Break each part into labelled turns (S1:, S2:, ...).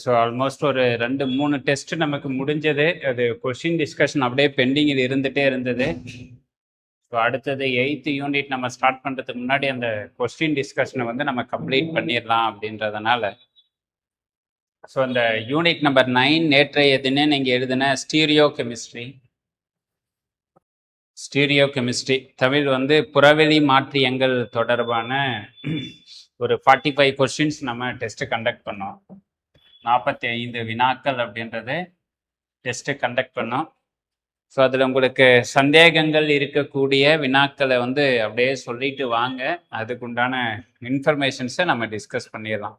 S1: So almost ஒரு 2-3 test நமக்கு முடிஞ்சது. அது கொஷின் டிஸ்கஷன் அப்படியே பெண்டிங்கில் இருந்துகிட்டே இருந்தது. ஸோ அடுத்தது 8th யூனிட் நம்ம ஸ்டார்ட் பண்ணுறதுக்கு முன்னாடி அந்த கொஸ்டின் டிஸ்கஷனை வந்து நம்ம கம்ப்ளீட் பண்ணிடலாம் அப்படின்றதுனால, ஸோ இந்த யூனிட் நம்பர் 9 நேற்றைய தினம் நீங்கள் எழுதின ஸ்டீரியோ கெமிஸ்ட்ரி தமிழ் வந்து புறவெளி மாற்றியங்கள் தொடர்பான ஒரு 45 கொஸ்டின்ஸ் நம்ம டெஸ்ட் கண்டக்ட் பண்ணோம். 45 வினாக்கள் அப்படின்றது டெஸ்ட்டு கண்டக்ட் பண்ணோம். ஸோ அதில் உங்களுக்கு சந்தேகங்கள் இருக்கக்கூடிய வினாக்களை வந்து அப்படியே சொல்லிட்டு வாங்க, அதுக்குண்டான இன்ஃபர்மேஷன்ஸை நம்ம டிஸ்கஸ் பண்ணிடலாம்.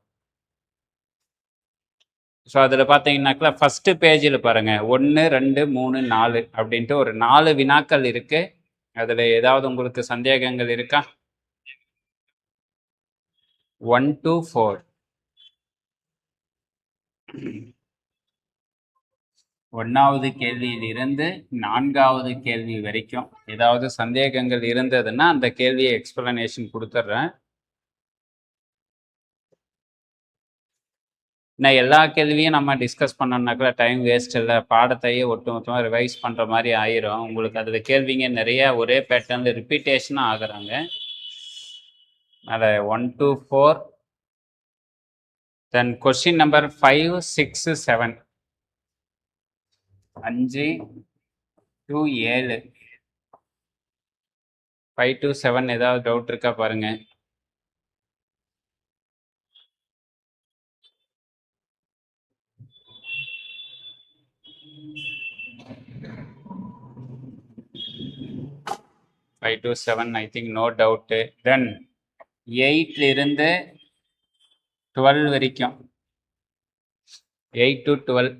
S1: ஸோ அதில் பார்த்தீங்கன்னாக்கா ஃபஸ்ட்டு பேஜில் பாருங்கள் 1, 2, 3, 4 அப்படின்ட்டு ஒரு 4 வினாக்கள் இருக்குது. அதில் ஏதாவது உங்களுக்கு சந்தேகங்கள் இருக்கா? 1 to 4 1வது கேள்வியிலிருந்து 4வது கேள்வி வரைக்கும் ஏதாவது சந்தேகங்கள் இருந்ததுன்னா அந்த கேள்வியை எக்ஸ்பிளனேஷன் கொடுத்துட்றேன். நான் எல்லா கேள்வியும் நம்ம டிஸ்கஸ் பண்ணோம்னாக்கா டைம் வேஸ்ட் இல்லை, பாடத்தையே ஒட்டுமொத்தமாக ரிவைஸ் பண்ணுற மாதிரி ஆயிரும். உங்களுக்கு அதில் கேள்விங்க நிறைய ஒரே பேட்டர்னில் ரிப்பீட்டேஷனாக ஆகுறாங்க. அதில் 1 to 4, then question number 5, 6, 7 5 to 7 5 to 7 ஏதாவது டவுட் இருக்கா பாருங்க. Five to 7 I think no doubt. Then 8 இருந்து 12 வரைக்கும் 8 to 12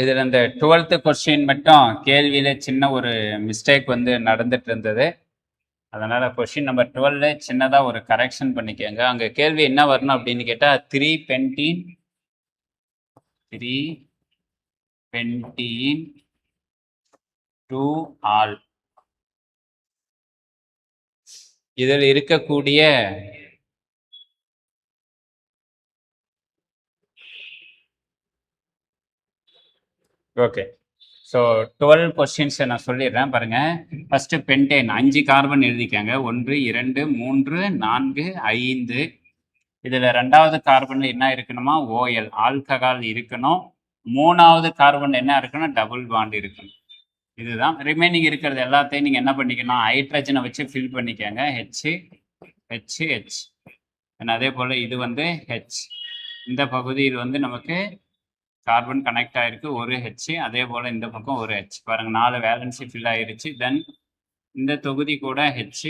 S1: இதில் இந்த 12th கொஸ்டின் மட்டும் கேள்வியில் சின்ன ஒரு மிஸ்டேக் வந்து நடந்துட்டு இருந்தது. அதனால் கொஸ்டின் நம்பர் 12 சின்னதாக ஒரு கரெக்ஷன் பண்ணிக்கோங்க. அங்கே கேள்வி என்ன வரணும் அப்படின்னு கேட்டால் 3 pentene to all. இதில் இருக்கக்கூடிய ஓகே, ஸோ 12 கொஸ்டின்ஸ் நான் சொல்லிடுறேன் பாருங்கள். ஃபஸ்ட்டு பென்டேன் 5 கார்பன் எழுதிக்கங்க. 1, 2, 3, 4, 5. இதில் 2வது கார்பன் என்ன இருக்கணுமா? OL ஆல்கஹால் இருக்கணும். 3வது கார்பன் என்ன இருக்கணும்? டபுள் பாண்ட் இருக்கணும். இதுதான். ரிமைனிங் இருக்கிறது எல்லாத்தையும் நீங்கள் என்ன பண்ணிக்கணும்? ஹைட்ரஜனை வச்சு ஃபில் பண்ணிக்கோங்க. H. அதே போல் இது வந்து H. இந்த பகுதியில் வந்து நமக்கு கார்பன் கனெக்ட் ஆகிருக்கு, ஒரு H. அதே போல் இந்த பக்கம் ஒரு H. பாருங்கள், 4 வேலன்சி ஃபில் ஆகிருச்சு. தென் இந்த தொகுதி கூட H.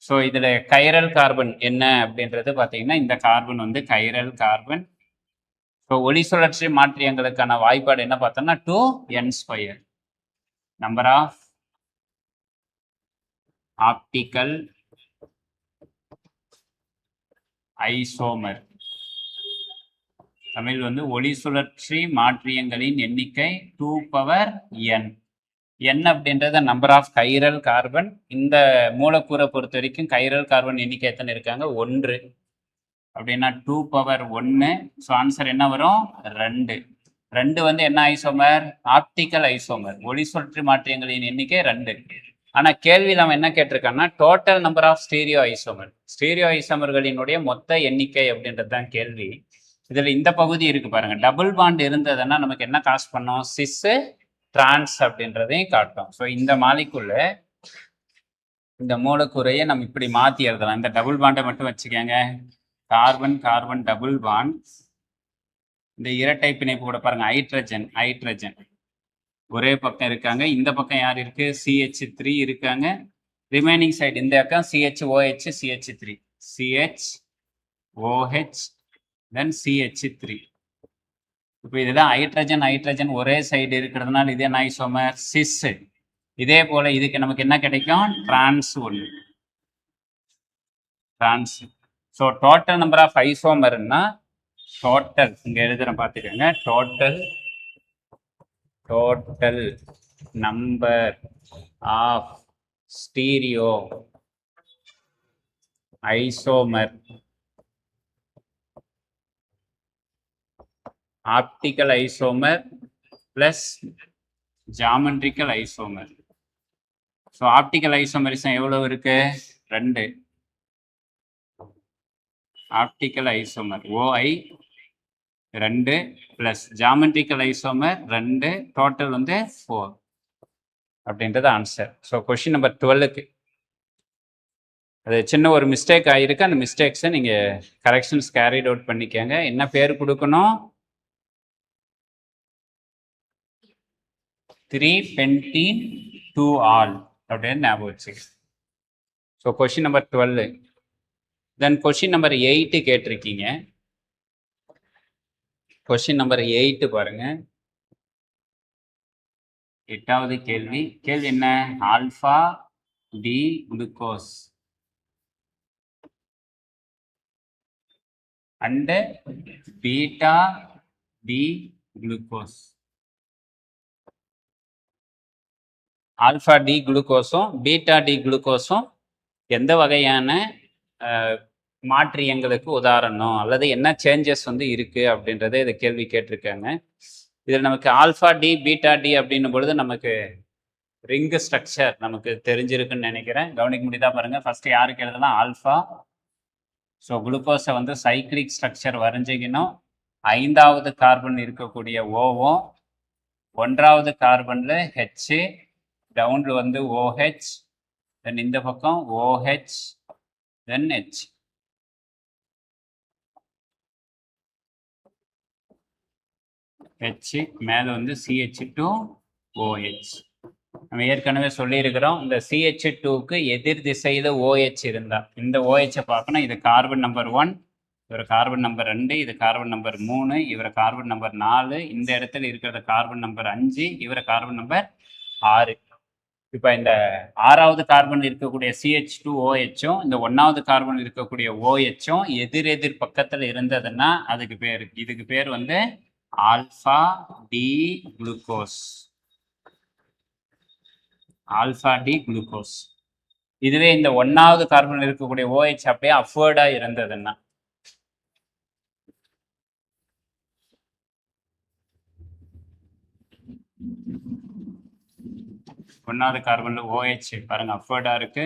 S1: ஸோ இதில் கைரல் கார்பன் என்ன அப்படின்றது பார்த்தீங்கன்னா, இந்த கார்பன் வந்து கைரல் கார்பன். ஸோ ஒளி சுழற்சி மாற்றியங்களுக்கான வாய்ப்பாடு என்ன பார்த்தோம்னா 2n². Number of optical isomer. Tamil வந்து ஒளி சுழற்சி மாற்றியங்களின் எண்ணிக்கை 2n. n அப்படின்றத நம்பர் ஆஃப் கைரல் கார்பன். இந்த மூலக்கூறை பொறுத்த வரைக்கும் கைரல் கார்பன் எண்ணிக்கை எத்தனை இருக்காங்க? 1 அப்படின்னா 2^1. ஸோ ஆன்சர் என்ன வரும்? 2 வந்து என்ன ஐசோமர்? Optical isomer. ஒளி சுழற்சி மாற்றியங்களின் எண்ணிக்கை 2. ஆனால் கேள்வியில் அவன் என்ன கேட்டிருக்கான்னா டோட்டல் நம்பர் ஆஃப் ஸ்டீரியோ ஐசோமர்களினுடைய மொத்த எண்ணிக்கை அப்படின்றது தான் கேள்வி. இதில் இந்த பகுதி இருக்கு பாருங்க, டபுள் பாண்ட் இருந்ததுன்னா நமக்கு என்ன காசு பண்ணோம்? சிஸ் டிரான்ஸ் அப்படின்றதையும் காட்டும். ஸோ இந்த மாலிக்குள்ள இந்த மூலக்கூறையை நம்ம இப்படி மாற்றி எழுதலாம். இந்த டபுள் பாண்டை மட்டும் வச்சுக்கோங்க. Carbon double bond. இந்த இரட்டை பிணைப்பு கூட பாருங்க, ஹைட்ரஜன் ஒரே பக்கம் இருக்காங்க. இந்த பக்கம் யார் இருக்கு? CH3 இருக்காங்க. ரிமைனிங் சைடு இந்த பக்கம் CHOH CH3 CHOH தென் CH3. இப்போ இதுதான் ஹைட்ரஜன் ஒரே சைடு இருக்கிறதுனால இது என்ன ஐசோமர்? சிஸ். இதே போல இதுக்கு நமக்கு என்ன கிடைக்கும்? Trans. So total number of ஐசோமர்னா டோட்டல் இங்கே எழுதுறேன் பார்த்துக்கோங்க. Total number of stereo isomer, optical isomer plus geometrical isomer. So optical isomerism எவ்வளவு இருக்கு? 2. Optical isomer OI 2 plus geometrical isomer 2, total வந்து 4 அப்படின்றது ஆன்சர். ஸோ கொஸ்டின் நம்பர் 12க்கு அது சின்ன ஒரு மிஸ்டேக் ஆகிருக்கு. அந்த மிஸ்டேக்ஸை நீங்கள் கரெக்ஷன்ஸ் கேரிட் அவுட் பண்ணிக்கோங்க. என்ன பேர் கொடுக்கணும்? 3 pentene to all அப்படின்னு ஞாபகம் வச்சுக்க. So question number 12. Then question number 8 கேட்டிருக்கீங்க. கொஸ்டின் நம்பர் 8 பாருங்க. 8வது கேள்வி. கேள்வி என்ன? Alpha D glucose and beta D glucose. Alpha D குளுக்கோஸும் பீட்டா டி குளுக்கோஸும் எந்த வகையான மாற்றியங்களுக்கு உதாரணம் அல்லது என்ன சேஞ்சஸ் வந்து இருக்கு அப்படின்றத இதை கேள்வி கேட்டிருக்காங்க. இதில் நமக்கு ஆல்ஃபா டி பீட்டா டி அப்படின்னும் பொழுது நமக்கு ரிங்கு ஸ்ட்ரக்சர் நமக்கு தெரிஞ்சிருக்குன்னு நினைக்கிறேன். கவனிக்க முடியுதா பாருங்க. ஃபர்ஸ்ட் யாருக்கு எழுதலாம்? ஆல்ஃபா. ஸோ குளுக்கோஸை வந்து சைக்ளிக் ஸ்ட்ரக்சர் வரைஞ்சிக்கணும். 5வது கார்பன் இருக்கக்கூடிய ஓவும், 1வது கார்பன்ல ஹெச், டவுன்ல வந்து OH, தென் இந்த பக்கம் OH, தென் H. H மேலே வந்து CH2OH. நம்ம ஏற்கனவே சொல்லியிருக்கிறோம், இந்த CH2க்கு எதிர் திசையில் OH இருந்தால் இந்த OH பார்க்கணும். இது கார்பன் நம்பர் 1, இவர் கார்பன் நம்பர் 2, இது கார்பன் நம்பர் 3, இவர் கார்பன் நம்பர் 4, இந்த இடத்துல இருக்கிறது கார்பன் நம்பர் 5, இவர் கார்பன் நம்பர் 6. இப்போ இந்த 6வது கார்பன் இருக்கக்கூடிய CH2OHம் இந்த 1வது கார்பன் இருக்கக்கூடிய OHம் எதிர் பக்கத்தில் இருந்ததுன்னா இதுக்கு பேர் வந்து alpha D glucose. Alpha D glucose. இதுவே இந்த 1வது கார்பன் இருக்கக்கூடிய OH அப்படியே அஃபர்டா இருந்ததுன்னா, ஒன்னாவது கார்பன்ல OH பாருங்க அஃபர்டா இருக்கு.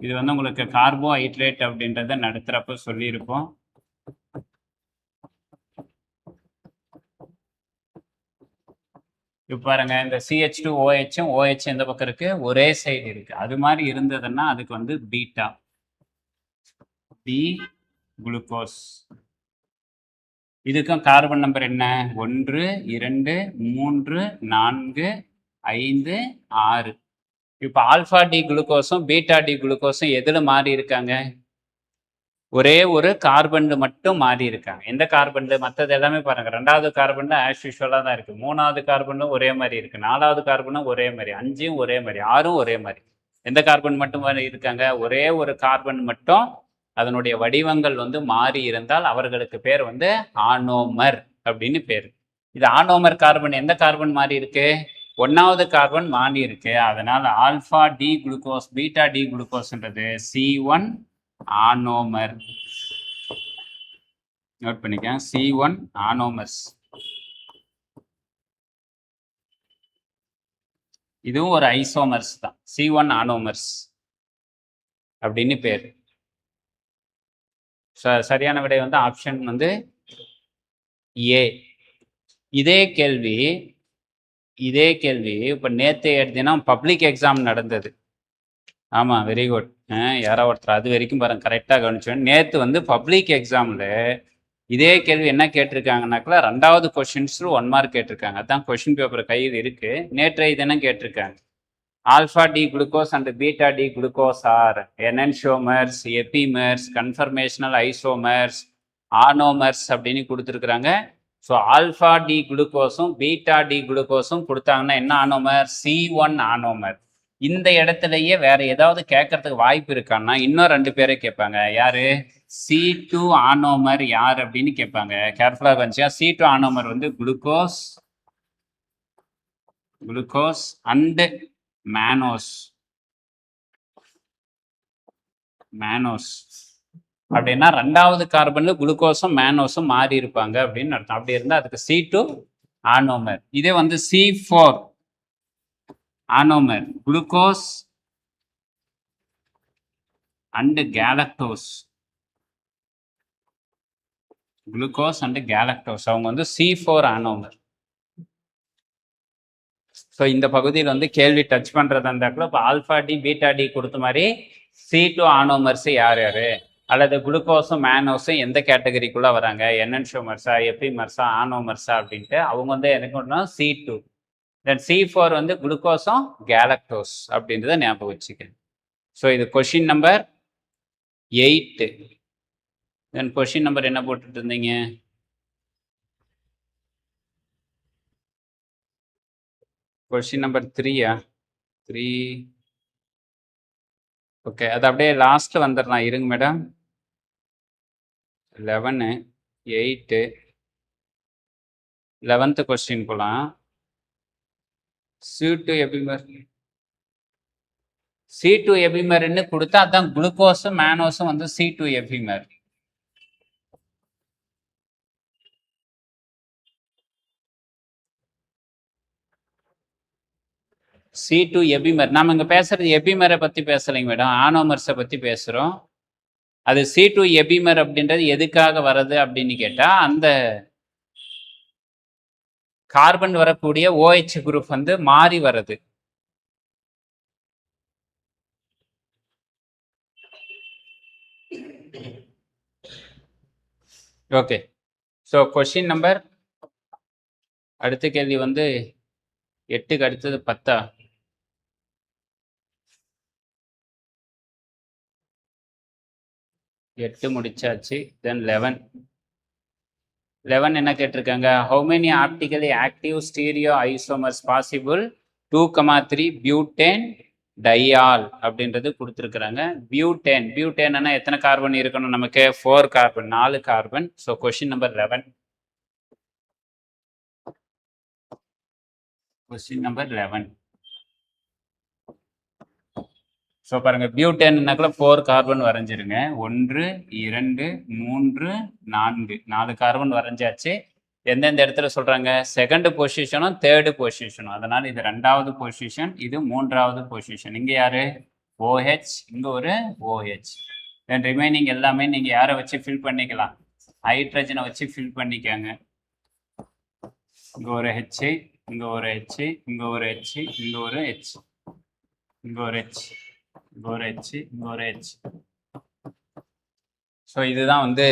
S1: இது வந்து உங்களுக்கு கார்போஹைட்ரேட் அப்படின்றத நடத்துறப்ப சொல்லியிருப்போம். இப்போ பாருங்க, இந்த CH2OHம் OH எந்த பக்கம் இருக்கு? ஒரே சைடு இருக்கு. அது மாதிரி இருந்ததுன்னா அதுக்கு வந்து பீட்டா டி குளுக்கோஸ். இதுக்கும் கார்பன் நம்பர் என்ன? 1, 2, 3, 4, 5, 6. இப்போ ஆல்ஃபா டி குளுக்கோஸும் பீட்டா டி குளுக்கோஸும் எதுல மாறி இருக்காங்க? ஒரே ஒரு கார்பன்ல மட்டும் மாறி இருக்காங்க. எந்த கார்பன்ல? மற்றது எல்லாமே பாருங்க 2வது கார்பன்ல ஆஸ் யூஷுவலாக தான் இருக்கு. 3வது கார்பனும் ஒரே மாதிரி இருக்கு. 4வது கார்பனும் ஒரே மாதிரி, 5ம் ஒரே மாதிரி, 6ம் ஒரே மாதிரி. எந்த கார்பன் மட்டும் இருக்காங்க? ஒரே ஒரு கார்பன் மட்டும் அதனுடைய வடிவங்கள் வந்து மாறி இருந்தால் அவர்களுக்கு பேர் வந்து ஆனோமர் அப்படின்னு பேர். இது ஆனோமர் கார்பன் எந்த கார்பன் மாறி இருக்கு? 1வது கார்பன் மாறி இருக்கு. அதனால alpha D glucose beta D குளுக்கோஸ்ன்றது C1 ஆனோமர். நோட் பண்ணிக்க, C1 ஆனோமர்ஸ். இதுவும் ஒரு ஐசோமர்ஸ் தான், C1 ஆனோமர்ஸ் அப்படின்னு பேர். சரியான விடை வந்து ஆப்ஷன் வந்து ஏ. இதே கேள்வி இப்போ நேற்று எடுத்தீங்கன்னா பப்ளிக் எக்ஸாம் நடந்தது. ஆமாம், வெரி குட். யாரோ ஒருத்தர் அது வரைக்கும் பாருங்க கரெக்டாக கவனிச்சோம். நேற்று வந்து பப்ளிக் எக்ஸாமில் இதே கேள்வி என்ன கேட்டிருக்காங்கனாக்கா 2வது கொஸ்டின்ஸில் 1 மார்க் கேட்டிருக்காங்க. அதான் கொஸ்டின் பேப்பர் கையில் இருக்கு. நேற்றைய தினம் கேட்டிருக்காங்க. Alpha D glucose and beta D glucose are enantiomers, epimers, conformational isomers, anomers அப்படின்னு கொடுத்துருக்குறாங்க. ஸோ ஆல்ஃபா டி குளுக்கோஸும் பீட்டா டி குளுக்கோஸும் கொடுத்தாங்கன்னா என்ன ஆனோமர்? C1 ஆனோமர். இந்த இடத்துலயே வேற ஏதாவது கேட்கறதுக்கு வாய்ப்பு இருக்கான்னா இன்னும் 2 பேரை கேட்பாங்க. யாரு? C2 ஆனோமர் யார் அப்படின்னு கேட்பாங்க. கேர்ஃபுல்லாக வந்துச்சா? C2 ஆனோமர் வந்து குளுக்கோஸ் குளுக்கோஸ் அண்ட் மேனோஸ் அப்படின்னா ரெண்டாவது கார்பன்ல குளுக்கோஸும் மேனோஸும் மாறி இருப்பாங்க அப்படின்னு அர்த்தம். அப்படி இருந்தா அதுக்கு C2 ஆனோமர். இதே வந்து C4 ஆனோமர், குளுக்கோஸ் அண்ட் கேலக்டோஸ், அவங்க வந்து C4 ஆனோமர். ஸோ இந்த பகுதியில் வந்து கேள்வி டச் பண்றதா இருந்தாக்குள்ள இப்போ ஆல்ஃபா டி பீட்டா டி கொடுத்த மாதிரி C2 ஆனோமர்ஸ் யார் அல்லது குளுக்கோஸும் மேனோஸும் எந்த கேட்டகரிக்குள்ள வராங்க, என்என்ஷோமர்ஸா, எபிமர்ஸா, ஆனோமர்ஸா அப்படின்ட்டு அவங்க வந்து எனக்கு C2. தென் C4 வந்து குளுக்கோஸும் கேலக்டோஸ் அப்படின்றத ஞாபகம் வச்சுக்கேன். ஸோ இது கொஷின் நம்பர் 8. தென் கொஷின் நம்பர் என்ன போட்டுட்டு இருந்தீங்க? Question number 3யா? 3. ஓகே, அது அப்படியே லாஸ்ட்ல வந்துடலாம். இருங்க மேடம். 11, 8, 11th கொஸ்டின் போலாம். C2 எபிமர்னு கொடுத்தா அதான் குளுக்கோஸும் மேனோஸும் வந்து C2 எபிமர். C2 எபிமர். நாம இங்க பேசுறது எபிமரை பத்தி பேசலைங்க மேடம், ஆனோமர்ஸை பத்தி பேசுறோம். அது C2 எபிமர் அப்படின்றது எதுக்காக வருது அப்படின்னு கேட்டா, அந்த கார்பன் வரக்கூடிய OH குரூப் வந்து மாறி வருது. ஓகே, ஸோ கொஸ்டின் நம்பர் அடுத்த கேள்வி வந்து 8க்கு அடுத்தது 10. 8 முடிச்சாச்சு. தென் 11 என்ன கேட்டிருக்காங்க? How many optically active stereo isomers possible 2,3 butane diol அப்படின்றது கொடுத்துருக்குறாங்க. பியூட்டேன்னா எத்தனை கார்பன் இருக்கணும் நமக்கு? 4 carbon, 4 carbon. So question number 11. Question number 11. So பாருங்க, பியூட்டேன்னாக்குள்ள 4 கார்பன் வரைஞ்சிருங்க. 1, 2, 3, 4, 4 கார்பன் வரைஞ்சாச்சு. எந்தெந்த இடத்துல சொல்றாங்க? செகண்ட் பொசிஷனும் தேர்டு பொசிஷனும். அதனால இது 2வது பொசிஷன், இது 3வது பொசிஷன். இங்க யாரு? OH, இங்க ஒரு OH. தென் ரிமைனிங் எல்லாமே நீங்க யாரை வச்சு ஃபில் பண்ணிக்கலாம்? ஹைட்ரஜனை வச்சு ஃபில் பண்ணிக்கோங்க. இங்க ஒரு H, இங்க ஒரு H, இங்க ஒரு H, இங்க ஒரு H, இங்க ஒரு H, இங்க ஒரு H, இங்க ஒரு H. ஸோ இதுதான் வந்து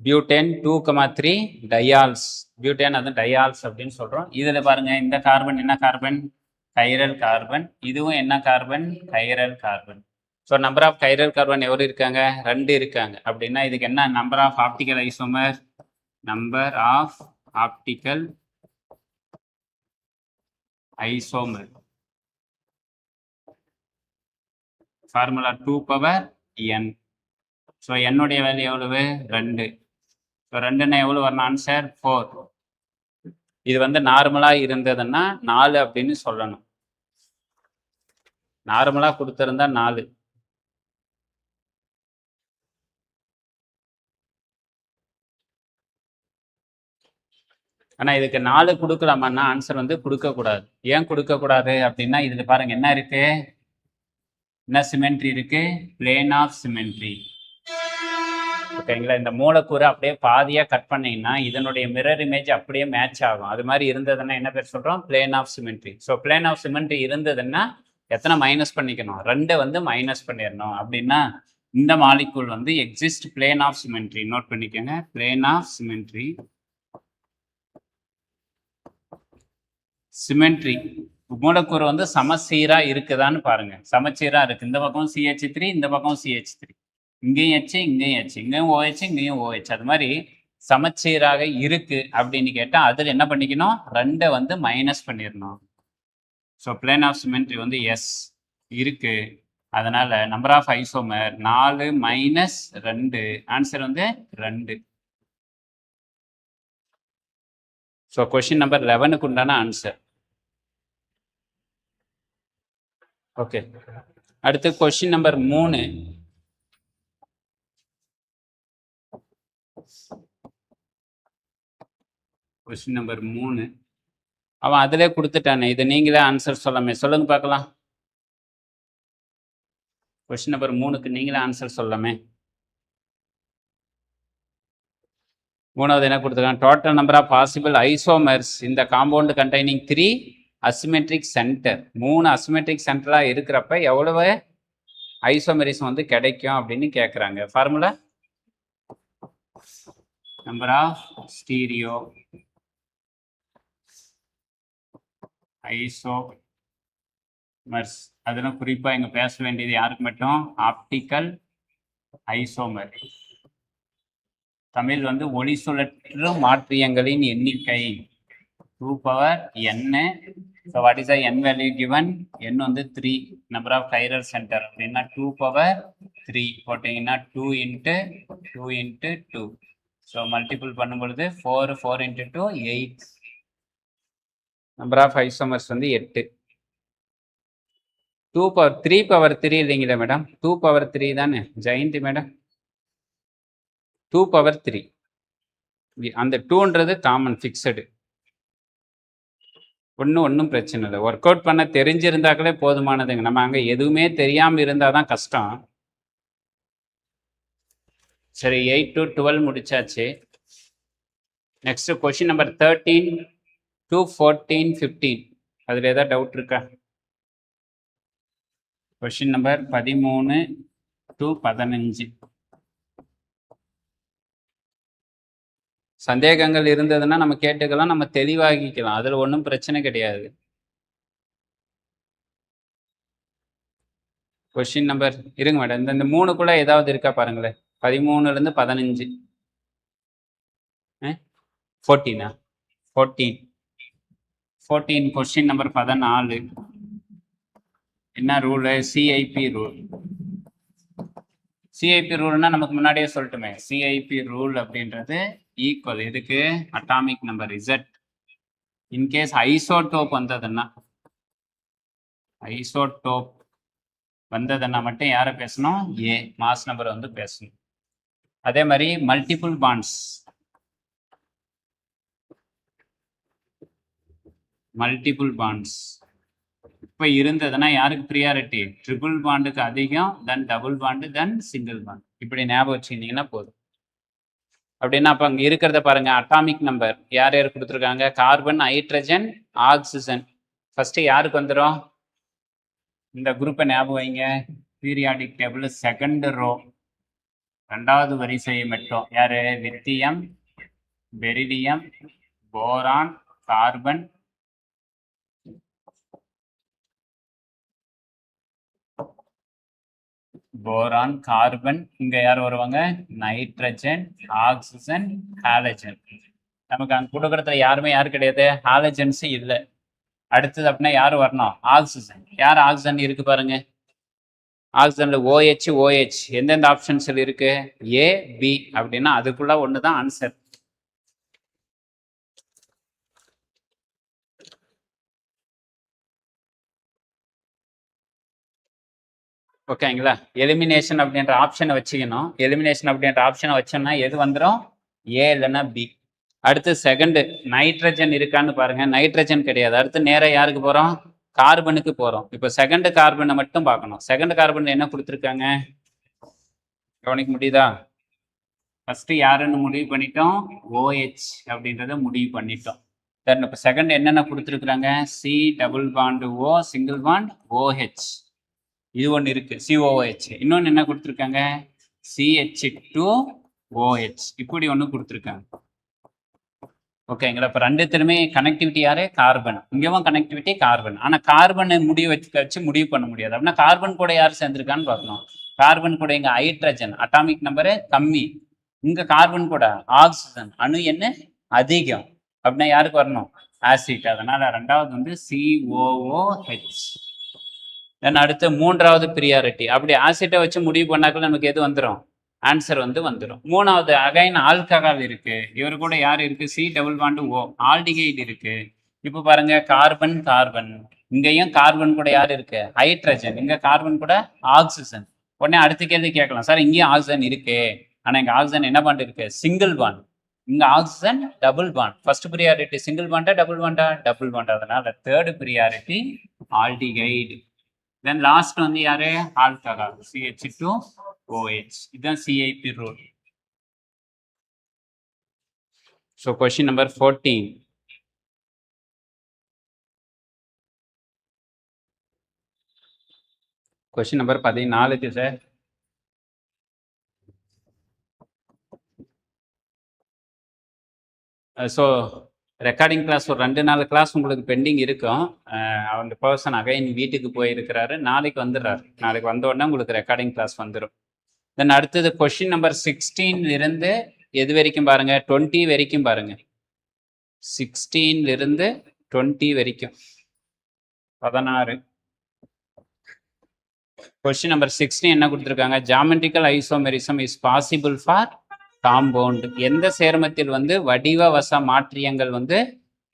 S1: பியூட்டேன் 2,3 டையால்ஸ். பியூட்டேன் அது டையால்ஸ் அப்படின்னு சொல்றோம். இதுல பாருங்க, இந்த கார்பன் என்ன கார்பன்? Chiral carbon. இதுவும் என்ன carbon? Chiral carbon. So number of chiral carbon எவ்வளவு இருக்காங்க? 2 இருக்காங்க. அப்படின்னா இதுக்கு என்ன number of optical isomer? Number of optical isomer formula 2n. So என்னுடைய வேல்யூ எவ்வளவு? 2. ஸோ 2ன்னா எவ்வளவு வரணும்? ஆன்சர் 4. இது வந்து நார்மலா இருந்ததுன்னா 4 அப்படின்னு சொல்லணும். நார்மலா கொடுத்திருந்தா 4. ஆனா இதுக்கு 4 கொடுக்கலாமான்னா ஆன்சர் வந்து கொடுக்க கூடாது. ஏன் கொடுக்க கூடாது அப்படின்னா, இதுல பாருங்க என்ன இருக்கு? என்ன சிமெண்ட்ரி இருக்கு? Plane of symmetry. ஓகேங்களா? இந்த மூலக்கூறு அப்படியே பாதியா கட் பண்ணீங்கன்னா இதனுடைய மிரர் இமேஜ் அப்படியே மேட்ச் ஆகும். அது மாதிரி இருந்ததுன்னா என்ன பேர் சொல்றோம்? Plane of symmetry. So plane of symmetry இருந்ததுன்னா எத்தனை மைனஸ் பண்ணிக்கணும்? 2 வந்து மைனஸ் பண்ணிடணும். அப்படின்னா இந்த மாலிகூல் வந்து exist plane of symmetry. Note பண்ணிக்கோங்க, பிளேன் ஆஃப் சிமெண்ட்ரி. சிமெண்ட்ரி மூலக்கூறு வந்து சமச்சீரா இருக்குதான்னு பாருங்க. சமச்சீரா இருக்கு. இந்த பக்கம் CH3, இந்த பக்கம் CH3, இங்கேயும் H, இங்கேயும் H, இங்கேயும் OH, இங்கேயும் OH. அது மாதிரி சமச்சீராக இருக்கு அப்படின்னு கேட்டா அதில் என்ன பண்ணிக்கணும்? 2 வந்து மைனஸ் பண்ணிடணும். ஸோ பிளேன் ஆஃப் சிமெண்ட்ரி வந்து எஸ் இருக்கு. அதனால number of isomer 4 minus 2. Answer வந்து 2. ஸோ கொஸ்டின் நம்பர் 11க்கு உண்டான ஆன்சர். ஓகே, அடுத்து கொஸ்டின் நம்பர் 3. கொஸ்டின் நம்பர் 3 அவன் அதிலே கொடுத்துட்டானே, இதை நீங்களே ஆன்சர் சொல்லாமே. சொல்லுங்க பார்க்கலாம். கொஸ்டின் நம்பர் 3க்கு நீங்களே ஆன்சர் சொல்லாமே. 3வது என்ன கொடுத்துருக்காங்க? Total number of possible isomers இந்த compound containing 3 asymmetric centre. 3 asymmetric சென்டராக இருக்கிறப்ப எவ்வளவு ஐசோமெரிசம் வந்து கிடைக்கும் அப்படின்னு கேட்குறாங்க. Formula number of stereo isomers. அதெல்லாம் குறிப்பாக இங்கே பேச வேண்டியது யாருக்கு மட்டும்? Optical isomer. தமிழ் வந்து ஒளி சுழற்று மாற்றியங்களின் எண்ணிக்கை 2 power n. So what is the n value given? n வந்து 3. நம்பர் ஆஃப் கைரல் சென்டர் அப்படின்னா 2 பவர் 3 போட்டிங்கன்னா 2 இன்ட்டு 2 இன்ட்டு 2. ஸோ மல்டிபிள் பண்ணும்பொழுது 4 4 இன்ட்டு 2 8. நம்பர் ஆஃப் ஐசோமர்ஸ் வந்து 8. 2 பவர் 3 பவர் 3 இல்லைங்களா மேடம்? 2 பவர் 3 தானே ஜெயந்தி மேடம்? 2 பவர் 3. அந்த 2ன்றது காமன் ஃபிக்ஸடு. ஒன்றும் பிரச்சனை இல்லை. ஒர்க் அவுட் பண்ண தெரிஞ்சிருந்தாக்களே போதுமானதுங்க. நம்ம அங்கே எதுவுமே தெரியாமல் இருந்தால் தான் கஷ்டம். சரி, 8 to 12 முடிச்சாச்சு. Next question number 13 to 14 15. அதில் ஏதாவது டவுட் இருக்கா? Question number 13 to 15. சந்தேகங்கள் இருந்ததுன்னா நம்ம கேட்டுக்கலாம், நம்ம தெளிவாகிக்கலாம். அதில் ஒன்றும் பிரச்சனை கிடையாது. கொஸ்டின் நம்பர் இருங்க மேடம், இந்த 3க்குள்ள ஏதாவது இருக்கா பாருங்களேன். 13லேருந்து 15. 14 கொஸ்டின் நம்பர் 14. என்ன ரூலு? CIP rule. சிஐபி ரூல்னா நமக்கு முன்னாடியே சொல்லட்டுமே. சிஐபி ரூல் அப்படின்றது ஈக்குவல் இதுக்கு atomic number Z. In case isotope வந்ததுன்னா மட்டும் யாரை பேசணும்? ஏ மாஸ் நம்பர் வந்து பேசணும். அதே மாதிரி மல்டிபிள் பாண்ட்ஸ் இப்போ இருந்ததுன்னா யாருக்கு ப்ரியாரிட்டி? ட்ரிபிள் பாண்டுக்கு அதிகம், தென் டபுள் பாண்டு, தென் சிங்கிள் பாண்ட். இப்படி ஞாபகம் வச்சுக்கிட்டீங்கன்னா போதும். அப்படின்னா அப்போ அங்கே இருக்கிறத பாருங்க. அட்டாமிக் நம்பர் யார் யார் கொடுத்துருக்காங்க? Carbon, hydrogen, oxygen. ஃபர்ஸ்ட் யாருக்கு வந்துடும்? இந்த குரூப்பை ஞாபகம் வைங்க. பீரியாடிக் டேபிள் செகண்ட் ரோ 2வது வரிசை மட்டும் யாரு? லித்தியம், பெரிலியம், போரான், கார்பன், இங்க யார் வருவாங்க? Nitrogen, oxygen, halogen. நமக்கு அங்க கொடுக்கறதுல யாருமே யாரு கிடையாது, ஹாலஜன்ஸ் இல்லை. அடுத்தது அப்படின்னா யாரு வரணும்? ஆக்சிஜன். யார் ஆக்சிஜன் இருக்கு பாருங்க. ஆக்சிஜன்ல OH எந்தெந்த ஆப்ஷன்ஸ்ல இருக்கு? A, B அப்படின்னா அதுக்குள்ள ஒண்ணுதான் ஆன்சர். ஓகேங்களா? எலிமினேஷன் அப்படின்ற ஆப்ஷனை வச்சுக்கணும். எலிமினேஷன் அப்படின்ற ஆப்ஷனை வச்சோம்னா எது வந்துடும்? ஏ இல்லைன்னா பி. அடுத்து செகண்ட் நைட்ரஜன் இருக்கான்னு பாருங்க. நைட்ரஜன் கிடையாது. அடுத்து நேராக யாருக்கு போகிறோம்? கார்பனுக்கு போகிறோம். இப்போ செகண்ட் கார்பனை மட்டும் பார்க்கணும். செகண்ட் கார்பன் என்ன கொடுத்துருக்காங்க கவனிக்க முடியுதா? ஃபர்ஸ்ட் யாருன்னு முடிவு பண்ணிட்டோம்? OH அப்படின்றத முடிவு பண்ணிட்டோம். தென் இப்போ செகண்ட் என்னென்ன கொடுத்துருக்குறாங்க? C double bond O single bond OH. இது ஒன்று இருக்கு, COOH. இன்னொன்று என்ன கொடுத்துருக்காங்க? CH2OH. இப்படி ஒன்று கொடுத்துருக்காங்க. ஓகேங்களா? இப்போ ரெண்டுத்திலுமே கனெக்டிவிட்டி யாரு? கார்பன். இங்கேவும் கனெக்டிவிட்டி கார்பன். ஆனால் கார்பனை முடிவு வச்சு முடிவு பண்ண முடியாது. அப்படின்னா கார்பன் கூட யார் சேர்ந்துருக்கான்னு பார்க்கணும். கார்பன் கூட இங்கே ஹைட்ரஜன் அட்டாமிக் நம்பரு கம்மி, இங்கே கார்பன் கூட ஆக்சிஜன் அணு என்ன அதிகம். அப்படின்னா யாருக்கு வரணும்? ஆசிட். அதனால 2வது வந்து COOH. தென் அடுத்து 3வது ப்ரியாரிட்டி. அப்படி ஆசிட்டை வச்சு முடிவு பண்ணாக்கள் நமக்கு எது வந்துடும்? ஆன்சர் வந்து வந்துடும். 3வது அகைன் ஆல்கஹால் இருக்கு. இவர் கூட யார் இருக்கு? C double bond O aldehyde இருக்கு. இப்போ பாருங்க, கார்பன் இங்கேயும் கார்பன் கூட யார் இருக்கு? ஹைட்ரஜன். இங்க கார்பன் கூட ஆக்சிஜன். உடனே அடுத்த கேள்வி கேட்கலாம், சார் இங்கேயும் ஆக்சிஜன் இருக்கு, ஆனா இங்க ஆக்சிஜன் என்ன பாண்ட் இருக்கு? Single bond. இங்க oxygen double bond. First priority single பாண்டா டபுள் பாண்டா? Double bond. அதனால third priority aldehyde. Then last வந்து யாரு? Alcohol, CH2OH. இதுதான் CIP rule. So question number 14. Question number 14 sir. So recording class ஒரு 2-4 கிளாஸ் உங்களுக்கு பெண்டிங் இருக்கும். அந்த பர்சன் அகைன் வீட்டுக்கு போயிருக்கிறாரு, நாளைக்கு வந்துடுறாரு. நாளைக்கு வந்த உடனே உங்களுக்கு ரெக்கார்டிங் கிளாஸ் வந்துடும். தென் அடுத்தது கொஸ்டின் நம்பர் 16 இருந்து எது வரைக்கும் பாருங்க? 20 வரைக்கும் பாருங்க. 16 இருந்து 20 வரைக்கும் 16. கொஸ்டின் நம்பர் 16 என்ன கொடுத்துருக்காங்க? Geometrical isomerism is possible for compound. எந்த சேர்மத்தில் வந்து வடிவவச மாற்றியங்கள் வந்து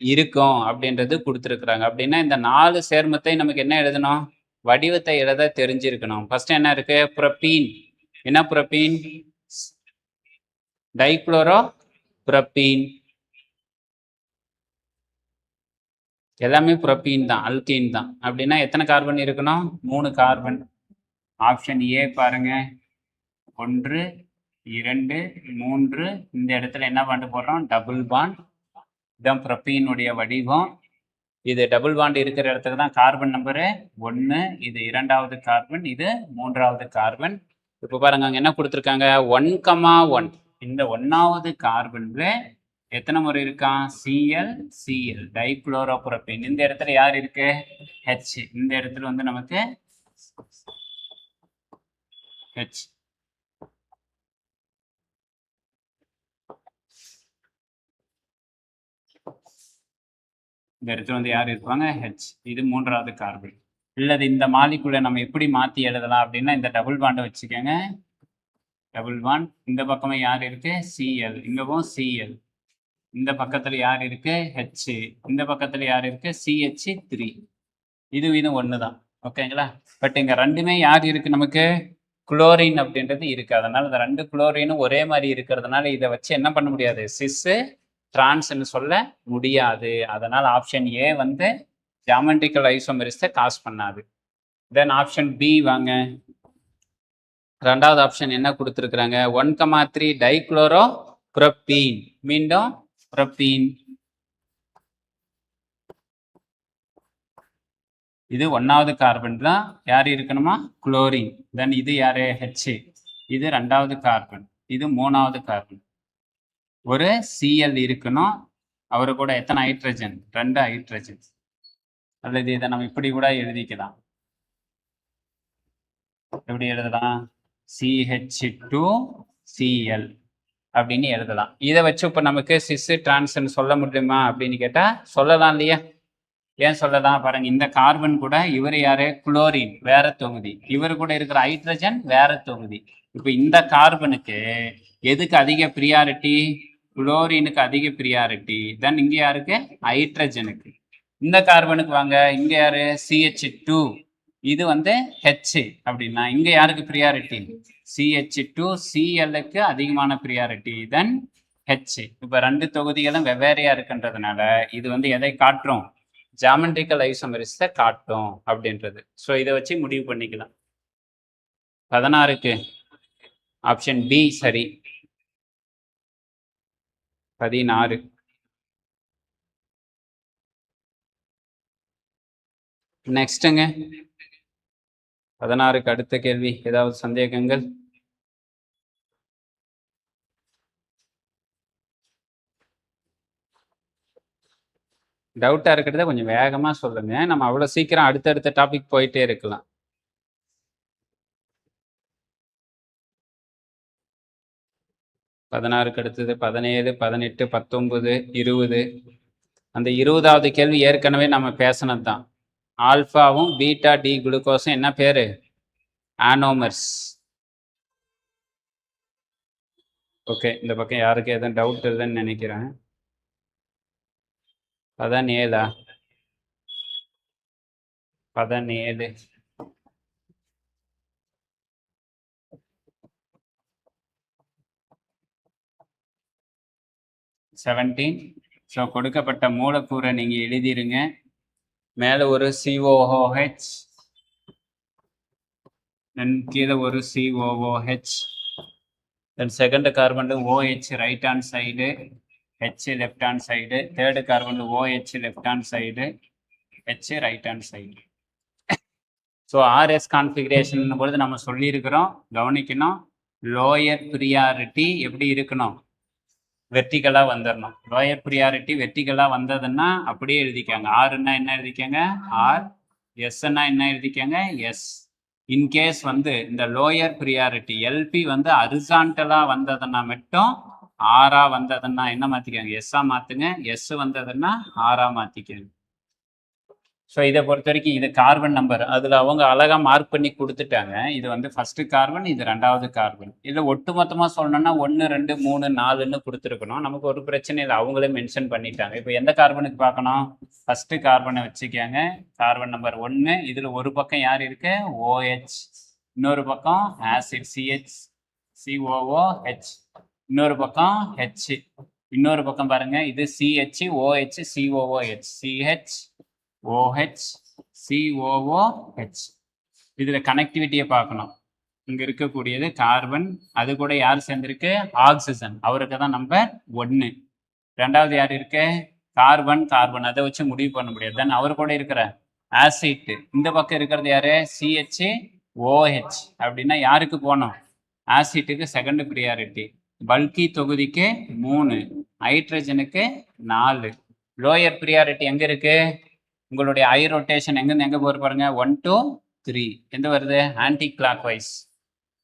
S1: இருக்கும் அப்படின்றது கொடுத்துருக்குறாங்க. அப்படின்னா இந்த 4 சேர்மத்தை நமக்கு என்ன எழுதணும்? வடிவத்தை எழுத தெரிஞ்சிருக்கணும். ஃபர்ஸ்ட் என்ன இருக்கு? புரோப்பீன். என்ன புரோப்பீன்? Dichloro propene. எல்லாமே புரோப்பீன் தான், அல்கீன் தான். அப்படின்னா எத்தனை கார்பன் இருக்கணும்? 3 கார்பன். ஆப்ஷன் ஏ பாருங்க, 1 2 3. இந்த இடத்துல என்ன பாண்ட் போடுறோம்? Double bond. இதுதான் புரோப்பீனுடைய வடிவம். இது டபுள் பாண்ட் இருக்கிற இடத்துக்கு தான் கார்பன் நம்பரு 1. இது 2வது கார்பன், இது 3வது கார்பன். இப்போ பாருங்க அங்க என்ன கொடுத்துருக்காங்க? 1,1. இந்த 1வது கார்பன்ல எத்தனை முறை இருக்கான்? Cl டைக்ளோரோபுரோப்பீன். இந்த இடத்துல யார் இருக்கு? H. இந்த இடத்துல வந்து நமக்கு H. இந்த இடத்துல வந்து யார் இருப்பாங்க? H. இது 3வது கார்பன். இல்லது இந்த மாலிகுலை நம்ம எப்படி மாத்தி எழுதலாம் அப்படின்னா, இந்த டபுள் பாண்டை வச்சுக்கோங்க. Double bond. இந்த பக்கமே யார் இருக்கு? Cl. இங்கவும் Cl. இந்த பக்கத்துல யார் இருக்கு? H. இந்த பக்கத்துல யார் இருக்கு? CH3. இது ஒன்று தான். ஓகேங்களா? பட் இங்க ரெண்டுமே யார் இருக்கு நமக்கு? குளோரின் அப்படின்றது இருக்கு. அதனால இந்த 2 குளோரினும் ஒரே மாதிரி இருக்கிறதுனால இதை வச்சு என்ன பண்ண முடியாது? சிஸ் டிரான்ஸ்ன்னு சொல்ல முடியாது. அதனால ஆப்ஷன் ஏ வந்து ஜாமெட்ரிக்கல் ஐசோமெரிஸை காஸ் பண்ணாது. தென் ஆப்ஷன் பி வாங்க. 2வது ஆப்ஷன் என்ன கொடுத்துருக்குறாங்க? 1,3 டைக்ளோரோ புரோப்பீன். மீண்டும் புரோப்பீன். இது 1வது கார்பன் தான் யார் இருக்கணுமா? குளோரின். தென் இது யாரு? H. இது 2வது கார்பன், இது 3வது கார்பன். ஒரு Cl இருக்கணும். அவரு கூட எத்தனை ஹைட்ரஜன்? 2 ஹைட்ரஜன். அல்லது இதை நம்ம இப்படி கூட எழுதிக்கலாம். எப்படி எழுதலாம்? CH2Cl அப்படின்னு எழுதலாம். இதை வச்சு இப்போ நமக்கு சிஸ் டிரான்ஸ்ன்னு சொல்ல முடியுமா அப்படின்னு கேட்டா சொல்லலாம் இல்லையா? ஏன் சொல்லலாம் பாருங்க. இந்த கார்பன் கூட இவர் யாரு? குளோரின், வேற தொகுதி. இவர் கூட இருக்கிற ஹைட்ரஜன் வேற தொகுதி. இப்போ இந்த கார்பனுக்கு எதுக்கு அதிக ப்ரியாரிட்டி? குளோரினுக்கு அதிக ப்ரியாரிட்டி. தென் இங்க யாருக்கு? ஹைட்ரஜனுக்கு. இந்த கார்பனுக்கு வாங்க, இங்க யாரு? CH2. இது வந்து H. அப்படின்னா இங்க யாருக்கு ப்ரியாரிட்டி? CH2Clக்கு அதிகமான ப்ரியாரிட்டி. தென் H. இப்போ 2 தொகுதிகளும் வெவ்வேறையா இருக்குன்றதுனால இது வந்து எதை காட்டும்? ஜாமெட்ரிக்கல் ஐசோமெரிஸை காட்டும் அப்படின்றது. ஸோ இதை வச்சு முடிவு பண்ணிக்கலாம். 16க்கு ஆப்ஷன் பி சரி. 16. நெக்ஸ்ட்டுங்க 16க்கு அடுத்த கேள்வி. ஏதாவது சந்தேகங்கள்? டவுட்டா இருக்கிறத கொஞ்சம் வேகமா சொல்லுங்க. நம்ம அவ்வளவு சீக்கிரம் அடுத்தடுத்த டாபிக் போயிட்டே இருக்கலாம். பதினாறுக்கு அடுத்தது 17, 18, 19, 20. அந்த 20வது கேள்வி ஏற்கனவே நம்ம பேசினது தான். ஆல்பாவும் பீட்டா டி குளுக்கோஸும் என்ன பேரு? ஆனோமர்ஸ். ஓகே, இந்த பக்கம் யாருக்கு எதுவும் டவுட் இல்லைன்னு நினைக்கிறேன். அதான் 7. 17 17. ஸோ கொடுக்கப்பட்ட மூலக்கூறை நீங்க எழுதிருங்க. மேல ஒரு COOH, தென் கீழே ஒரு COOH, then second carbon OH right hand side, H left hand side, third carbon OH left hand side, H right hand side. So RS configuration பொழுது நம்ம சொல்லியிருக்கிறோம், கவனிக்கணும். லோயர் ப்ரியாரிட்டி எப்படி இருக்கணும்? வெர்டிகலாக வந்துடணும். லோயர் ப்ரியாரிட்டி வெர்டிகலாக வந்ததுன்னா அப்படியே எழுதிக்காங்க. ஆர்னா என்ன எழுதிக்கங்க? ஆர். எஸ்ன்னா என்ன எழுதிக்கங்க? எஸ். இன்கேஸ் வந்து இந்த லோயர் ப்ரியாரிட்டி எல்பி வந்து அரிசான்டலாக வந்ததுன்னா மட்டும் ஆரா வந்ததுன்னா என்ன மாற்றிக்கங்க? எஸ்ஸா மாற்றுங்க. எஸ் வந்ததுன்னா ஆரா மாற்றிக்கங்க. ஸோ இதை பொறுத்த வரைக்கும் இது கார்பன் நம்பர், அதில் அவங்க அழகாக மார்க் பண்ணி கொடுத்துட்டாங்க. இது வந்து ஃபர்ஸ்ட் கார்பன், இது ரெண்டாவது கார்பன். இதில் ஒட்டுமொத்தமாக சொல்லணும்னா 1 2 3 4ன்னு கொடுத்துருக்கணும். நமக்கு ஒரு பிரச்சனை இல்லை, அவங்களே மென்ஷன் பண்ணிட்டாங்க. இப்போ எந்த கார்பனுக்கு பார்க்கணும்? ஃபர்ஸ்ட் கார்பனை வச்சுக்கோங்க, கார்பன் நம்பர் 1. இதில் ஒரு பக்கம் யார் இருக்கு? OH, இன்னொரு பக்கம் ஆசிட் CH COOH, இன்னொரு பக்கம் H, இன்னொரு பக்கம் பாருங்க இது CH OH COOH, CH OH COOH. இதுல கனெக்டிவிட்டியை பார்க்கணும். இங்க இருக்கக்கூடியது கார்பன், அது கூட யார் சேர்ந்திருக்கு? ஆக்சிஜன். அவருக்கு தான் நம்பர் 1. ரெண்டாவது யார் இருக்கு? கார்பன். கார்பன் அதை வச்சு முடிவு பண்ண முடியாது. தென் அவர் கூட இருக்கிற ஆசிட், இந்த பக்கம் இருக்கிறது யாரு? CHOH. அப்படின்னா யாருக்கு போகணும்? ஆசிட்டுக்கு செகண்ட் ப்ரியாரிட்டி. பல்கி தொகுதிக்கு 3, ஹைட்ரஜனுக்கு 4. லோயர் ப்ரியாரிட்டி எங்க இருக்கு? உங்களுடைய ஐ ரொட்டேஷன் எங்கேருந்து எங்கே போகிற பாருங்க? 1 2 3. எந்த வருது? Anti clock wise.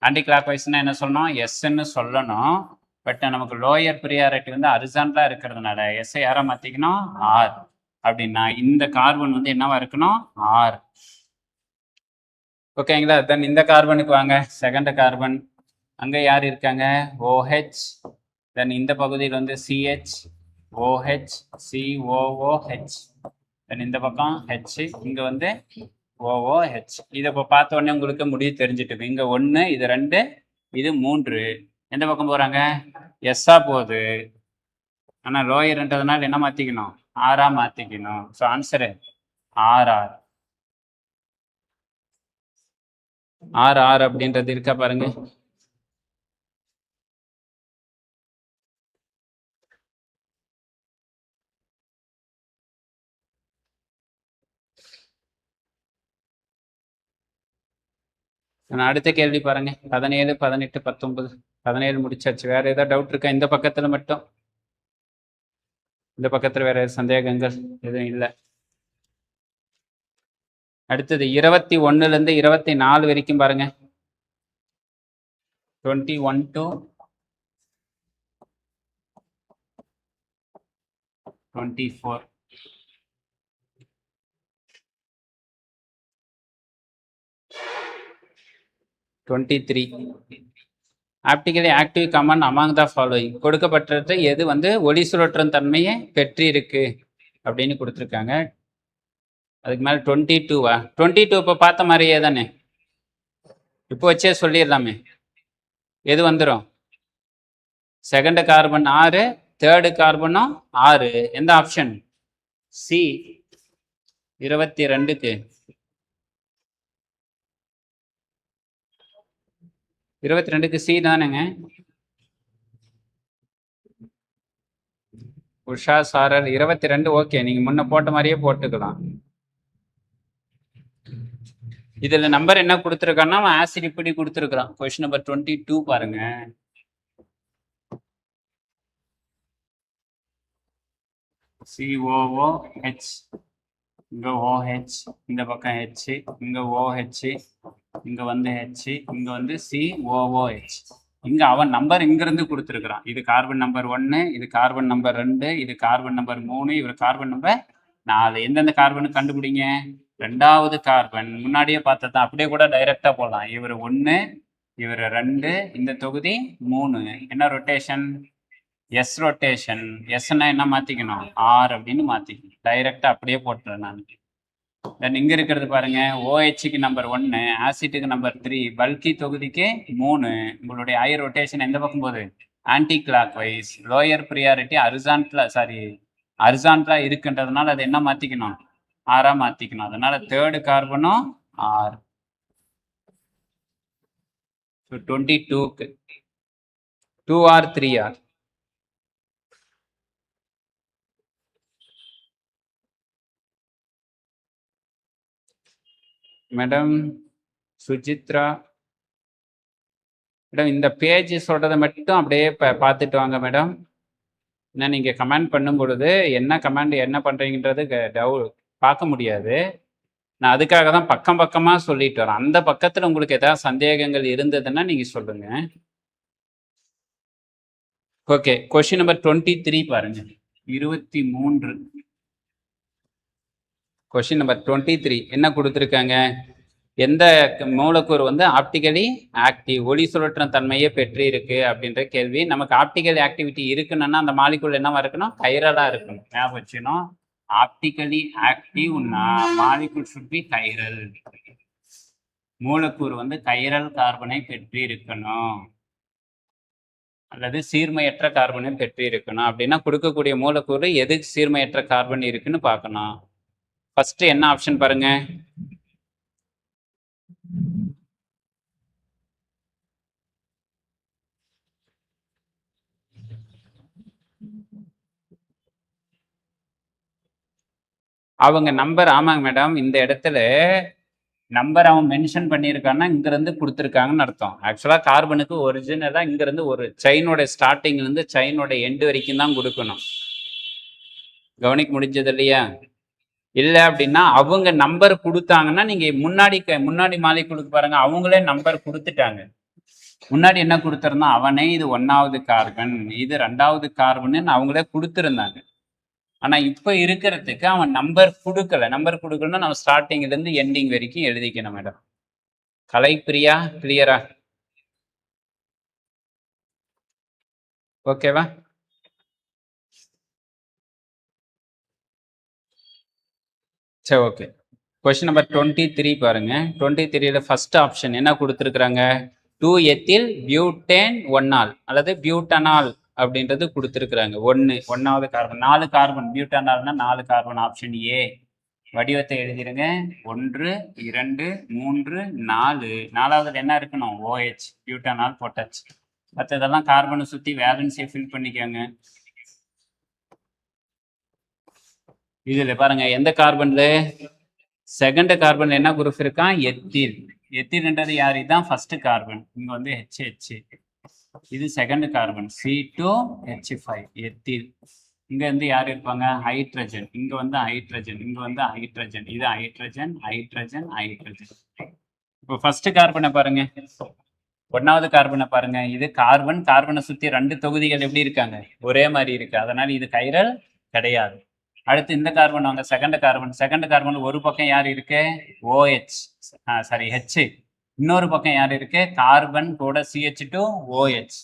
S1: Anti clock வைஸ்னா என்ன சொல்லணும்? எஸ்ன்னு சொல்லணும். பட் நமக்கு லோயர் ப்ரியாரிட்டி வந்து ஹரிசான்டலா இருக்கிறதுனால எஸ்ஸை யாரை மாற்றிக்கணும்? ஆர். அப்படின்னா இந்த கார்பன் வந்து என்னவா இருக்கணும்? ஆர். ஓகேங்களா? தென் இந்த கார்பனுக்கு வாங்க, செகண்ட் கார்பன். அங்கே யார் இருக்காங்க? OH. தென் இந்த பகுதியில் வந்து CH OH COOH, இந்த பக்கம் H, இங்க வந்து OOH. இதை இப்போ பார்த்த உடனே உங்களுக்கு முடிவு தெரிஞ்சுட்டு, இங்க 1, இது 2, இது 3. எந்த பக்கம் போறாங்க? எஸ்ஸா போகுது. ஆனா லோயர்ன்றதுனால என்ன மாத்திக்கணும்? ஆரா மாத்திக்கணும். So answer RR. RR அப்படின்றது இருக்கா பாருங்க. அடுத்த கேள்வி பாருங்க. 17 18 19. 17 முடிச்சாச்சு. வேற ஏதாவது டவுட் இருக்கா? இந்த பக்கத்துல மட்டும், இந்த பக்கத்துல வேற சந்தேகங்கள் எதுவும் இல்லை. அடுத்தது 21லேருந்து 24 வரைக்கும் பாருங்க. 21 to 24. Optically active compound among the following. கொடுக்கப்பட்டது எது வந்து ஒளி சுழற்றும் தன்மையை பெற்றிருக்கு அப்படின்னு கொடுத்துருக்காங்க. அதுக்கு மேலே 22வா? 22 இப்போ பார்த்த மாதிரியே தானே, இப்போ வச்சே சொல்லிடலாமே. எது வந்துடும்? செகண்ட் கார்பன் 6, தேர்டு கார்பனும் 6. எந்த ஆப்ஷன்? சி. 22க்கு 22க்கு சி தானேங்க. உஷா சாரல் 22. ஓகே, நீங்க முன்ன போட்ட மாதிரியே போட்டுக்கலாம். இதுல நம்பர் என்ன கொடுத்துருக்கான்னா ஆசிட் இப்படி கொடுத்துருக்கான். கொஸ்டின் நம்பர் 22 பாருங்க. COOH, இங்க OH, இந்த பக்கம் H, இங்க OH, இங்க வந்து H, இங்க வந்து COOH. இங்க அவன் நம்பர் இங்க இருந்து கொடுத்துருக்கான். இது கார்பன் நம்பர் 1, இது கார்பன் நம்பர் 2, இது கார்பன் நம்பர் 3, இவர் கார்பன் நம்பர் 4. எந்தெந்த கார்பனு கண்டுபிடிங்க? ரெண்டாவது கார்பன் முன்னாடியே பார்த்ததான், அப்படியே கூட டைரக்டா போடலாம். இவர் 1, இவர் 2, இந்த தொகுதி 3. என்ன ரொட்டேஷன்? S rotation. எஸ்ன்னா என்ன மாத்திக்கணும்? ஆர் அப்படின்னு மாத்திக்கணும். டைரக்டா அப்படியே போட்டுறேன் நான். தென் இங்க இருக்கிறது பாருங்க, ஓஹெச்சுக்கு நம்பர் 1, ஆசிட்டுக்கு நம்பர் 3, பல்கி தொகுதிக்கு 3. உங்களுடைய ஐ ரொட்டேஷன் எந்த பக்கம் போகுது? Anti clock wise. Lower priority அரிசான்டலா இருக்குன்றதுனால அது என்ன மாத்திக்கணும்? ஆரா மாத்திக்கணும். அதனால தேர்டு கார்பனும் ஆர். 22க்கு 2R 3R. Madam Sujithra madam, இந்த பேஜ் சொல்றதை மட்டும் அப்படியே பார்த்துட்டு வாங்க மேடம். ஏன்னா நீங்கள் கமெண்ட் பண்ணும் பொழுது என்ன கமெண்ட் என்ன பண்ணுறீங்கன்றது பார்க்க முடியாது. நான் அதுக்காக தான் பக்கம் பக்கமாக சொல்லிட்டு வரேன். அந்த பக்கத்தில் உங்களுக்கு ஏதாவது சந்தேகங்கள் இருந்ததுன்னா நீங்கள் சொல்லுங்க. ஓகே, கொஸ்டின் நம்பர் 23 பாருங்க. 23 கொஸ்டின் நம்பர் 23 என்ன கொடுத்துருக்காங்க? எந்த மூலக்கூறு வந்து ஆப்டிகலி ஆக்டிவ், ஒளி சுழற்றும் தன்மையை பெற்று இருக்கு அப்படின்ற கேள்வி. நமக்கு ஆப்டிகல் ஆக்டிவிட்டி இருக்குன்னா அந்த மாலிகுல் என்னவா இருக்கணும்? கைரலா இருக்கணும். ஞாபகம் வச்சுக்கணும். Optically ஆக்டிவ்னா molecule should be chiral. மூலக்கூறு வந்து கைரல் கார்பனை பெற்று இருக்கணும் அல்லது சீர்மையற்ற கார்பனை பெற்று இருக்கணும். அப்படின்னா கொடுக்கக்கூடிய மூலக்கூறு எது சீர்மையற்ற கார்பன் இருக்குன்னு பார்க்கணும். ஃபர்ஸ்ட் என்ன ஆப்ஷன் பாருங்க. அவங்க நம்பர், ஆமாங்க மேடம், இந்த இடத்துல நம்பர் அவன் மென்ஷன் பண்ணியிருக்கான்னா இங்கிருந்து கொடுத்துருக்காங்கன்னு அர்த்தம். ஆக்சுவலாக கார்பனுக்கு ஒரிஜினலாக இங்கிருந்து ஒரு செயினோட ஸ்டார்டிங்லேருந்து செயினோட எண்டு வரைக்கும் தான் கொடுக்கணும். கவனிக்க முடிஞ்சது இல்லையா? இல்லை அப்படின்னா அவங்க நம்பர் கொடுத்தாங்கன்னா நீங்கள் முன்னாடி மாலிகுலுக்கு பாருங்க, அவங்களே நம்பர் கொடுத்துட்டாங்க. முன்னாடி என்ன கொடுத்துருந்தா அவனே இது 1வது கார்பன், இது 2வது கார்பன் அவங்களே கொடுத்துருந்தாங்க. ஆனா இப்ப இருக்கிறதுக்கு அவன் நம்பர் கொடுக்கல. நம்பர் கொடுக்கலன்னா நம்ம ஸ்டார்டிங்ல இருந்து எண்டிங் வரைக்கும் எழுதிக்கணும் மேடம். கலைப்பிரியா, கிளியரா? ஓகேவா? சரி, ஓகே. கொஸ்டின் நம்பர் 23 பாருங்க. 23ல ஃபர்ஸ்ட் ஆப்ஷன் என்ன கொடுத்துருக்குறாங்க? 2 எத்தில் பியூட்டேன் 1ஆல் அல்லது பியூட்டனால் அப்படின்றது கொடுத்துருக்குறாங்க. 1வது கார்பன், 4 கார்பன். பியூட்டனால்னா 4 கார்பன். Option A. வடிவத்தை எழுதிருங்க. 1 2 3 4. 4வது என்ன இருக்கணும்? OH, பியூட்டனால் போட்டாச்சு. மற்றதெல்லாம் கார்பனை சுற்றி வேலன்ஸை ஃபில் பண்ணிக்கோங்க. இதுல பாருங்க, எந்த கார்பன்ல செகண்ட் கார்பன் என்ன குரூப் இருக்கான்? எத்தில். எத்தில்ன்றது யார்? இதுதான் ஃபர்ஸ்ட் கார்பன். இங்க வந்து HH. இது செகண்ட் கார்பன் C2H5 எத்தில். இங்க வந்து யார் இருப்பாங்க? ஹைட்ரஜன். இங்க வந்து ஹைட்ரஜன், இங்க வந்து ஹைட்ரஜன். இது ஹைட்ரஜன், ஹைட்ரஜன், ஹைட்ரஜன். இப்போ ஃபர்ஸ்ட் கார்பனை பாருங்க, 1வது கார்பனை பாருங்க. இது கார்பன். கார்பனை சுத்தி 2 தொகுதிகள் எப்படி இருக்காங்க? ஒரே மாதிரி இருக்கு. அதனால இது கைரல் கிடையாது. அடுத்து இந்த கார்பன் வாங்க, செகண்ட் கார்பன். செகண்ட் கார்பன் ஒரு பக்கம் யார் இருக்கு? OH, sorry H. இன்னொரு பக்கம் யார் இருக்கு? கார்பன் கூட CH2OH.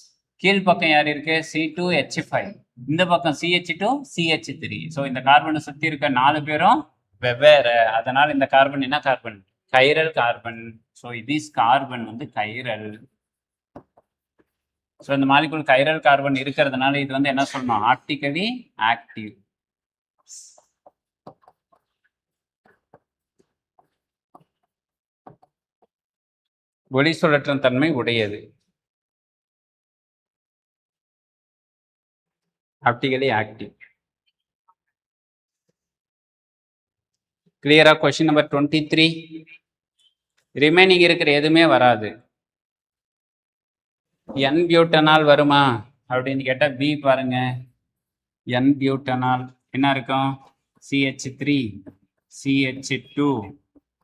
S1: கீழ் பக்கம் யார் இருக்கு? C2H5. இந்த பக்கம் CH2 CH3. ஸோ இந்த கார்பனை சுத்தி இருக்க 4 பேரும் வெவ்வேறு. அதனால இந்த கார்பன் என்ன கார்பன்? Chiral carbon. ஸோ இது கார்பன் வந்து கைரல். ஸோ இந்த மாலிகுல் கைரல் கார்பன் இருக்கிறதுனால இது வந்து என்ன சொல்லணும்? Optically active. ஒளி சுழற்றும் தன்மை உடையது. Optically active. கிளியரா? Question number 23. ரிமைனிங் இருக்கிற எதுவுமே வராது. N பியூட்டனால் வருமா அப்படின்னு கேட்டா பி பாருங்க. N பியூட்டனால் என்ன இருக்கும்? CH3, CH2,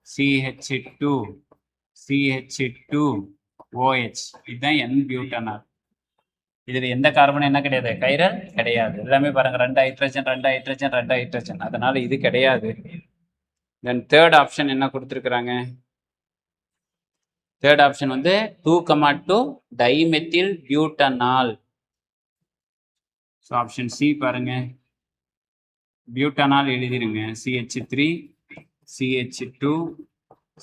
S1: CH2, CH2OH. இதுதான் N பியூட்டனால். இதுல எந்த கார்பன் என்ன கிடையாது? கைரல் கிடையாது. எல்லாமே பாருங்க 2 ஹைட்ரஜன், 2 ஹைட்ரஜன், 2 ஹைட்ரஜன். அதனால இது கிடையாது. தென் தேர்ட் ஆப்ஷன் என்ன கொடுத்துருக்குறாங்க? தேர்ட் ஆப்ஷன் வந்து 2,2 dimethyl butanol. So option C பாருங்க. பியூட்டனால் எழுதிருங்க. CH3 CH2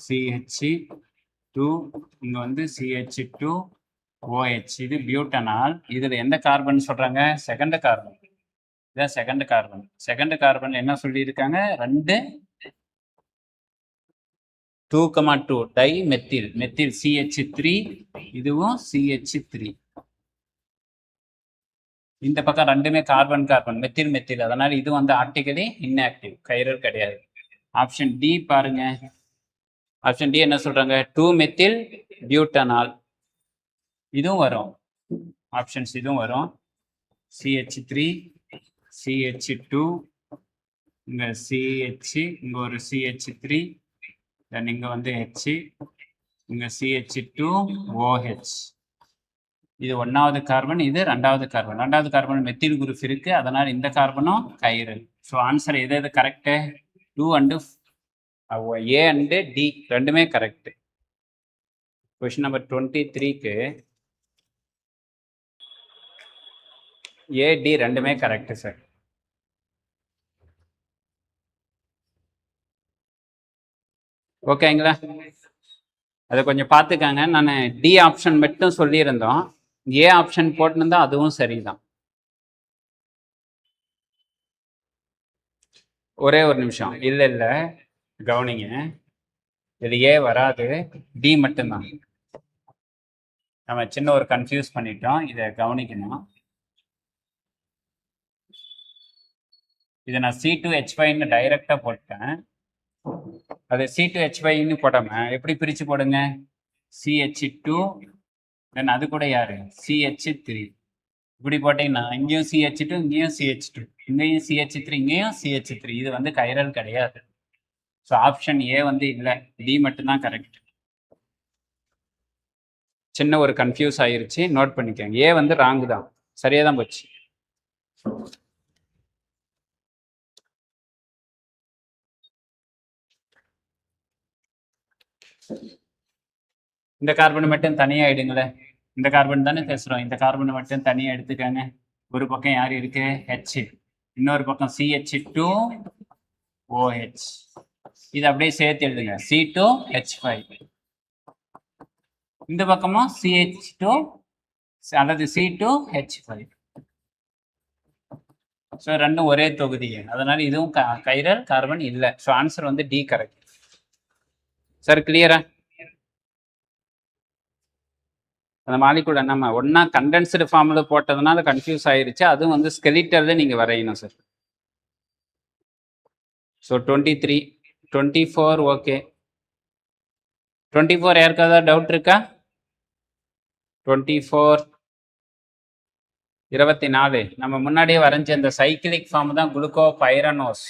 S1: CH2 இங்க வந்து CH2 OH. இது பியூட்டனால். இதுல எந்த கார்பன் சொல்றாங்க? Second carbon. இதான் செகண்ட் கார்பன். செகண்ட் கார்பன் என்ன சொல்லியிருக்காங்க? 2,2 டை மெத்தில். மெத்தில் CH3, இதுவும் CH3. இந்த பக்கம் ரெண்டுமே கார்பன் கார்பன், மெத்தில் மெத்தில். அதனால இது வந்து ஆப்டிகலி இன்ஆக்டிவ், கைரல் கிடையாது. ஆப்ஷன் டி பாருங்க. ஆப்ஷன் டி என்ன சொல்றாங்க? 2 மெத்தில் பியூட்டனால். இதுவும் வரும், ஆப்ஷன்ஸ் இதுவும் வரும். CH3 CH2 இங்க CH, இங்க ஒரு CH3, தென் இங்க வந்து H, இங்க CH2 OH. இது 1வது கார்பன், இது 2வது கார்பன். 2வது கார்பன் மெத்தில் குரூப் இருக்கு, அதனால இந்த கார்பனும் கைரல். ஸோ ஆன்சர் எது எது correct? 2 and A and D ரெண்டுமே கரெக்ட். கொஸ்டின் நம்பர் 23க்கு A, D ரெண்டுமே கரெக்ட் சார். ஓகேங்களா? அதை கொஞ்சம் பார்த்துக்காங்க. நான் டி ஆப்ஷன் மட்டும் சொல்லியிருந்தோம், ஏ ஆப்ஷன் போட்டுருந்தா அதுவும் சரிதான். ஒரே ஒரு நிமிஷம், இல்லை இல்லை கவனிங்க, இது ஏ வராது, டி மட்டும்தான். நம்ம சின்ன ஒரு கன்ஃபியூஸ் பண்ணிட்டோம், இதை கவனிக்கணும். இதை நான் C2H5ன்னு டைரக்டா போட்டேன். அது C2H5ன்னு போடாம எப்படி பிரிச்சு போடுங்க? CH2 தென் அது கூட யாரு? CH3. இப்படி போட்டீங்கன்னா இங்கேயும் CH2, இங்கேயும் CH2, இங்கேயும் CH3, இங்கேயும் CH3. இது வந்து கைரல் கிடையாது. ஸோ ஆப்ஷன் ஏ வந்து இல்லை, டி மட்டும்தான் கரெக்ட். சின்ன ஒரு கன்ஃபியூஸ் ஆயிருச்சு, நோட் பண்ணிக்கோங்க. ஏ வந்து ராங்கு தான், சரியா தான் போச்சு. இந்த கார்பன் மட்டும் தனியா எடுங்களேன். இந்த கார்பன் தானே பேசுறோம், இந்த கார்பனை மட்டும் தனியா எடுத்துக்கோங்க. ஒரு பக்கம் யார் இருக்கு? H, இன்னொரு பக்கம் CH2 OH. இது அப்படியே சேர்த்து எழுதுங்க, C2H5. இந்த பக்கமும் CH2 அல்லது C2H5. ஸோ ரெண்டும் ஒரே தொகுதி, அதனால இதுவும் கைரல் கார்பன் இல்லை. ஸோ ஆன்சர் வந்து டி கரெக்ட். சார் கிளியரா? அந்த மாலிகுல நம்ம ஒன்னா கண்டென்ஸ்டு ஃபார்ம்ல போட்டதுனால கன்ஃபியூஸ் ஆயிருச்சு. அதுவும் வந்து ஸ்கெலிட்டல்ல நீங்க வரையணும் சார். So 23, 24 okay. 24 யாருக்காவது டவுட் இருக்கா? 24 24 நம்ம முன்னாடியே வரைஞ்ச இந்த சைக்கிளிக் ஃபார்ம் தான் குளுக்கோபைரனோஸ்.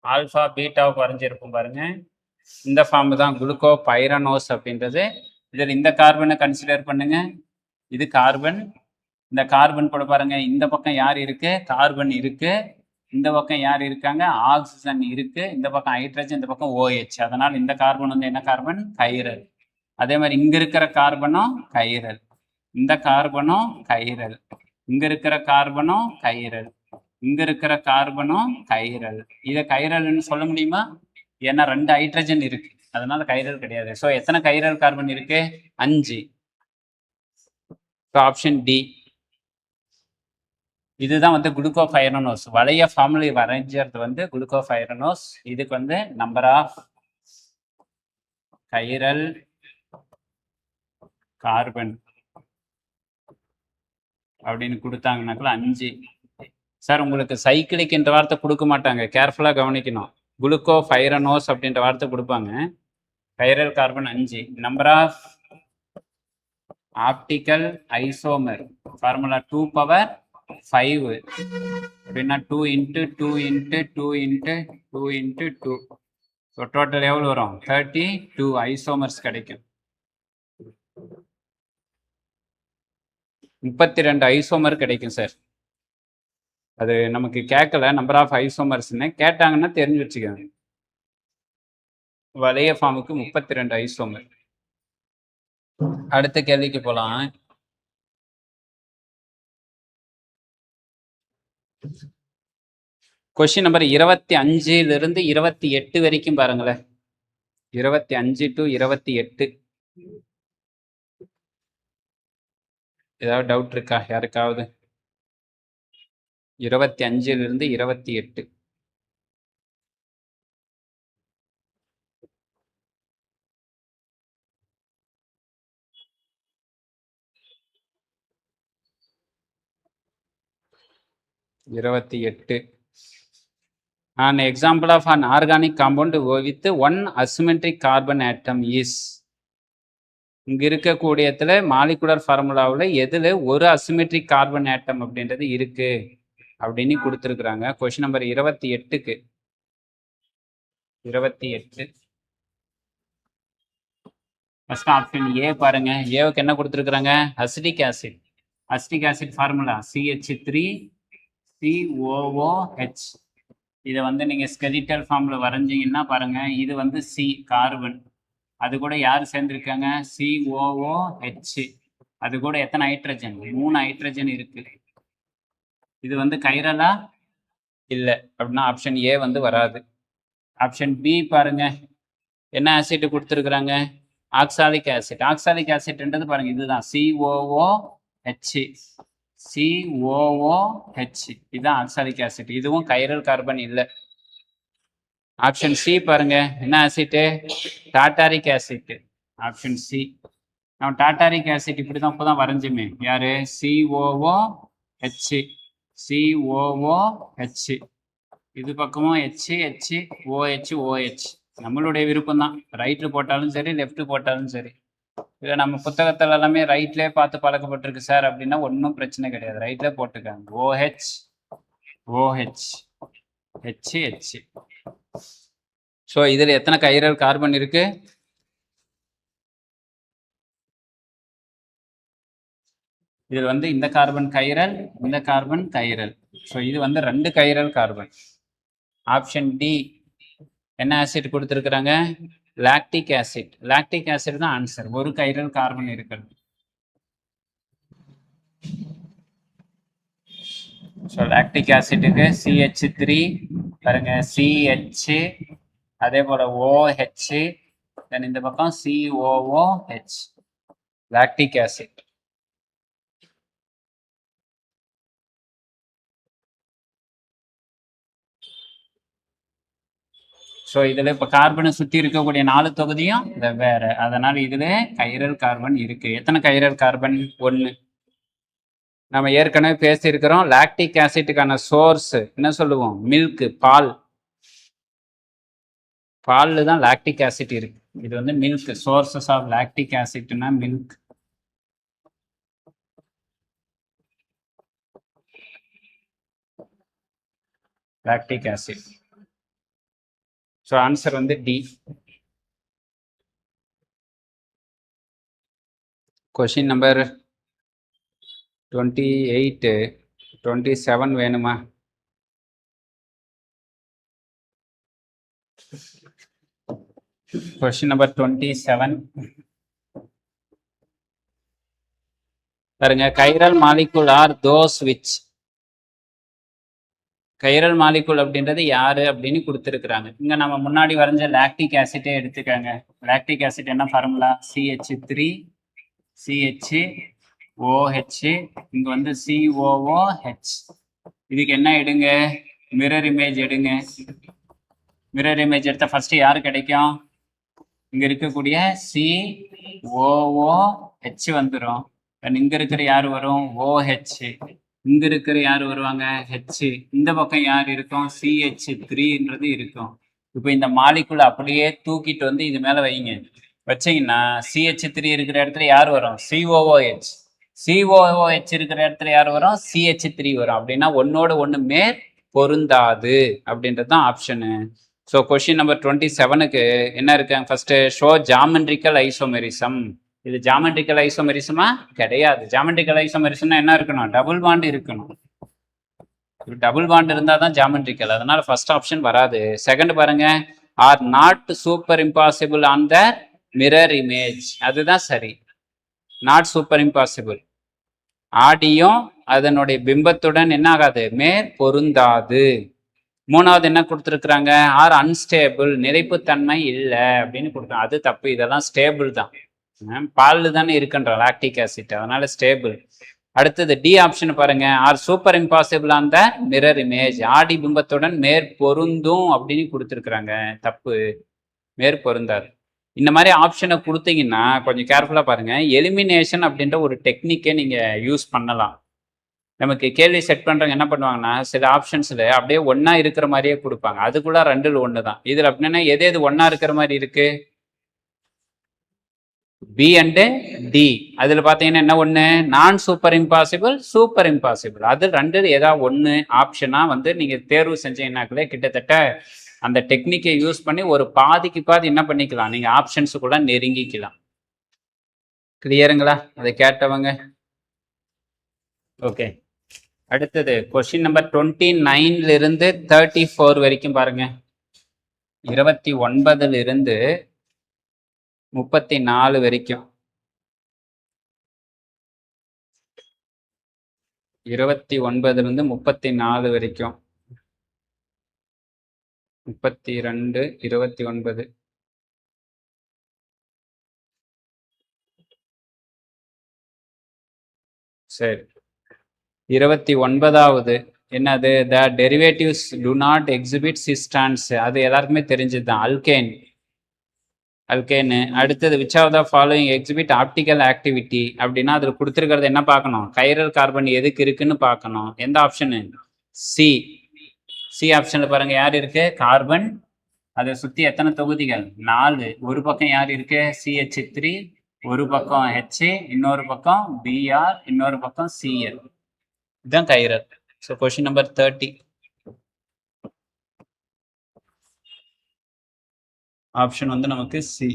S1: ஆல்ஃபா பீட்டாவுக்கு வரைஞ்சிருக்கும் பாருங்க, இந்த ஃபார்ம் தான் குளுக்கோபைரனோஸ் அப்படின்றது. இதில் இந்த கார்பனை கன்சிடர் பண்ணுங்க, இது கார்பன். இந்த கார்பன் கூட பாருங்க, இந்த பக்கம் யார் இருக்கு? கார்பன் இருக்கு. இந்த பக்கம் யார் இருக்காங்க? ஆக்சிஜன் இருக்கு. இந்த பக்கம் ஹைட்ரஜன், இந்த பக்கம் OH. அதனால் இந்த கார்பன் வந்து என்ன கார்பன்? கைரல். அதே மாதிரி இங்க இருக்கிற கார்பனும் கைரல், இந்த கார்பனும் கைரல், இங்க இருக்கிற கார்பனும் கைரல், இங்க இருக்கிற கார்பனும் கைரல். இதை கைரல்னு சொல்ல முடியுமா? ஏன்னா 2 ஹைட்ரஜன் இருக்கு, அதனால கைரல் கிடையாது. ஸோ எத்தனை கைரல் கார்பன் இருக்கு? 5. Option D. இதுதான் வந்து குளுக்கோபைரனோஸ். வளைய ஃபார்முலை வரைஞ்சது வந்து குளுக்கோபைரனோஸ். இதுக்கு வந்து நம்பர் ஆஃப் கைரல் கார்பன் அப்படின்னு கொடுத்தாங்கனாக்கா 5. சார் உங்களுக்கு சைக்கிளிக் என்ற வார்த்தை கொடுக்க மாட்டாங்க, கேர்ஃபுல்லா கவனிக்கணும். குளுக்கோபைரனோஸ் அப்படின்ற வார்த்தை கொடுப்பாங்க. Chiral carbon 5. Number of optical isomer formula 2⁵ அப்படின்னா 2 × 2 × 2 × 2 × 2. ஸோ டோட்டல் எவ்வளோ வரும்? 32 ஐசோமர்ஸ் கிடைக்கும். 32 ஐசோமர் கிடைக்கும் சார். அது நமக்கு கேட்கல நம்பர் ஆஃப் ஐசோமர்ஸ்ன்னு, கேட்டாங்கன்னா தெரிஞ்சு வச்சுக்கோங்க. வளைய ஃபார்முக்கு 32 ஐசோமர். அடுத்த கேள்விக்கு போலாம். கொஸ்டின் நம்பர் 25 28 வரைக்கும் பாருங்களேன். 25 to 28 ஏதாவது டவுட் இருக்கா யாருக்காவது? 25 28 28. An example of an organic compound with one asymmetric carbon atom is. இங்க இருக்கக்கூடியதுல மாலிகுலர் ஃபார்முலாவில் எதுல ஒரு அசிமெட்ரிக் கார்பன் ஆட்டம் அப்படின்றது இருக்கு அப்படின்னு கொடுத்துருக்குறாங்க. கொஸ்டின் நம்பர் 28க்கு 28 ஃபர்ஸ்ட் ஆப்ஷன் ஏ பாருங்க. ஏவுக்கு என்ன கொடுத்துருக்குறாங்க? Acetic acid. Acetic acid formula CH3COOH. இதை வந்து நீங்கள் ஸ்கெலிட்டல் ஃபார்மில் வரைஞ்சிங்கன்னா பாருங்கள், இது வந்து சி கார்பன், அது கூட யார் சேர்ந்துருக்காங்க? COOH. அது கூட எத்தனை ஹைட்ரஜன்? 3 ஹைட்ரஜன் இருக்குது. இது வந்து கைரலா இல்லை அப்படின்னா ஆப்ஷன் ஏ வந்து வராது. ஆப்ஷன் பி பாருங்க, என்ன ஆசிட் கொடுத்துருக்குறாங்க? Oxalic acid. ஆக்சாலிக் ஆசிட்ன்றது பாருங்க இதுதான் COOH. இதுதான் ஆக்சாலிக் ஆசிட். இதுவும் கைரல் கார்பன் இல்லை. ஆப்ஷன் சி பாருங்க, என்ன acid? Tartaric acid. Option C. நம்ம டாட்டாரிக் ஆசிட் இப்படிதான் இப்போதான் வரைஞ்சுமே. யாரு? COOH. இது பக்கமும் OH. நம்மளுடைய விருப்பம் தான், ரைட்டு போட்டாலும் சரி லெஃப்ட் போட்டாலும் சரி. இல்லை நம்ம புத்தகத்தில் எல்லாமே ரைட்லேயே பார்த்து பழக்கப்பட்டிருக்கு சார் அப்படின்னா ஒன்றும் பிரச்சனை கிடையாது, ரைட்ல போட்டுக்காங்க. OH. ஸோ இதில் எத்தனை கைரல் கார்பன் இருக்கு? இதில் வந்து இந்த கார்பன் கைரல், இந்த கார்பன் கைரல். ஸோ இது வந்து 2 கைரல் கார்பன். ஆப்ஷன் டி என்ன ஆசிட் கொடுத்துருக்குறாங்க? Lactic acid. லாக்டிக் ஆசிட் தான் ஆன்சர். ஒரு கைரல் கார்பன் இருக்கிறது. ஸோ லாக்டிக் ஆசிட்டுக்கு CH3 பாருங்க, CH, அதே போல OH, தென் இந்த பக்கம் COOH. Lactic acid. ஸோ இதில் இப்போ கார்பனை சுற்றி இருக்கக்கூடிய 4 தொகுதியும் வெவ்வேறு, அதனால் இதில் கைரல் கார்பன் இருக்கு. எத்தனை கைரல் கார்பன்? 1. நம்ம ஏற்கனவே பேசியிருக்கிறோம், லாக்டிக் ஆசிட்டுக்கான சோர்ஸ் என்ன சொல்லுவோம்? மில்க், பால். பாலில் தான் லாக்டிக் ஆசிட் இருக்கு. இது வந்து மில்க். சோர்சஸ் ஆஃப் லாக்டிக் ஆசிட்னா milk. Lactic acid. So answer வந்து டி. கொஷின் நம்பர் 28, 27 வேணுமா? கொஷின் நம்பர் 27 பாருங்க. Chiral molecule are those which. Chiral molecule அப்படின்றது யாரு அப்படின்னு கொடுத்துருக்குறாங்க. இங்க நம்ம முன்னாடி வரைஞ்ச லாக்டிக் ஆசிட்டே எடுத்துக்காங்க. லாக்டிக் ஆசிட் என்ன ஃபார்முலா? CH3CHOH. இங்க வந்து COOH. இதுக்கு என்ன எடுங்க? மிரர் இமேஜ் எடுங்க. மிரர் இமேஜ் எடுத்தா ஃபர்ஸ்ட் யாரு கிடைக்கும்? இங்க இருக்கக்கூடிய COOH வந்துடும். இங்க இருக்கிற யாரு வரும்? OH. இங்க இருக்கிற யாரு வருவாங்க? H. இந்த பக்கம் யார் இருக்கும்? CH3ன்றது இருக்கும். இப்போ இந்த மாலிகுல் அப்படியே தூக்கிட்டு வந்து இது மேல வைங்க. வச்சீங்கன்னா CH3 இருக்கிற இடத்துல யார் வரும்? COOH. COOH இருக்கிற இடத்துல யார் வரும்? CH3 வரும். அப்படின்னா ஒன்னோட ஒன்று மேற் பொருந்தாது அப்படின்றது தான் ஆப்ஷனு. ஸோ கொஸ்டின் நம்பர் 27க்கு என்ன இருக்காங்க? First show geometrical isomerism. இது ஜாமெட்ரிக்கல் ஐசோமெரிசமா? கிடையாது. ஜாமெட்ரிக்கல் ஐசோமெரிசம்னா என்ன இருக்கணும்? டபுள் பாண்ட் இருக்கணும். டபுள் பாண்ட் இருந்தால் தான் ஜாமெட்ரிக்கல். அதனால ஃபர்ஸ்ட் ஆப்ஷன் வராது. செகண்ட் பாருங்க, are not superimposable on the mirror image. அதுதான் சரி. Not super impossible. ஆடியும் அதனுடைய பிம்பத்துடன் என்ன ஆகாது? மேற் பொருந்தாது. மூணாவது என்ன கொடுத்துருக்குறாங்க, ஆர் அன்ஸ்டேபிள், நிலைப்புத்தன்மை இல்லை அப்படின்னு கொடுக்குறாங்க. அது தப்பு, இதெல்லாம் ஸ்டேபிள் தான். பால் தானே இருக்குன்ற லாக்டிக் ஆசிட், அதனால ஸ்டேபிள். அடுத்தது டி ஆப்ஷன் பாருங்க, are superimposable on the mirror image, ஆடி பிம்பத்துடன் மேற்பொருந்தும் அப்படின்னு கொடுத்துருக்குறாங்க. தப்பு, மேற்பொருந்தாது. இந்த மாதிரி ஆப்ஷனை கொடுத்தீங்கன்னா கொஞ்சம் கேர்ஃபுல்லாக பாருங்க. எலிமினேஷன் அப்படின்ற ஒரு டெக்னிக்கை நீங்கள் யூஸ் பண்ணலாம். நமக்கு கேள்வி செட் பண்ணுறவங்க என்ன பண்ணுவாங்கன்னா, சில ஆப்ஷன்ஸில் அப்படியே ஒன்றா இருக்கிற மாதிரியே கொடுப்பாங்க. அதுக்குள்ள ரெண்டில் ஒன்று தான். இதில் அப்படின்னா எது எது ஒன்றா இருக்கிற மாதிரி இருக்கு, பி அண்டு டி. அதில் பார்த்தீங்கன்னா என்ன ஒன்று, நான் சூப்பர் இம்பாசிபிள், சூப்பர் இம்பாசிபிள். அது ரெண்டு ஏதாவது ஒன்று ஆப்ஷனாக வந்து நீங்கள் தேர்வு செஞ்சீங்கன்னாக்களே கிட்டத்தட்ட அந்த டெக்னிக்கை யூஸ் பண்ணி ஒரு பாதிக்கு பாதி என்ன பண்ணிக்கலாம், நீங்கள் ஆப்ஷன்ஸுக்குள்ள நெருங்கிக்கலாம். கிளியருங்களா? அதை கேட்டவங்க ஓகே. அடுத்தது கொஸ்டின் நம்பர் 29 34 வரைக்கும் பாருங்க. 29 34 வரைக்கும். 29 34 வரைக்கும். 32 29. சரி, 29வது என்னது, the derivatives do not exhibit cis trans. அது எல்லாருக்குமே தெரிஞ்சது தான், அல்கேன். அடுத்தது which of the following exhibit optical activity அப்படின்னா அதில் கொடுத்துருக்கிறது என்ன பார்க்கணும், கைரல் கார்பன் எதுக்கு இருக்குன்னு பார்க்கணும். எந்த ஆப்ஷனு, சி. சி ஆப்ஷனில் பாருங்க யார் இருக்கு, கார்பன். அதை சுற்றி எத்தனை தொகுதிகள், 4. ஒரு பக்கம் யார் இருக்கு, CH3, ஒரு பக்கம் H, இன்னொரு பக்கம் Br, இன்னொரு பக்கம் Cl. இதுதான் chiral. So question number 30 option வந்து நமக்கு சி.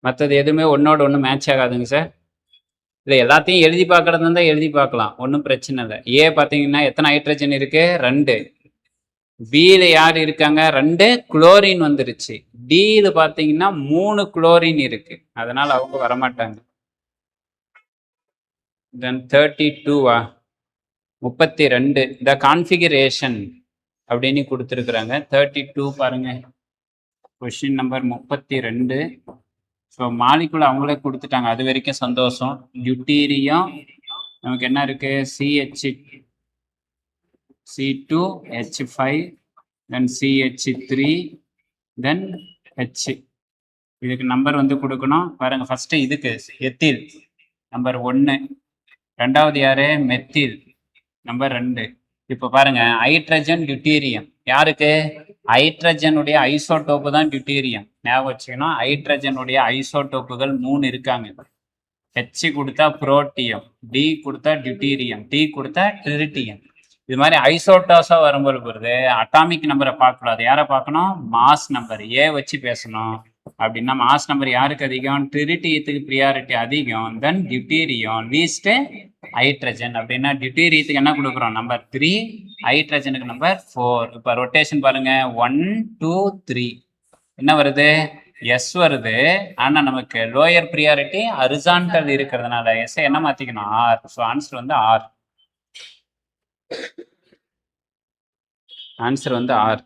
S1: மற்றது எதுவுமே ஒன்னோட ஒன்று மேட்ச் ஆகாதுங்க சார். இல்லை எல்லாத்தையும் எழுதி பார்க்கறது இருந்தால் எழுதி பார்க்கலாம், ஒன்றும் பிரச்சனை இல்லை. ஏ பார்த்தீங்கன்னா எத்தனை ஹைட்ரஜன் இருக்கு, 2. பியில் யார் இருக்காங்க, 2 குளோரின் வந்துருச்சு. டியில் பார்த்தீங்கன்னா 3 குளோரின் இருக்கு, அதனால அவங்க வரமாட்டாங்க. தென் 32 32 த கான்ஃபிகரேஷன் அப்படின்னு கொடுத்துருக்குறாங்க. 32 பாருங்க, கொஸ்டின் நம்பர் 32. ஸோ மாலிகுல் அவங்களே கொடுத்துட்டாங்க, அது வரைக்கும் சந்தோஷம். டியூட்டீரியம் நமக்கு என்ன இருக்கு, C2H5, தென் CH3, தென் H. இதுக்கு நம்பர் வந்து கொடுக்கணும் பாருங்க. ஃபர்ஸ்ட் இதுக்கு எத்தில் நம்பர் 1, ரெண்டாவது யாரு, மெத்தில் நம்பர் 2. இப்போ பாருங்க ஹைட்ரஜன் டியூட்டீரியம் யாருக்கு, ஹைட்ரஜனுடைய ஐசோடோப்பு தான் டியூட்டீரியம். ஞாபகம் வச்சுக்கணும், ஹைட்ரஜனுடைய ஐசோடோப்புகள் 3 இருக்காங்க. H கொடுத்தா புரோட்டியம், டி கொடுத்தா டியூட்டீரியம், டி கொடுத்தா ட்ரிட்டியம். இது மாதிரி ஐசோட்டாஸா வரும்போது பொறுத்து அட்டாமிக் நம்பரை பார்க்கக்கூடாது, யாரை பார்க்கணும், மாஸ் நம்பர். ஏ வச்சு பேசணும். அப்படின்னா மாஸ் நம்பர் யாருக்கு அதிகம், ட்ரிட்டியத்துக்கு ப்ரியாரிட்டி அதிகம், தென் டியூட்டீரியம், லீஸ்ட் ஹைட்ரஜன். அப்படின்னா டியூட்டீரியத்துக்கு என்ன கொடுக்குறோம், நம்பர் 3, ஹைட்ரஜனுக்கு நம்பர் 4. இப்போ ரொட்டேஷன் பாருங்க, 1 2 3 என்ன வருது, எஸ் வருது. ஆனா நமக்கு லோயர் ப்ரியாரிட்டி ஹரிசான்டல் இருக்கிறதுனால எஸ் என்ன மாத்திக்கணும், ஆர். ஸோ ஆன்சர் வந்து ஆர். ஆன்சர் வந்து R.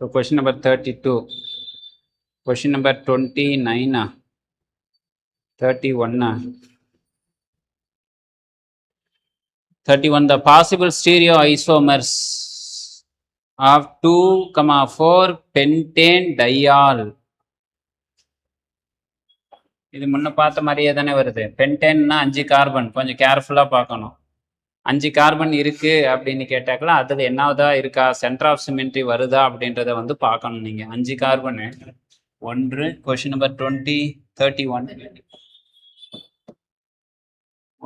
S1: So question number 32. Question number 29. 31. 31. The possible stereoisomers of 2,4 pentane diol. இது முன்ன பார்த்த மாதிரியே தானே வருது. பென்டேன்னா 5 கார்பன், கொஞ்சம் கேர்ஃபுல்லா பார்க்கணும். 5 கார்பன் இருக்கு அப்படின்னு கேட்டாக்கலாம், அதுல என்னதா இருக்கா, சென்டர் ஆஃப் சிமெட்ரி வருதா அப்படின்றத வந்து பார்க்கணும் நீங்க. 5 கார்பனு 1. Question number 20 31.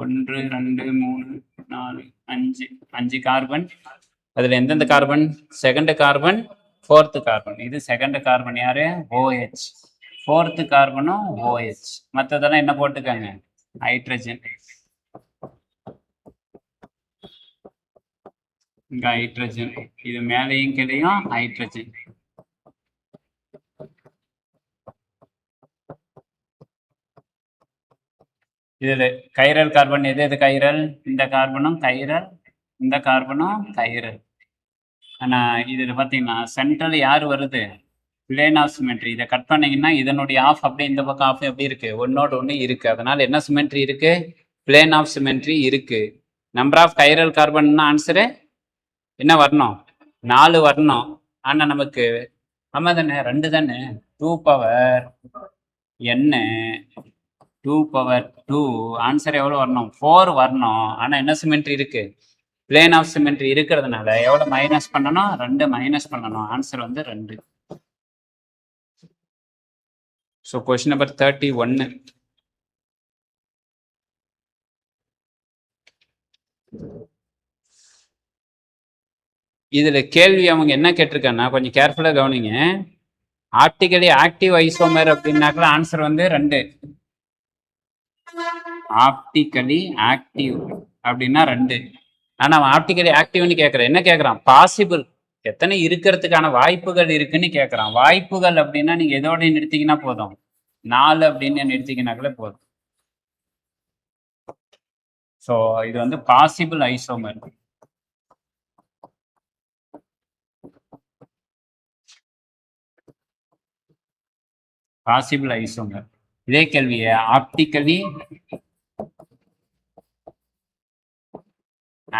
S1: 1 2 3 4 5 5 கார்பன். அதுல எந்தெந்த carbon, second carbon, fourth carbon. இது செகண்ட் கார்பன் யாரு, OH. ஃபோர்த் கார்பனும் OH. மற்றதெல்லாம் என்ன போட்டுக்காங்க, ஹைட்ரஜன். இங்க ஹைட்ரஜன், இது மேலையும் கீழையும் ஹைட்ரஜன். இதில் கைரல் கார்பன் எது எது கைரல்? இந்த கார்பனும் கைரல், இந்த கார்பனும் கைரல். ஆனால் இதில் பார்த்தீங்கன்னா சென்ட்ரல் யார் வருது? Plane of symmetry. இதை கட் பண்ணீங்கன்னா இதனுடைய ஆஃப் அப்படியே இந்த பக்கம் ஆஃப் எப்படி இருக்கு? ஒன்னோடு ஒன்று இருக்கு. அதனால என்ன சிமெட்ரி இருக்கு? பிளேன் ஆஃப் சிமெட்ரி இருக்கு. Number of chiral carbon answer என்ன வரணும்? 4 வரணும். ஆனால் நமக்கு ஆமா தானே, 2 தானே. 2 பவர் என்ன 2 பவர் 2 ஆன்சர் எவ்வளோ வரணும்? 4 வரணும். ஆனால் என்ன சிமெட்ரி இருக்கு? பிளேன் ஆஃப் சிமெட்ரி இருக்கிறதுனால எவ்வளோ மைனஸ் பண்ணணும்? 2 மைனஸ் பண்ணணும். ஆன்சர் வந்து 2. So question number 31. இதில் கேள்வி அவங்க என்ன கேட்டிருக்காங்கன்னா கொஞ்சம் கேர்ஃபுல்லாக கவனிங்க. ஆப்டிகலி ஆக்டிவ் ஐசோமர் அப்படின்னாக்கல ஆன்சர் வந்து 2. ஆப்டிகலி ஆக்டிவ் அப்படின்னா 2. ஆனால் அவன் ஆப்டிகலி ஆக்டிவ்னு கேட்குறான். என்ன கேட்குறான்? பாசிபிள் எத்தனை இருக்கிறதுக்கான வாய்ப்புகள் இருக்குன்னு கேட்குறான். வாய்ப்புகள் அப்படின்னா நீங்கள் எதோட நிறுத்திக்கினா போதும்? 4 அப்படின்னு நிறுத்திக்கினாக்களே போதும். ஸோ இது வந்து பாசிபிள் ஐசோமர். Possible isomer. இதே கேள்வியை ஆப்டிகலி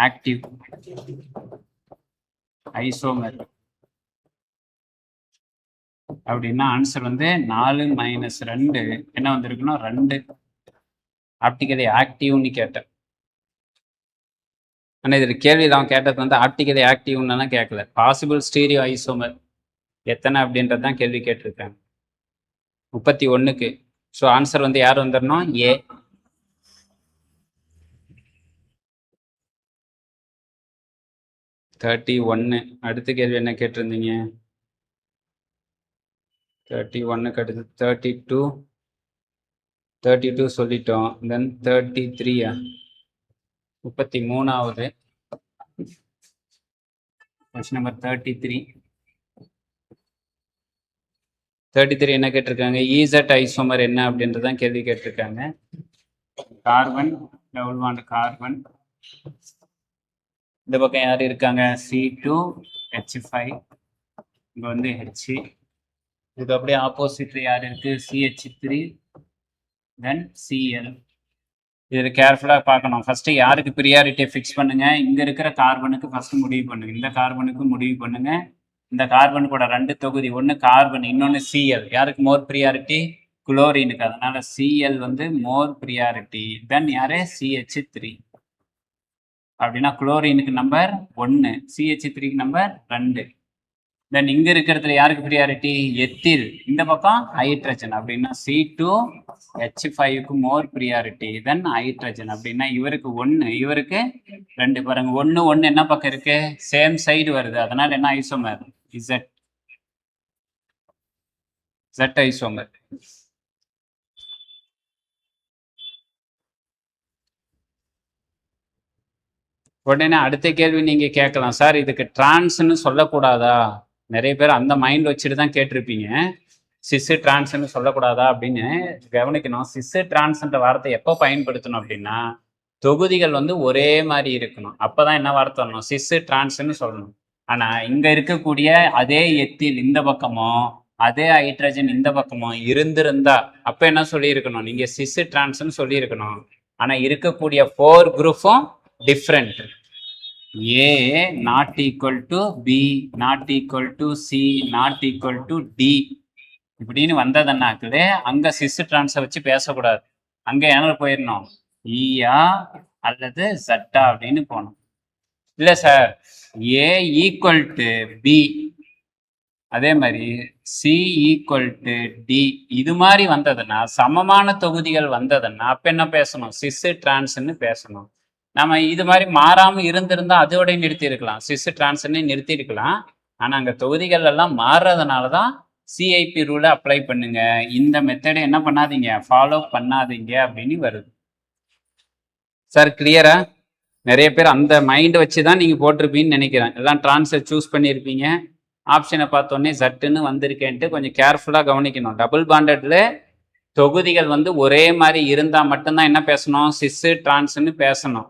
S1: ஆக்டிவ் ஐசோமர் அப்படின்னா ஆன்சர் வந்து 4 மைனஸ் 2 என்ன வந்திருக்கணும்? 2. ஆப்டிகலி ஆக்டிவ்னு கேட்டேன். ஆனால் இதில் கேள்வி தான் கேட்டது வந்து ஆப்டிகலி ஆக்டிவ்னு கேட்கல. பாசிபிள் ஸ்டீரியோ ஐசோமர் எத்தனை அப்படின்றது தான் கேள்வி கேட்டிருக்காங்க. 31க்கு. ஸோ ஆன்சர் வந்து யார் வந்துடணும்? ஏ. அடுத்த கேள்வி என்ன கேட்டிருந்தீங்க? 31க்கு அடுத்து 32 சொல்லிட்டோம். தென் 33 33வது கொஸ்டின் நம்பர் 33 என்ன கேட்டிருக்காங்க? ஈசட் ஐசோமர் என்ன அப்படின்றதான் கேள்வி கேட்டிருக்காங்க. கார்பன் டபுள் பாண்ட் கார்பன், இந்த பக்கம் யார் இருக்காங்க? C2H5, இங்கே வந்து H. இதுக்கு அப்படியே ஆப்போசிட்ல யார் இருக்கு? CH3 தென் Cl. இதில் கேர்ஃபுல்லாக பார்க்கணும். ஃபர்ஸ்ட் யாருக்கு ப்ரியாரிட்டியை ஃபிக்ஸ் பண்ணுங்க? இங்கே இருக்கிற கார்பனுக்கு ஃபர்ஸ்ட் முடிவு பண்ணுங்க. இந்த கார்பனுக்கு முடிவு பண்ணுங்க. இந்த கார்பன் கூட 2 தொகுதி, ஒன்று கார்பன் இன்னொன்று Cl. யாருக்கு மோர் ப்ரியாரிட்டி? குளோரினுக்கு. அதனால Cl வந்து மோர் ப்ரியாரிட்டி. தென் யாரு? CH3. அப்படின்னா குளோரினுக்கு நம்பர் 1, CH3க்கு நம்பர் 2. தென் இங்க இருக்கிறதுல யாருக்கு ப்ரியாரிட்டி? எத்தில். இந்த பக்கம் ஹைட்ரஜன் அப்படின்னா C2H5க்கு மோர் ப்ரியாரிட்டி. தென் ஹைட்ரஜன் அப்படின்னா இவருக்கு 1, இவருக்கு 2. பாருங்க 1 1 என்ன பக்கம் இருக்கு? சேம் சைடு வருது. அதனால என்ன ஐசோமர்? Z isomer. உடனே அடுத்த கேள்வி நீங்க கேட்கலாம், சார் இதுக்கு டிரான்ஸ்ன்னு சொல்லக்கூடாதா? நிறைய பேர் அந்த மைண்ட் வச்சுட்டு தான் கேட்டிருப்பீங்க. சிஸ்ஸு டிரான்ஸ்ன்னு சொல்லக்கூடாதா அப்படின்னு கவனிக்கணும். சிஸ்ஸு டிரான்ஸ்ன்ற வார்த்தை எப்போ பயன்படுத்தணும் அப்படின்னா தொகுதிகள் வந்து ஒரே மாதிரி இருக்கணும். அப்போதான் என்ன வார்த்தை வரணும்? சிஸ்ஸு டிரான்ஸ்ன்னு சொல்லணும். ஆனால் இங்கே இருக்கக்கூடிய அதே எத்தில் இந்த பக்கமும் அதே ஹைட்ரஜன் இந்த பக்கமும் இருந்திருந்தா அப்போ என்ன சொல்லியிருக்கணும்? நீங்கள் சிஸ்ஸு டிரான்ஸ்ன்னு சொல்லியிருக்கணும். ஆனால் இருக்கக்கூடிய 4 குரூப்பும் different. A not equal to B, not equal to C, not equal to D இப்படின்னு வந்ததுன்னாக்களே அங்க சிஸ் டிரான்ஸை வச்சு பேசக்கூடாது. அங்க என்ன போயிடணும்? ஈயா அல்லது ஜட்டா அப்படின்னு போகணும். இல்ல sir A equal to B, அதே மாதிரி C ஈக்குவல் டு D, இது மாதிரி வந்ததுன்னா சமமான தொகுதிகள் வந்ததுன்னா அப்ப என்ன பேசணும்? சிஸ் டிரான்ஸ்ன்னு பேசணும். நம்ம இது மாதிரி மாறாம இருந்திருந்தா அதோட நிறுத்தி இருக்கலாம், சிஸ் டிரான்ஸ்ன்னு நிறுத்தி இருக்கலாம். ஆனா அங்க தொகுதிகள் எல்லாம் மாறுறதுனாலதான் சிஐபி ரூலை அப்ளை பண்ணுங்க, இந்த மெத்தடை என்ன பண்ணாதீங்க, ஃபாலோ பண்ணாதீங்க அப்படின்னு வருது. சார் கிளியரா? நிறைய பேர் அந்த மைண்ட் வச்சுதான் நீங்க போட்டிருப்பீங்கன்னு நினைக்கிறேன். எல்லாம் டிரான்ஸை சூஸ் பண்ணியிருப்பீங்க. ஆப்ஷனை பார்த்தோன்னே ஜட்டுன்னு வந்திருக்கேன்ட்டு கொஞ்சம் கேர்ஃபுல்லா கவனிக்கணும். டபுள் பாண்டட்ல தொகுதிகள் வந்து ஒரே மாதிரி இருந்தா மட்டும்தான் என்ன பேசணும், சிஸ் டிரான்ஸ்ன்னு பேசணும்.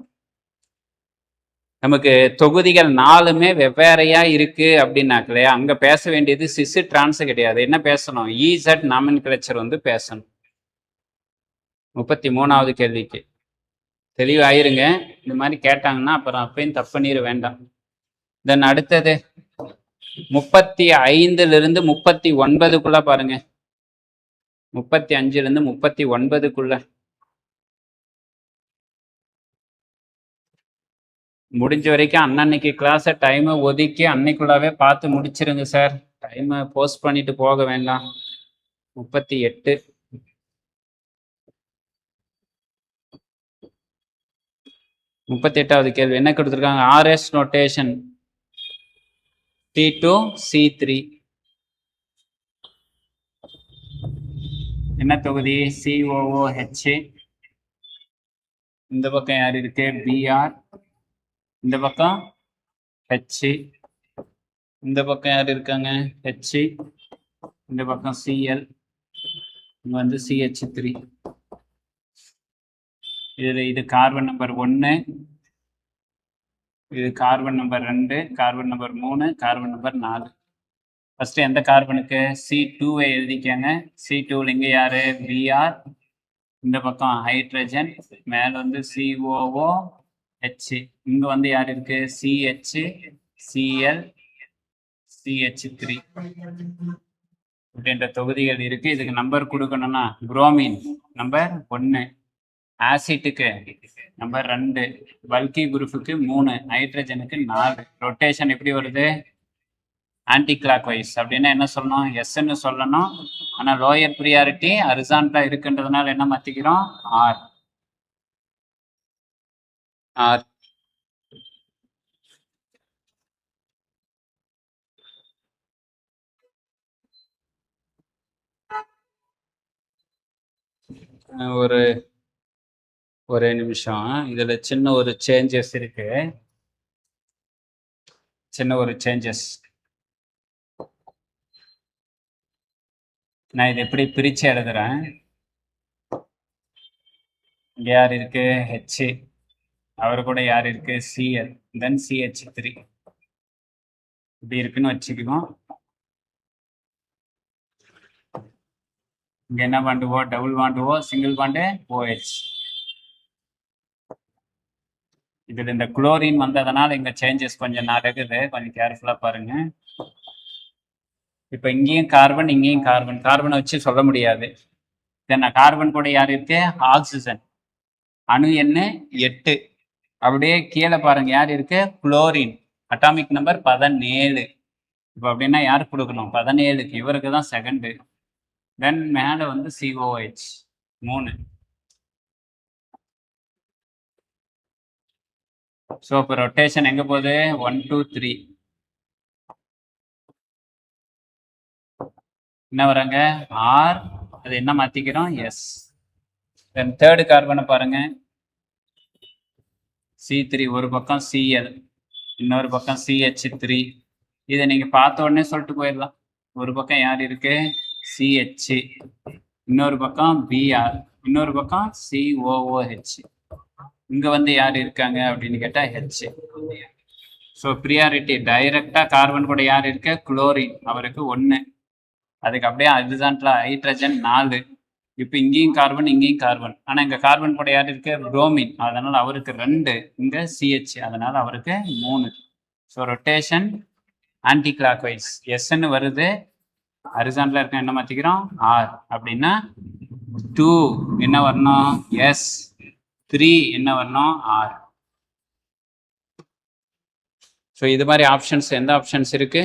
S1: நமக்கு தொகுதிகள் 4மே வெவ்வேறையா இருக்கு அப்படின்னாக்கலையா அங்க பேச வேண்டியது சிஸ் டிரான்ஸ் கிடையாது. என்ன பேசணும், இசட் நாமென்கிளேச்சர் வந்து பேசணும். 33வது கேள்விக்கு தெளிவாயிருங்க. இந்த மாதிரி கேட்டாங்கன்னா அப்புறம் அப்பயும் தப்பு பண்ணிட வேண்டாம். தென் அடுத்தது 35லிருந்து 39க்குள்ள பாருங்க. 35லிருந்து 39க்குள்ள முடிஞ்ச வரைக்கும் அன்னன்னைக்கு கிளாஸை டைமை ஒதுக்கி அன்னைக்குள்ளாவே பார்த்து முடிச்சிருங்க சார். டைமை போஸ்ட் பண்ணிட்டு போக வேண்டாம். 38 38வது கேள்வி என்ன கொடுத்துருக்காங்க, ஆர்எஸ் நோட்டேஷன் T2 C3 என்ன தொகுதி, COOH. இந்த பக்கம் யார் இருக்கு, BR. இந்த பக்கம் H. இந்த பக்கம் யார் இருக்காங்க, H. இந்த பக்கம் Cl. இங்க வந்து CH3. இது கார்பன் நம்பர் 1, இது carbon number 2, carbon number 3, carbon number 4. First எந்த கார்பனுக்கு, C2வை எழுதிக்கங்க. C2ல இங்க யாரு, Br. இந்த பக்கம் ஹைட்ரஜன், மேல வந்து COOH. இங்க வந்து யார் இருக்கு, CH, Cl, CH3 அப்படின்ற தொகுதிகள் இருக்கு. இதுக்கு நம்பர் கொடுக்கணும்னா புரோமின் நம்பர் 1, ஆசிட்டுக்கு நம்பர் 2, பல்கி குரூப்புக்கு 3, ஹைட்ரஜனுக்கு 4. ரொட்டேஷன் எப்படி வருது, ஆன்டி கிளாக் வைஸ். அப்படின்னா என்ன சொல்லணும், எஸ்ன்னு சொல்லணும். ஆனா லோயர் ப்ரியாரிட்டி ஹரிசான்டலா இருக்குன்றதுனால என்ன மாத்திக்கிறோம், ஆர். ஒரு நிமிஷம், இதுல சின்ன ஒரு சேஞ்சஸ் இருக்கு. சின்ன ஒரு சேஞ்சஸ். நான் இதை எப்படி பிரிச்சு எழுதுறேன். இங்க யார் இருக்கு, H. அவர் கூட யார் இருக்கு, Cl, தென் CH3. இப்படி இருக்குன்னு வச்சுக்குவோம். இங்க என்ன பண்ணுவோம், டபுள் பாண்டுவோ சிங்கிள் பாண்டு OH. இதுல இந்த குளோரின் வந்ததுனால இங்க சேஞ்சஸ் கொஞ்சம் நடக்குது, கொஞ்சம் கேர்ஃபுல்லா பாருங்க. இப்ப இங்கேயும் கார்பன், இங்கேயும் கார்பன். கார்பனை வச்சு சொல்ல முடியாது. தென் கார்பன் கூட யார் இருக்கு, ஆக்சிஜன். அணு எண்ணு 8. அப்படியே கீழே பாருங்க யார் இருக்கு, குளோரின். Atomic number 17. இப்போ அப்படின்னா யாருக்கு கொடுக்கணும், 17க்கு. இவருக்கு தான் செகண்டு. தென் மேல வந்து COH 3. ஸோ இப்போ ரொட்டேஷன் எங்க போகுது, 1 2 3. என்ன வராங்க, ஆர். அது என்ன மாத்திக்கிறோம், எஸ். தென் தேர்டு கார்பனை பாருங்க, C3. ஒரு பக்கம் Cl, இன்னொரு பக்கம் CH3. இதை நீங்க பார்த்த உடனே சொல்லிட்டு போயிடலாம். ஒரு பக்கம் யார் இருக்கு, CH, இன்னொரு பக்கம் Br, இன்னொரு பக்கம் COOH. இங்க வந்து யார் இருக்காங்க அப்படின்னு கேட்டா H. ஸோ ப்ரியாரிட்டி டைரக்டா கார்பன் கூட யார் இருக்கு, குளோரின். அவருக்கு 1. அதுக்கு அப்படியே ஹரிசான்டலா ஹைட்ரஜன் 4. இப்போ இங்கேயும் கார்பன், இங்கேயும் கார்பன். ஆனா இங்க கார்பன் கூட யார் இருக்கு, புரோமின். அதனால அவருக்கு 2. இங்க CH, அதனால அவருக்கு 3. So rotation anti clock wise. எஸ்ன்னு வருது, ஹரிசான்டலா இருக்க என்ன மாத்திக்கிறோம், ஆர். அப்படின்னா 2 என்ன வரணும், எஸ். 3 என்ன வரணும், ஆர். ஸோ இது மாதிரி ஆப்ஷன்ஸ் எந்த ஆப்ஷன்ஸ் இருக்கு,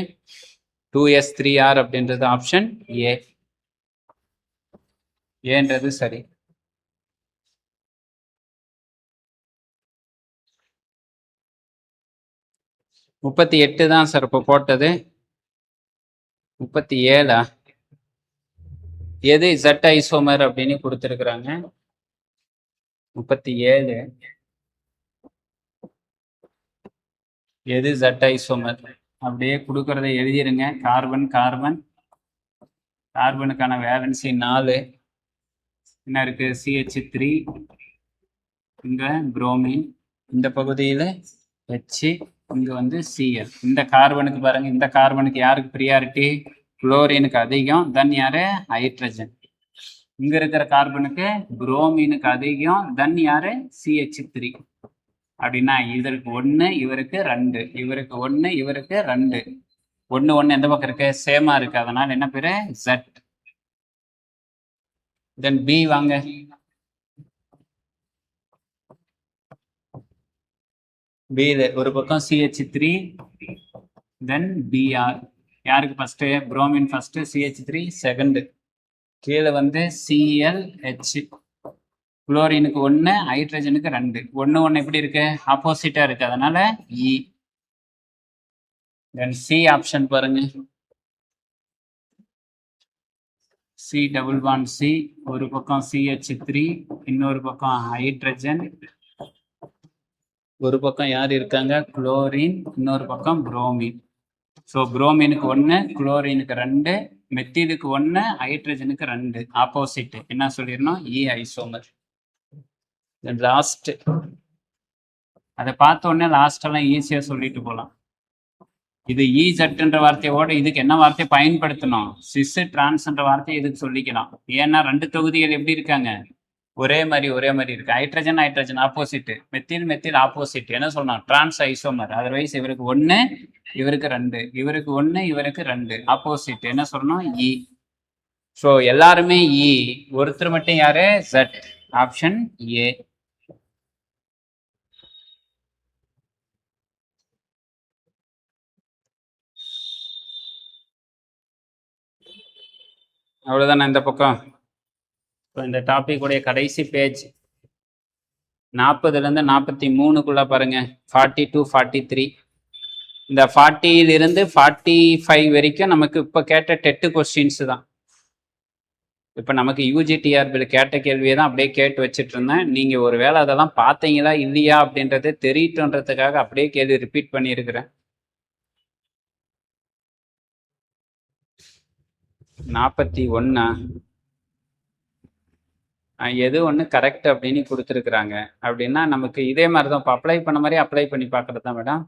S1: 2s 3r அப்படின்றது ஆப்ஷன் ஏ. ஏன்றது சரி. முப்பத்தி 8 தான் சார் இப்போ போட்டது. 37 எது Z ஐசோமர் அப்படின்னு கொடுத்துருக்குறாங்க. 37 எது Z ஐசோமர் அப்படியே கொடுக்கறத எழுதிருங்க. கார்பன் கார்பன், கார்பனுக்கான வேலன்சி 4. என்ன இருக்கு? CH3, இங்க புரோமின், இந்த பகுதியில் H, இங்க வந்து Cl. இந்த கார்பனுக்கு பாருங்க, இந்த கார்பனுக்கு யாருக்கு ப்ரியாரிட்டி? குளோரினுக்கு அதிகம், தென் யாரு? ஹைட்ரஜன். இங்க இருக்கிற கார்பனுக்கு புரோமினுக்கு அதிகம், தென் யாரு? CH3. அப்படின்னா இதற்கு 1, இவருக்கு 2, இவருக்கு 1, இவருக்கு 2. 1 1 எந்த பக்கம் இருக்கு? சேமா இருக்கு. அதனால என்ன பேரு? Z. தென் B வாங்க. B ஒரு பக்கம் CH3, தென் Br. யாருக்கு first? Bromine first, CH3 second. கீழே வந்து ClH. குளோரினுக்கு 1, ஹைட்ரஜனுக்கு 2. 1 1 எப்படி இருக்கு? ஆப்போசிட்டா இருக்கு. அதனால E. தென் C ஆப்ஷன் பாருங்க. C டபுள் பாண்ட் C, ஒரு பக்கம் CH3, இன்னொரு பக்கம் ஹைட்ரஜன், ஒரு பக்கம் யார் இருக்காங்க? குளோரின், இன்னொரு பக்கம் புரோமின். ஸோ புரோமினுக்கு 1, குளோரினுக்கு 2, மெத்திலுக்கு 1, ஹைட்ரஜனுக்கு 2. ஆப்போசிட் என்ன சொல்லிடணும்? E isomer. லாஸ்ட் அதை பார்த்த உடனே லாஸ்ட் எல்லாம் ஈஸியா சொல்லிட்டு போகலாம். இது EZன்ற வார்த்தையோட இதுக்கு என்ன வார்த்தை பயன்படுத்தணும்? சிஸ் டிரான்ஸ்ன்ற வார்த்தையை இதுக்கு சொல்லிக்கலாம். ஏன்னா 2 தொகுதிகள் எப்படி இருக்காங்க? ஒரே மாதிரி இருக்கு. Hydrogen hydrogen opposite, methyl methyl opposite. என்ன சொல்லணும்? Trans isomer. அதர்வைஸ் இவருக்கு 1, இவருக்கு 2, இவருக்கு 1, இவருக்கு 2. ஆப்போசிட் என்ன சொல்லணும்? E. ஸோ எல்லாருமே E, ஒருத்தர் மட்டும் யாரு? Z. Option A. அவ்வளோதானே இந்த பக்கம். இப்போ இந்த டாபிக் உடைய கடைசி பேஜ் 40லேருந்து 43க்குள்ள பாருங்க. 40 to 43. இந்த 40லிருந்து 45 வரைக்கும் நமக்கு இப்போ கேட்ட டெட்டு கொஸ்டின்ஸ் தான். இப்போ நமக்கு UGTRBயில் கேட்ட கேள்வியை தான் அப்படியே கேட்டு வச்சுட்டு இருந்தேன். நீங்கள் ஒரு வேளை அதெல்லாம் பார்த்தீங்களா இல்லையா அப்படின்றத தெரியட்டுன்றதுக்காக அப்படியே கேள்வி ரிப்பீட் பண்ணியிருக்கிறேன். 41 எது ஒன்று கரெக்ட் அப்படின்னு கொடுத்துருக்குறாங்க. அப்படின்னா நமக்கு இதே மாதிரி தான் இப்போ அப்ளை பண்ண மாதிரி அப்ளை பண்ணி பார்க்கறது தான் மேடம்.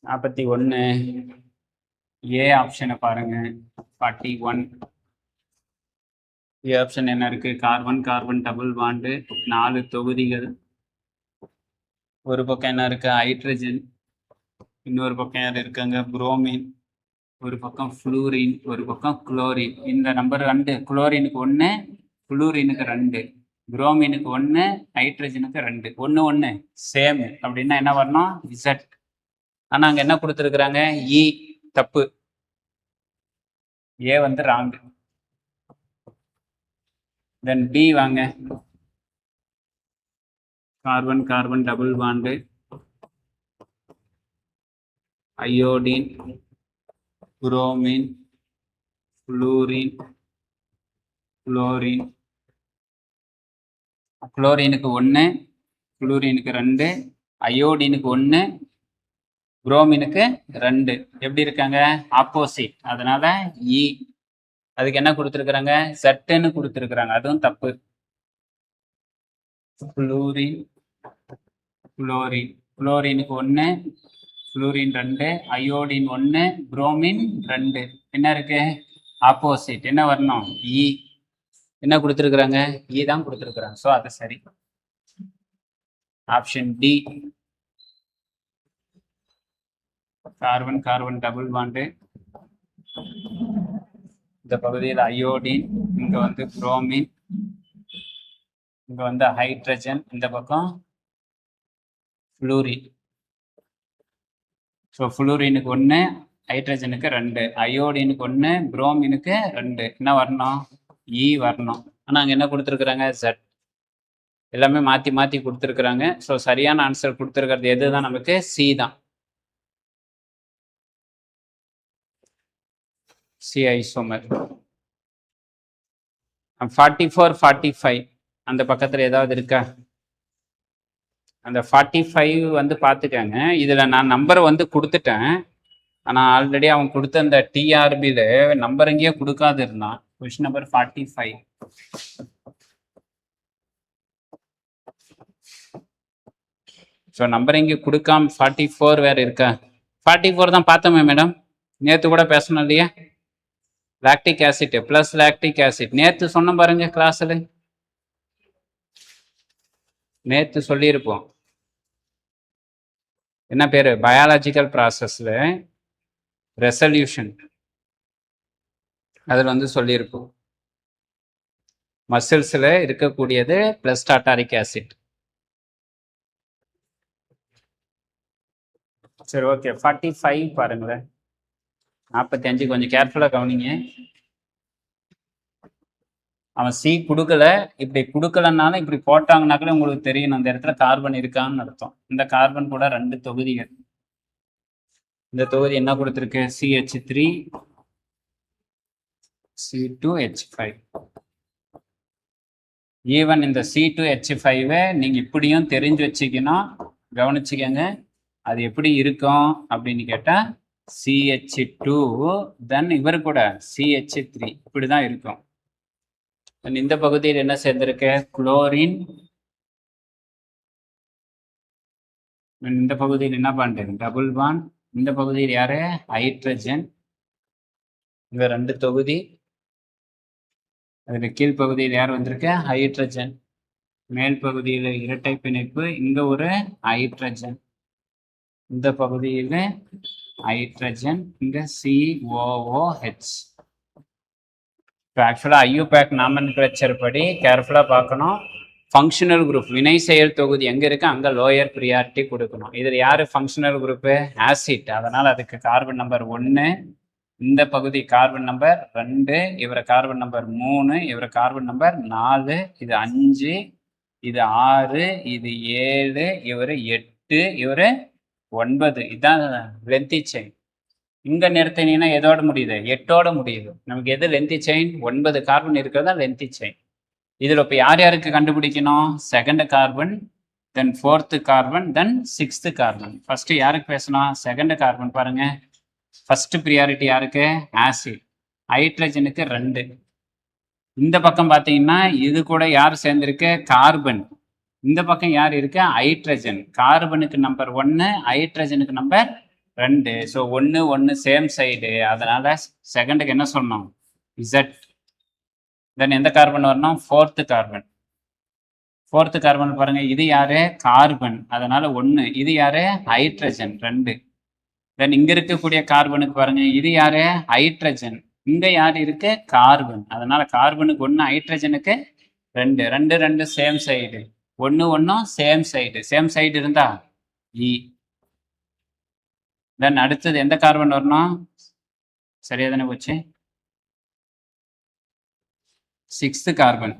S1: 41 ஏ ஆப்ஷனை பாருங்க. 41 ஏ ஆப்ஷன் என்ன இருக்கு? கார்பன் கார்பன் டபுள் பாண்டு, 4 தொகுதிகள். ஒரு பக்கம் என்ன இருக்கு? ஹைட்ரஜன், இன்னொரு பக்கம் யார் இருக்காங்க? புரோமின், ஒரு பக்கம் ஃப்ளூரின், ஒரு பக்கம் குளோரின். இந்த நம்பர் 2, குளோரினுக்கு 1, ஃப்ளூரினுக்கு 2, புரோமினுக்கு 1, ஹைட்ரஜனுக்கு 2. 1 1 சேம். அப்படின்னா என்ன வரணும்? Z. ஆனால் அங்கே என்ன கொடுத்துருக்குறாங்க? E. தப்பு. A வந்து ராங். தென் B வாங்க. Carbon carbon double bond, iodine, bromine, fluorine, chlorine. குளோரினுக்கு 1, ஃப்ளூரினுக்கு 2, அயோடினுக்கு 1, புரோமினுக்கு 2. எப்படி இருக்காங்க? ஆப்போசிட். அதனால E. அதுக்கு என்ன கொடுத்துருக்குறாங்க? Z கொடுத்துருக்குறாங்க. அதுவும் தப்பு. Fluorine, chlorine. குளோரினுக்கு 1, ஃப்ளூரின் 2, அயோடின் 1, புரோமின் 2. என்ன இருக்கு? ஆப்போசிட். என்ன வரணும்? E. என்ன கொடுத்துருக்குறாங்க? E தான் கொடுத்துருக்குறாங்க. ஸோ அது சரி. Option D. Carbon carbon double bond, இந்த பகுதியில் அயோடின், இங்க வந்து புரோமின், இங்க வந்து ஹைட்ரஜன், இந்த பக்கம் ஃப்ளூரின். ஸோ ஃப்ளூரினுக்கு 1, ஹைட்ரஜனுக்கு 2, அயோடினுக்கு 1, புரோமினுக்கு 2. என்ன வரணும்? E வரணும். ஆனால் அங்கே என்ன கொடுத்துருக்குறாங்க? Z. எல்லாமே மாற்றி மாற்றி கொடுத்துருக்குறாங்க. ஸோ சரியான ஆன்சர் கொடுத்துருக்கிறது எது தான்? நமக்கு C தான். C isomer. 44 45 அந்த பக்கத்தில் ஏதாவது இருக்கா? அந்த 45 வந்து பார்த்துக்கங்க. இதில் நான் நம்பரை வந்து கொடுத்துட்டேன். ஆனால் ஆல்ரெடி அவன் கொடுத்த அந்த டிஆர்பியில் நம்பர் எங்கேயோ கொடுக்காது இருந்தான். Question number 45. ஸோ நம்பர் எங்கே கொடுக்காம 44 வேற இருக்கா? 44 தான் பார்த்தோமே மேடம், நேற்று கூட பேசணும் இல்லையா? Lactic acid plus lactic acid நேற்று சொன்ன பாருங்க கிளாஸில், நேற்று சொல்லியிருப்போம். என்ன பேர்? பயாலஜிக்கல் ப்ராசஸில் ரெசல்யூஷன், அதில் வந்து சொல்லியிருப்போம் மசில்ஸில் இருக்கக்கூடியது பிளஸ் டாட்டாரிக் ஆசிட். சரி, ஓகே. 45 பாருங்களேன். 45 கொஞ்சம் கேர்ஃபுல்லாக கவனிங்க. அவன் சி கொடுக்கல, இப்படி கொடுக்கலன்னாலும் இப்படி போட்டாங்கனாக்கல உங்களுக்கு தெரியணும் இந்த இடத்துல கார்பன் இருக்கான்னு அர்த்தம். இந்த கார்பன் கூட 2 தொகுதிகள். இந்த தொகுதி என்ன கொடுத்துருக்கு? CH3 C2H5. ஈவன் இந்த C2H5 நீங்க இப்படியும் தெரிஞ்சு வச்சுக்கணும், கவனிச்சுக்கங்க. அது எப்படி இருக்கும் அப்படின்னு கேட்டா CH2 தென் இவர் கூட CH3 இப்படிதான் இருக்கும். இந்த பகுதியில் என்ன சேர்ந்திருக்கு? குளோரின். இந்த பகுதியில் என்ன பண்றது? Double bond. இந்த பகுதியில் யாரு? ஹைட்ரஜன். இங்க 2 தொகுதி. அதுல கீழ்ப்பகுதியில் யார் வந்திருக்கு? ஹைட்ரஜன். மேல் பகுதியில் இரட்டை பிணைப்பு, இங்க ஒரு ஹைட்ரஜன். இந்த பகுதியில் ஹைட்ரஜன், இங்க COOH. ஆக்சுவலாக IUPAC நாமன்கிளச்சர் படி கேர்ஃபுல்லாக பார்க்கணும். ஃபங்க்ஷனல் குரூப் வினை செயல் தொகுதி எங்கே இருக்கு அங்கே லோயர் ப்ரியாரிட்டி கொடுக்கணும். இதில் யார் ஃபங்க்ஷனல் குரூப்பு? ஆசிட். அதனால் அதுக்கு கார்பன் நம்பர் 1, இந்த பகுதி கார்பன் நம்பர் 2, இவரை கார்பன் நம்பர் 3, இவரை கார்பன் நம்பர் 4, இது 5, இது 6, இது 7, இவர் 8, இவர் 9. இதுதான் லென்த்தி செயின். இங்க நிறுத்தினீங்கன்னா எதோட முடியுது? 8ஓட முடியுது. நமக்கு எது லென்த்தி செயின்? 9 கார்பன் இருக்கிறதா லென்த்தி செயின். இதுல இப்ப யார் யாருக்கு கண்டுபிடிக்கணும்? செகண்ட் கார்பன், தென் 4th கார்பன், தென் 6th கார்பன். ஃபர்ஸ்ட் யாருக்கு பேசணும்? Second carbon. பாருங்க, ஃபர்ஸ்ட் ப்ரியாரிட்டி யாருக்கு? ஆசிட். ஹைட்ரஜனுக்கு 2. இந்த பக்கம் பார்த்தீங்கன்னா இது கூட யார் சேர்ந்திருக்கு? கார்பன். இந்த பக்கம் யார் இருக்கு? ஹைட்ரஜன். கார்பனுக்கு நம்பர் 1, ஹைட்ரஜனுக்கு நம்பர் 2. So 1 1 same side. அதனால செகண்டுக்கு என்ன சொல்லணும்? Z. தென் எந்த கார்பன் வரணும்? 4th carbon. 4th கார்பன் பாருங்க, இது யாரு? கார்பன். அதனால 1. இது யாரு? ஹைட்ரஜன் 2. தென் இங்க இருக்கக்கூடிய கார்பனுக்கு பாருங்க, இது யாரு? ஹைட்ரஜன். இங்க யார் இருக்கு? கார்பன். அதனால கார்பனுக்கு 1, ஹைட்ரஜனுக்கு 2. 2 2 same side. 1 1 same side. Same side இருந்தா E. தென் அடுத்தது எந்த கார்பன் வரணும்? சரியா தானே போச்சு? 6th carbon.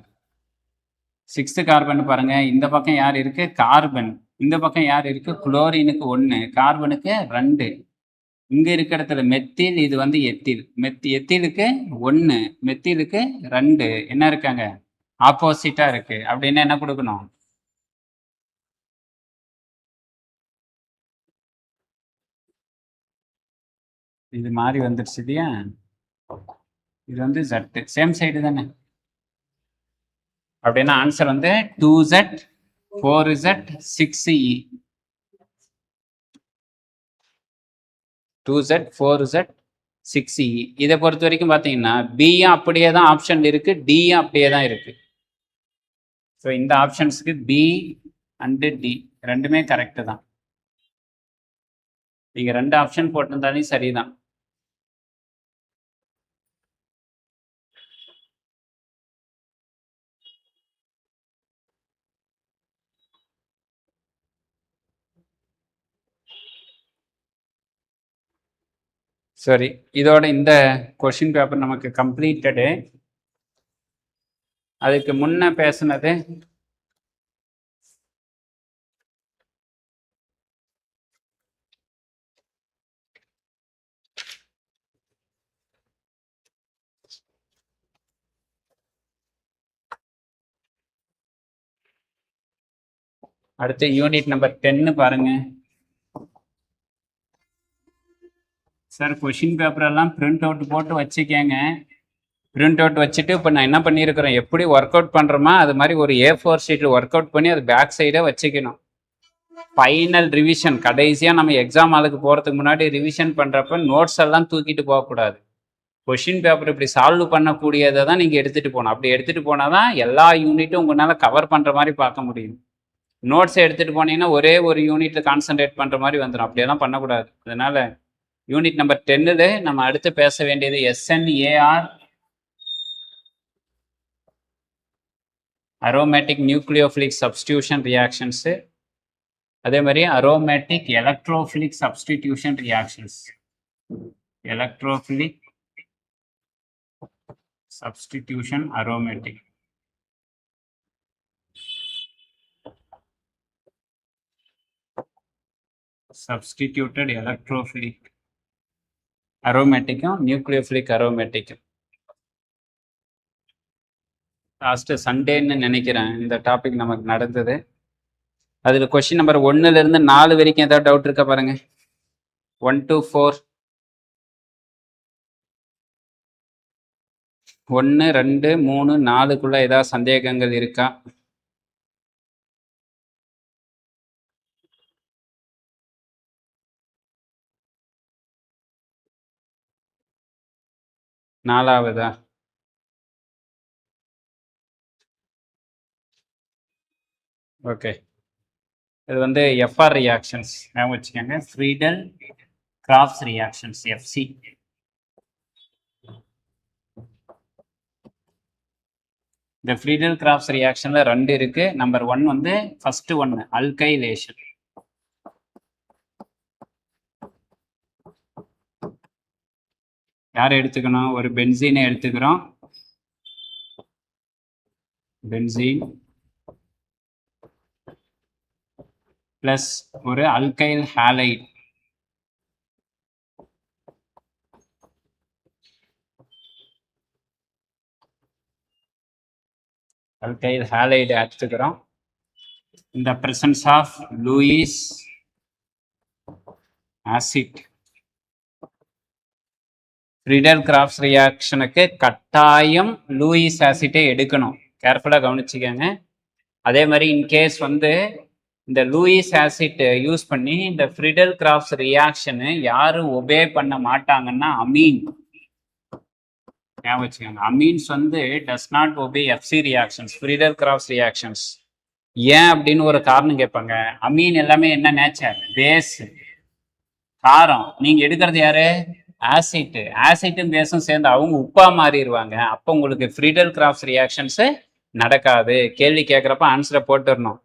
S1: 6th கார்பன் பாருங்க, இந்த பக்கம் யார் இருக்கு? கார்பன். இந்த பக்கம் யார் இருக்கு? குளோரினுக்கு 1, கார்பனுக்கு 2. இங்க இருக்கிற இடத்துல மெத்தில், இது வந்து எத்தில். எத்திலுக்கு 1, மெத்திலுக்கு 2. என்ன இருக்காங்க? ஆப்போசிட்டா இருக்கு. அப்படின்னா என்ன கொடுக்கணும்? இது மாதிரி வந்துருச்சு இல்லையா? இது வந்து Z. சேம் சைடு தானே? அப்படின்னா ஆன்சர் வந்து 2Z 4Z 6E. 2Z 4Z 6E. இதை பொறுத்த வரைக்கும் பார்த்தீங்கன்னா பியும் அப்படியே தான் ஆப்ஷன் இருக்கு, டியும் அப்படியே தான் இருக்கு. ஸோ இந்த ஆப்ஷன்ஸுக்கு B அண்டு D ரெண்டுமே கரெக்டு தான். நீங்க 2 ஆப்ஷன் போட்டிருந்தாலும் சரிதான். சரி, இதோட இந்த கொஷின் பேப்பர் நமக்கு கம்ப்ளீட்டடு. அதுக்கு முன்ன பேசுனது அடுத்து யூனிட் நம்பர் 10 பாருங்க. சார் கொஷின் பேப்பர் எல்லாம் பிரிண்ட் அவுட் போட்டு வச்சுக்கேங்க. பிரிண்ட் அவுட் வச்சுட்டு இப்போ நான் என்ன பண்ணியிருக்கிறேன், எப்படி ஒர்க் அவுட் பண்ணுறோமா அது மாதிரி ஒரு A4 ஷீட்டில் ஒர்க் அவுட் பண்ணி அது பேக் சைடே வச்சுக்கணும். ஃபைனல் ரிவிஷன் கடைசியாக நம்ம எக்ஸாம் ஹாலுக்கு போகிறதுக்கு முன்னாடி ரிவிஷன் பண்ணுறப்ப நோட்ஸ் எல்லாம் தூக்கிட்டு போகக்கூடாது. கொஷின் பேப்பர் இப்படி சால்வ் பண்ணக்கூடியதை தான் நீங்கள் எடுத்துகிட்டு போகணும். அப்படி எடுத்துகிட்டு போனால் தான் எல்லா யூனிட்டும் உங்களால் கவர் பண்ணுற மாதிரி பார்க்க முடியும். நோட்ஸை எடுத்துகிட்டு போனீங்கன்னா ஒரே ஒரு யூனிட்டில் கான்சன்ட்ரேட் பண்ணுற மாதிரி வந்துடும். அப்படியெல்லாம் பண்ணக்கூடாது. அதனால் யூனிட் நம்பர் 10 நம்ம அடுத்து பேச வேண்டியது SNAR aromatic nucleophilic substitution reactions, அதே மாதிரி aromatic electrophilic substitution reactions. Electrophilic substitution aromatic. Substituted electrophilic அரோமேட்டிக்கும் நியூக்ளியோஃபிலிக் அரோமேட்டிக்கும் லாஸ்ட் சண்டேன்னு நினைக்கிறேன் இந்த டாபிக் நமக்கு நடந்தது. அதில் கொஸ்டின் நம்பர் 1லேருந்து 4 வரைக்கும் ஏதாவது டவுட் இருக்கா பாருங்க. 1 to 4, 1, 2, 3, 4க்குள்ள ஏதாவது சந்தேகங்கள் இருக்கா? நாலாவதா? ஓகே, இது வந்து எஃப்ஆர் ரியாக்ஷன்ஸ் ஞாபகம் வச்சுக்கோங்க. Friedel graphs reactions FC. இந்த ஃப்ரீடல் கிராஃப்ஸ் ரியாக்ஷன்ல 2 இருக்கு. நம்பர் 1 வந்து ஃபர்ஸ்ட் ஒன்று அல்கைலேஷன். யாரை எடுத்துக்கணும்? ஒரு பென்சீனை எடுத்துக்கிறோம். பென்சீன் பிளஸ் ஒரு அல்கைல் ஹாலைட். அல்கைல் ஹாலைடு எடுத்துக்கிறோம். இந்த presence of Lewis acid. Friedel Crafts ரியாக்ஷனுக்கு கட்டாயம் லூயிஸ் ஆசிட்டை எடுக்கணும். கேர்ஃபுல்லாக கவனிச்சுக்கோங்க. அதே மாதிரி இன்கேஸ் வந்து இந்த லூயிஸ் ஆசிட் யூஸ் பண்ணி இந்த ஃப்ரீடல் கிராஃப்ஸ் ரியாக்ஷனு யாரும் ஒபே பண்ண மாட்டாங்கன்னா அமீன் ஞாபகம் வச்சுக்கோங்க. அமீன்ஸ் வந்து does not obey FC reactions, Friedel graphs reactions. ஏன் அப்படின்னு ஒரு காரணம் கேட்பாங்க. அமீன் எல்லாமே என்ன நேச்சர்? பேஸ், காரம். நீங்க எடுக்கிறது யாரு? ஆசிட். ஆசிட்டும் பேஸும் சேர்ந்து அவங்க உப்பா மாறிடுவாங்க. அப்போ உங்களுக்கு ஃப்ரீடல் கிராஃப்ஸ் ரியாக்ஷன்ஸு நடக்காது. கேள்வி கேட்குறப்ப ஆன்சரை போட்டுடணும்.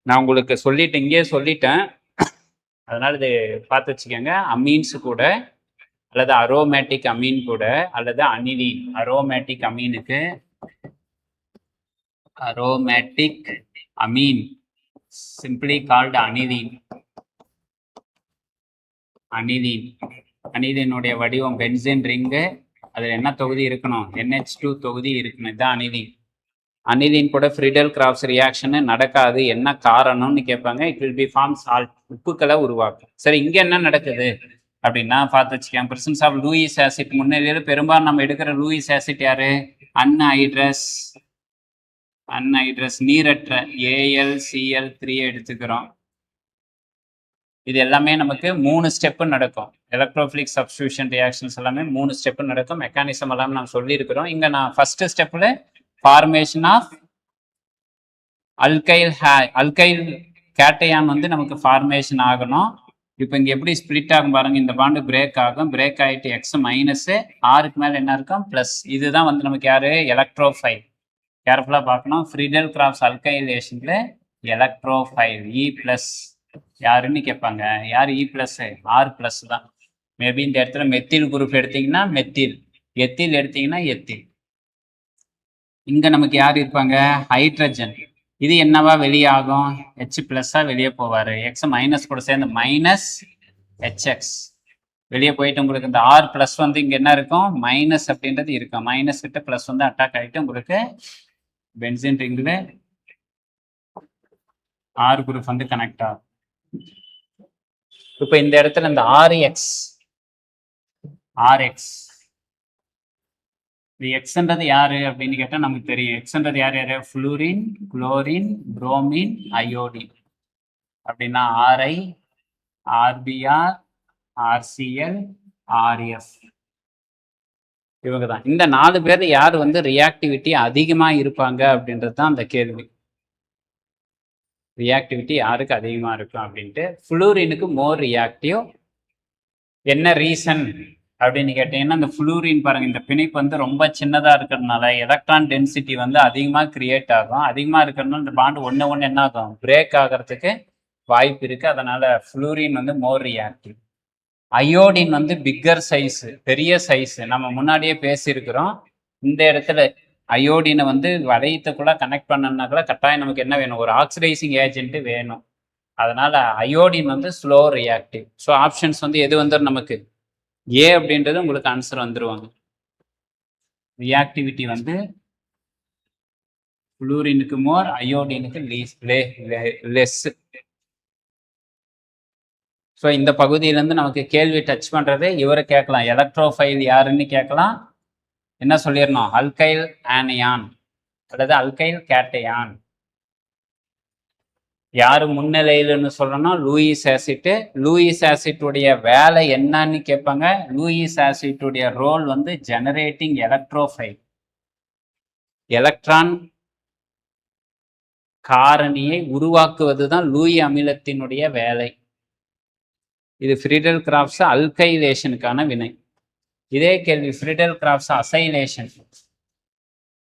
S1: நான் உங்களுக்கு சொல்லிட்டு இங்கேயே சொல்லிட்டேன், அதனால இது பார்த்து வச்சுக்கோங்க. அமீன்ஸு கூட அல்லது அரோமேட்டிக் அமீன் கூட அல்லது அனிலீன். அரோமேட்டிக் அமீனுக்கு aromatic amine simply called aniline. Aniline. அனிலீனுடைய வடிவம் பென்சீன் ரிங்கு. அதில் என்ன தொகுதி இருக்கணும்? NH2 தொகுதி இருக்கணும். இதுதான் அனிலீன். அனிலீன் கூட ஃப்ரீடல் கிராஃப்ஸ் ரியாக்ஷனு நடக்காது. என்ன காரணம்னு கேட்பாங்க. It will be form salt, உப்புக்களை உருவாக்கும். சரி, இங்கே என்ன நடக்குது அப்படின்னா பார்த்து வச்சுக்கேன். Presence of Lewis acid. முன்னிலையில் பெரும்பாலும் நம்ம எடுக்கிற லூயிஸ் ஆசிட் யாரு? அன்ஹைட்ரஸ். அன்ஹைட்ரஸ் நீரற்ற AlCl3 எடுத்துக்கிறோம். இது எல்லாமே நமக்கு 3 ஸ்டெப்பு நடக்கும். எலக்ட்ரோஃபிலிக் சப்ஸ்டியூஷன் ரியாக்ஷன்ஸ் எல்லாமே 3 ஸ்டெப்பு நடக்கும். மெக்கானிசம் எல்லாமே நம்ம சொல்லியிருக்கிறோம். இங்கே நான் ஃபர்ஸ்ட் ஸ்டெப்பில் ஃபார்மேஷன் ஆஃப் அல்கைல் கேட்டையான் வந்து நமக்கு ஃபார்மேஷன் ஆகணும். இப்போ இங்கே எப்படி ஸ்பிளிட் ஆகும் பாருங்க. இந்த பாண்டு பிரேக் ஆகும். பிரேக் ஆகிட்டு X மைனஸு, Rக்கு மேலே என்ன இருக்கும்? ப்ளஸ். இதுதான் வந்து நமக்கு யாரு? எலக்ட்ரோஃபைல். கேர்ஃபுல்லாக பார்க்கணும். ஃப்ரீடல் கிராஃப்ஸ் அல்கைலேஷனில் எலக்ட்ரோஃபைல் E+ யாருன்னு கேட்பாங்க. யார் E+? R+ தான். மேபி இந்த இடத்துல மெத்தில் குரூப் எடுத்தீங்கன்னா மெத்தில், எத்தில் எடுத்தீங்கன்னா எத்தில். இங்கே நமக்கு யார் இருப்பாங்க? ஹைட்ரஜன். இது என்னவா வெளியாகும்? H+ வெளியே போவார். X மைனஸ் கூட சேர்ந்து -HX வெளியே போயிட்டு உங்களுக்கு இந்த R+ வந்து இங்கே என்ன இருக்கும்? மைனஸ் அப்படின்றது இருக்கும். மைனஸ் கிட்ட ப்ளஸ் வந்து அட்டாக் ஆகிட்டு உங்களுக்கு பென்சீன் ரிங்கில் R குரூப் வந்து கனெக்ட் ஆகும். இப்போ இந்த இடத்துல இந்த RX ஆர்எக்ஸ். இது எக்ஸ்ன்றது யாரு அப்படின்னு கேட்டா நமக்கு தெரியும். எக்ஸ்ன்றது யார் யாரு? Fluorine, chlorine, bromine, iodine. அப்படின்னா ஆர்ஐ, ஆர்பிஆர், ஆர்சிஎல், ஆர்எஃப். இவங்க தான். இந்த 4 பேர் யார் வந்து ரியாக்டிவிட்டி அதிகமா இருப்பாங்க அப்படின்றது தான் அந்த கேள்வி. ரியாக்டிவிட்டி யாருக்கு அதிகமா இருக்கும் அப்படின்ட்டு. ஃப்ளூரினுக்கு மோர் ரியாக்டிவ். என்ன ரீசன் அப்படின்னு கேட்டீங்கன்னா, இந்த ஃப்ளூரின் பாருங்க, இந்த பிணைப்பு வந்து ரொம்ப சின்னதா இருக்கிறதுனால எலக்ட்ரான் டென்சிட்டி வந்து அதிகமா கிரியேட் ஆகும். அதிகமா இருக்கிறதுனால இந்த பாண்டு ஒன்று என்ன ஆகும்? பிரேக் ஆகிறதுக்கு வாய்ப்பு இருக்கு. அதனால ஃப்ளூரின் வந்து மோர் ரியாக்டிவ். அயோடின் வந்து பிக்கர் சைஸ், பெரிய சைஸ். நம்ம முன்னாடியே பேசியிருக்கிறோம். இந்த இடத்துல அயோடினை வந்து வளையத்தை கூட கனெக்ட் பண்ணணும்னா கூட கட்டாயம் நமக்கு என்ன வேணும்? ஒரு ஆக்சிடைசிங் ஏஜென்ட் வேணும். அதனால அயோடின் வந்து ஸ்லோ ரியாக்டிவ். ஸோ ஆப்ஷன்ஸ் வந்து எது வந்துடும் நமக்கு? ஏ அப்படின்றது உங்களுக்கு ஆன்சர் வந்துருவாங்க. ரியாக்டிவிட்டி வந்து ஃப்ளூரினுக்கு மோர், அயோடினுக்கு லெஸ். ஸோ இந்த பகுதியிலேருந்து நமக்கு கேள்வி டச் பண்ணுறது இவரை கேட்கலாம். எலக்ட்ரோஃபைல் யாருன்னு கேட்கலாம். என்ன சொல்லிடணும்? அல்கைல் ஆனியான் அல்லது அல்கைல் கேட்டையான். யாரு முன்னிலையில்னு சொல்லணும்? Lewis acid. லூயிஸ் ஆசிட்டுடைய வேலை என்னன்னு கேட்பாங்க. லூயிஸ் ஆசிட்டுடைய ரோல் வந்து ஜெனரேட்டிங் எலக்ட்ரோஃபைல். எலக்ட்ரான் காரணியை உருவாக்குவது தான் லூயி அமிலத்தினுடைய வேலை. இது ஃப்ரீடல் கிராப்ஸ் அல்கைலேஷனுக்கான வினை. இதே கேள்வி ஃப்ரீடல் கிராப்ஸ் அசைலேஷன்.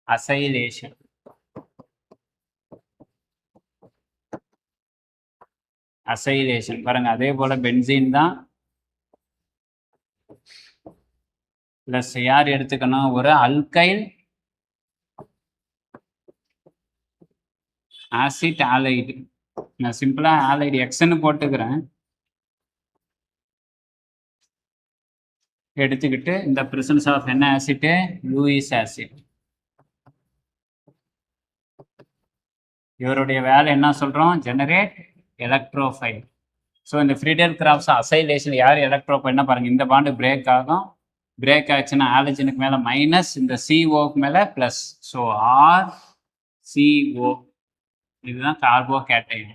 S1: அசைலேஷன் அசைலேஷன் பாருங்க, அதே போல பென்சீன் தான். பிளஸ் யார் எடுத்துக்கணும்? ஒரு அல்கைல் ஆசிட் ஆலைடு. நான் சிம்பிளா ஆலைடு எக்ஸ்ன்னு போட்டுக்கிறேன். எடுத்துக்கிட்டு இந்த பிரசன்ஸ் ஆஃப் என்ன ஆசிட்? Lewis acid. இவருடைய வேலை என்ன சொல்றோம்? Generate electrophile. ஸோ இந்த ஃப்ரீடல் கிராப்ஸ் அசைலேஷன் யார் எலக்ட்ரோஃபைல் என்ன பாருங்க, இந்த பாண்டு பிரேக் ஆகும். பிரேக் ஆச்சுன்னா ஆலஜனுக்கு மேலே மைனஸ், இந்த சிஓக்கு மேலே ப்ளஸ். ஸோ ஆர் சிஓ, இதுதான் கார்போ கேட்டைன்.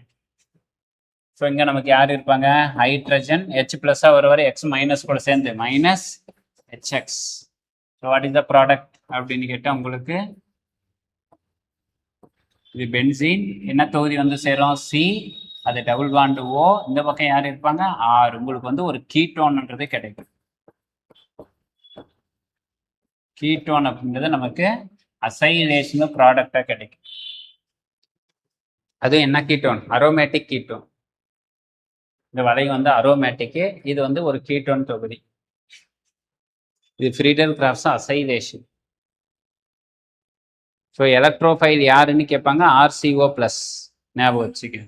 S1: ஸோ இங்கே நமக்கு யார் இருப்பாங்க? ஹைட்ரஜன். ஹெச் ப்ளஸ்ஸாக ஒரு வரை எக்ஸ் மைனஸ் கூட சேர்ந்து minus HX. So what is the product அப்படின்னு கேட்டால் உங்களுக்கு இது பென்சீன். என்ன தொகுதி வந்து சேரும்? சி. அது டபுள் பாண்டு ஓ. இந்த பக்கம் யார் இருப்பாங்க? ஆர். உங்களுக்கு வந்து ஒரு கீட்டோன்ன்றது கிடைக்கும். கீட்டோன் அப்படின்றது நமக்கு அசைலேஷன் ப்ராடக்டா கிடைக்கும். அது என்ன கீட்டோன்? Aromatic ketone. இந்த வளையம் வந்து அரோமேட்டிக்கு. இது வந்து ஒரு கீட்டோன் தொகுதி. இது Friedel Crafts acylation. So electrophile யாருன்னு கேட்பாங்க? RCO plus. ஞாபகம் வச்சுக்க.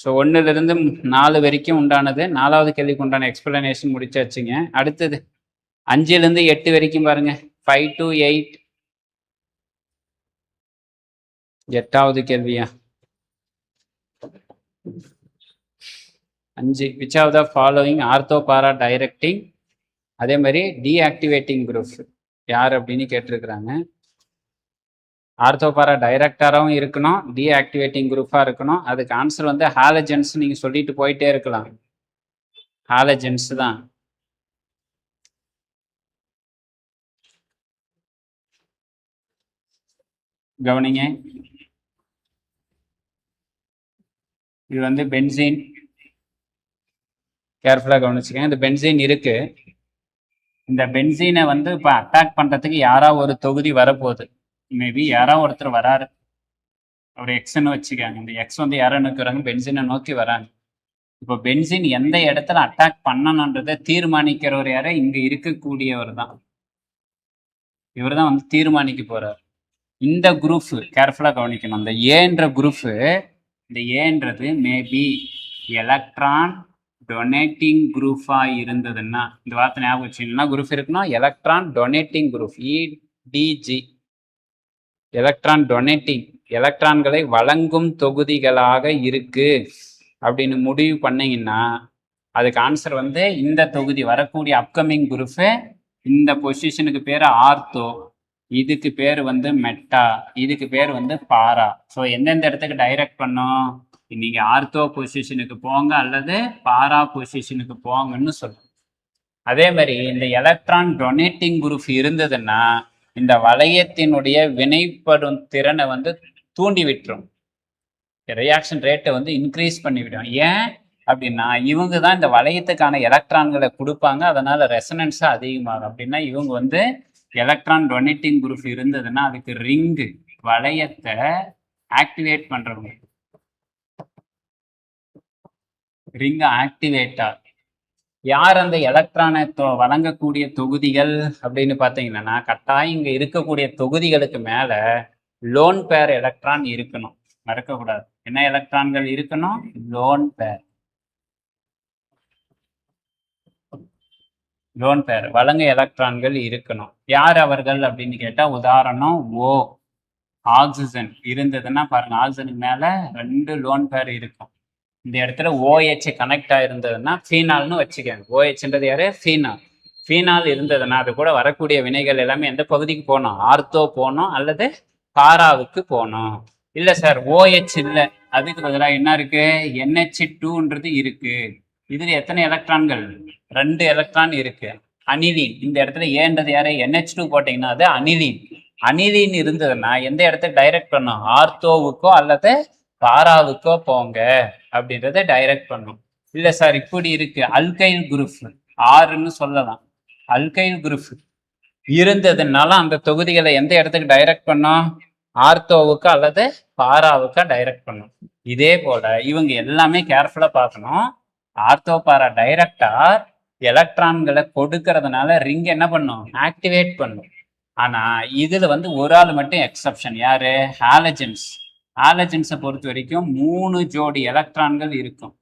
S1: ஸோ 1லிருந்து 4 வரைக்கும் உண்டானது. 4வது கேள்விக்கு உண்டான எக்ஸ்பிளனேஷன் முடிச்சாச்சுங்க. அடுத்தது 5லிருந்து 8 வரைக்கும் பாருங்க. 5 to 8. 8வது கேள்வியா? 5. Which of the following ortho para directing. அதே மாதிரி டீஆக்டிவேட்டிங் குரூப் யார் அப்படின்னு கேட்டிருக்கிறாங்க. ஆர்த்தோபாரா டைரக்டராகவும் இருக்கணும், டீஆக்டிவேட்டிங் குரூப்பாக இருக்கணும். அதுக்கு ஆன்சர் வந்து ஹாலஜன்ஸ். நீங்கள் சொல்லிட்டு போயிட்டே இருக்கலாம். ஹாலஜன்ஸ் தான். கவனிங்க, இது வந்து பென்சீன். கேர்ஃபுல்லாக கவனிச்சுக்கங்க. இந்த பென்சீன் இருக்கு. இந்த பென்சீனை வந்து இப்போ அட்டாக் பண்ணுறதுக்கு யாராவது ஒரு தொகுதி வரப்போகுது. மேபி யாராவது ஒருத்தர் வராரு. ஒரு எக்ஸ்ன்னு வச்சுக்காங்க. இந்த எக்ஸ் வந்து யாரை நோக்கிறாங்க? பென்சீனை நோக்கி வராங்க. இப்போ பென்சீன் எந்த இடத்துல அட்டாக் பண்ணணுன்றதை தீர்மானிக்கிறவர் யாரு? இங்கே இருக்கக்கூடியவர் தான். இவர் தான் வந்து தீர்மானிக்க போறார். இந்த குரூப் கேர்ஃபுல்லாக கவனிக்கணும். இந்த ஏன்ற குரூப், இந்த ஏன்றது மேபி எலக்ட்ரான் டொனேட்டிங் குரூப்பாக இருந்ததுன்னா, இந்த வார்த்தை ஞாபகம் வச்சுன்னா குரூப் இருக்கணும். Electron donating group, EDG. Electron donating, எலக்ட்ரான்களை வழங்கும் தொகுதிகளாக இருக்கு அப்படின்னு முடிவு பண்ணீங்கன்னா அதுக்கு ஆன்சர் வந்து இந்த தொகுதி வரக்கூடிய அப்கமிங் குரூப். இந்த பொசிஷனுக்கு பேர் ஆர்த்தோ, இதுக்கு பேர் வந்து மெட்டா, இதுக்கு பேர் வந்து பாரா. ஸோ எந்தெந்த இடத்துக்கு டைரக்ட் பண்ணோம், நீங்க ஆர்த்தோ பொசிஷனுக்கு போங்க அல்லது பாரா பொசிஷனுக்கு போங்கன்னு சொல்லுவோம். அதே மாதிரி இந்த எலக்ட்ரான் டொனேட்டிங் குரூப் இருந்ததுன்னா இந்த வளையத்தினுடைய வினைப்படும் திறனை வந்து தூண்டி விட்டுரும், ரியாக்ஷன் ரேட்டை வந்து இன்க்ரீஸ் பண்ணிவிடும். ஏன் அப்படின்னா இவங்க தான் இந்த வளையத்துக்கான எலக்ட்ரான்களை கொடுப்பாங்க, அதனால ரெசனன்ஸ் அதிகமாகும். அப்படின்னா இவங்க வந்து எலக்ட்ரான் டொனேட்டிங் குரூப் இருந்ததுன்னா அதுக்கு ரிங்கு வளையத்தை ஆக்டிவேட் பண்றவங்க, ரிங் ஆக்டிவேட்டர். யார் அந்த எலக்ட்ரானை வழங்கக்கூடிய தொகுதிகள் அப்படின்னு பார்த்தீங்கன்னா கட்டாயம் இங்க இருக்கக்கூடிய தொகுதிகளுக்கு மேல லோன் பேர் எலக்ட்ரான் இருக்கணும், மறக்கக்கூடாது. என்ன எலக்ட்ரான்கள் இருக்கணும், லோன் பேர். லோன் பேர் வழங்க எலக்ட்ரான்கள் இருக்கணும். யார் அவர்கள் அப்படின்னு கேட்டா உதாரணம் ஓ, ஆக்சிஜன் இருந்ததுன்னா பாருங்க, ஆக்சிஜனுக்கு மேல 2 லோன் பேர் இருக்கும். இந்த இடத்துல OH கனெக்ட் ஆயிருந்ததுன்னா ஃபீனால்னு வச்சுக்கோங்க. OHன்றது யாரு, ஃபீனால். ஃபீனால் இருந்ததுன்னா அது கூட வரக்கூடிய வினைகள் எல்லாமே எந்த பகுதிக்கு போகணும், ஆர்த்தோ போகணும் அல்லது பாராவுக்கு போகணும். இல்ல சார் OH இல்லை, அதுக்கு பதிலாக என்ன இருக்கு, NH2ன்றது இருக்கு. இதுல எத்தனை எலக்ட்ரான்கள், 2 எலக்ட்ரான் இருக்கு. அனிலீன், இந்த இடத்துல ஏன்றது யாரு, NH2 போட்டீங்கன்னா அது அனிலீன். அனிலீன் இருந்ததுன்னா எந்த இடத்துக்கு டைரக்ட் பண்ணும், ஆர்த்தோவுக்கோ அல்லது பாராவுக்கோ போங்க அப்படின்றத டைரக்ட் பண்ணும். இல்ல சார் இப்படி இருக்கு, அல்கைல் குரூப் ஆறுன்னு சொல்லலாம், அல்கைல் குரூப் இருந்ததுனால அந்த தொகுதிகளை எந்த இடத்துக்கு டைரக்ட் பண்ணும், ஆர்த்தோவுக்கு அல்லது பாராவுக்கு டைரக்ட் பண்ணும். இதே போல இவங்க எல்லாமே கேர்ஃபுல்லா பார்க்கணும். ஆர்த்தோ பாரா டைரக்டா எலக்ட்ரான்களை கொடுக்கறதுனால ரிங் என்ன பண்ணும், ஆக்டிவேட் பண்ணும். ஆனா இதுல வந்து ஒரு ஆள் மட்டும் எக்ஸப்ஷன், யாரு, ஹாலஜன்ஸ். ஹாலஜன்ஸை பொறுத்த வரைக்கும் 3 ஜோடி எலக்ட்ரான்கள் இருக்கும்.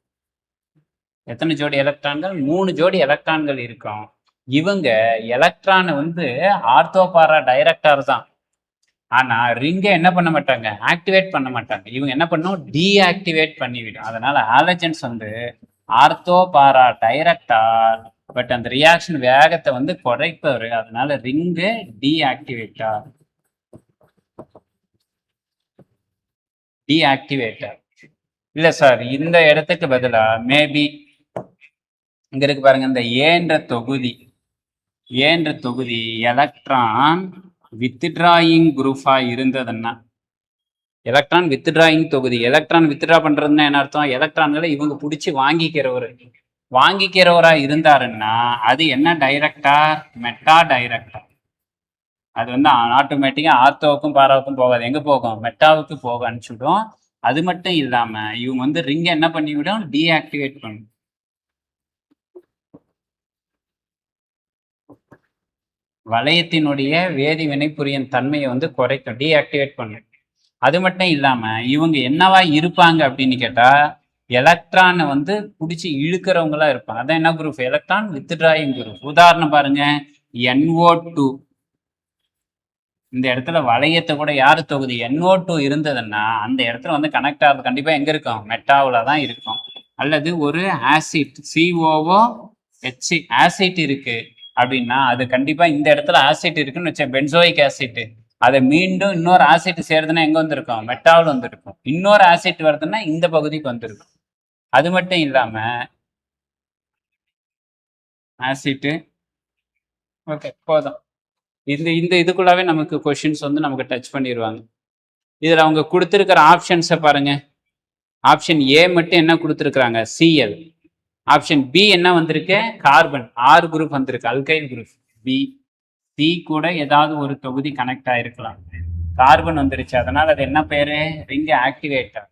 S1: எத்தனை ஜோடி எலக்ட்ரான்கள், 3 ஜோடி எலக்ட்ரான்கள் இருக்கும். இவங்க எலக்ட்ரானை வந்து ஆர்த்தோபாரா டைரக்டர் தான், ஆனா ரிங்கை என்ன பண்ண மாட்டாங்க, ஆக்டிவேட் பண்ண மாட்டாங்க. இவங்க என்ன பண்ணும், டீஆக்டிவேட் பண்ணிவிடும். அதனால ஹாலஜன்ஸ் வந்து ஆர்த்தோபாரா டைரக்டர், பட் அந்த ரியாக்ஷன் வேகத்தை வந்து குறைப்பவர், அதனால ரிங்கு டீஆக்டிவேட்டர். டீஆக்டிவேட்டர் இல்ல சார், இந்த இடத்துக்கு பதிலா மேபி இங்க இருக்கு பாருங்க, இந்த ஏன்ற தொகுதி எலக்ட்ரான் வித்ட்ராயிங் குரூப்பா இருந்ததுன்னா, எலக்ட்ரான் வித்ட்ராயிங் தொகுதி, எலக்ட்ரான் வித்ட்ரா பண்றதுன்னா என்ன அர்த்தம், எலக்ட்ரான்களை இவங்க பிடிச்சி வாங்கிக்கிறவரா இருந்தாருன்னா அது என்ன டைரக்டர், மெட்டா டைரக்டர். அது வந்து ஆட்டோமேட்டிக்கா ஆர்த்தோவுக்கும் பாராவுக்கும் போகாது, எங்க போகும், மெட்டாவுக்கு போக அனுப்பிச்சுடும். அது மட்டும் இல்லாம இவங்க வந்து ரிங்கை என்ன பண்ணிவிடும், டீஆக்டிவேட் பண்ணும். வளையத்தினுடைய வேதி வினைப்புரியின் தன்மையை வந்து குறைக்கும், டீஆக்டிவேட் பண்ணும். அது மட்டும் இல்லாம இவங்க என்னவா இருப்பாங்க அப்படின்னு கேட்டா எலக்ட்ரானை வந்து பிடிச்சி இழுக்கிறவங்களா இருப்பாங்க. அதான் என்ன குரூப், எலக்ட்ரான் வித்ட்ராயிங் குரூப். உதாரணம் பாருங்க, NO2. இந்த இடத்துல வளையத்தை கூட யாரு தொகுதி, NO2 இருந்ததுன்னா அந்த இடத்துல வந்து கனெக்ட் ஆகுது கண்டிப்பா எங்க இருக்கும், மெட்டாவில் தான் இருக்கும். அல்லது ஒரு ஆசிட் COOH ஆசிட் இருக்கு அப்படின்னா அது கண்டிப்பா இந்த இடத்துல ஆசிட் இருக்குன்னு வச்சேன், பென்சோயிக் ஆசிட். அதை மீண்டும் இன்னொரு ஆசிட் சேருதுன்னா எங்க வந்திருக்கும், மெட்டாவில் வந்திருக்கும். இன்னொரு ஆசிட் வருதுன்னா இந்த பகுதிக்கு வந்திருக்கும். அது மட்டும் இல்லாம ஆசிட், ஓகே போதும். இந்த இதுக்குள்ளாவே நமக்கு கொஸ்டின்ஸ் வந்து நமக்கு டச் பண்ணிடுவாங்க. இதுல அவங்க கொடுத்துருக்கிற ஆப்ஷன்ஸை பாருங்க. ஆப்ஷன் ஏ மட்டும் என்ன கொடுத்துருக்குறாங்க, Cl. ஆப்ஷன் பி என்ன வந்திருக்கு, கார்பன், ஆர் குரூப் வந்திருக்கு, அல்கைல் குரூப். பி, சி கூட ஏதாவது ஒரு தொகுதி கனெக்ட் ஆயிருக்கலாம், கார்பன் வந்துருச்சு, அதனால அது என்ன பேரு, ரிங் ஆக்டிவேட்டர்.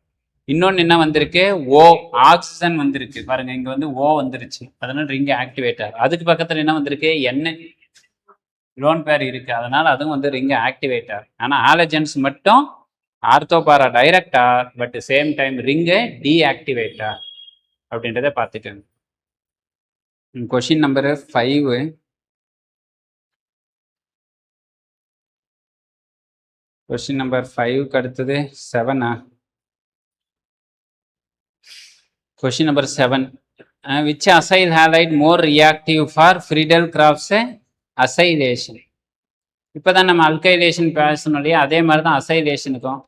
S1: இன்னொன்னு என்ன வந்திருக்கு, ஓ, ஆக்சிஜன் வந்திருக்கு பாருங்க, இங்க வந்து ஓ வந்துருச்சு, அதனால ரிங் ஆக்டிவேட்டர். அதுக்கு பக்கத்துல என்ன வந்திருக்கு, என்ன லோன் பேர் இருக்கு, அதனால அதுவும் வந்து ரிங் ஆக்டிவேட்டர். ஆனா ஹாலஜன்ஸ் மட்டும் ortho para director, but same time ring deactivator அப்படின்றத பார்த்துக்கோங்க. Question number 5. கொஸ்டின் நம்பர் 5க்கு அடுத்தது 7. Question number 7, which acyl halide more reactive for Friedel-Crafts acylation? இப்போ தான் நம்ம அல்கைலேஷன் பேசணும் இல்லையா, அதே மாதிரி தான் அசைலேஷனுக்கும்.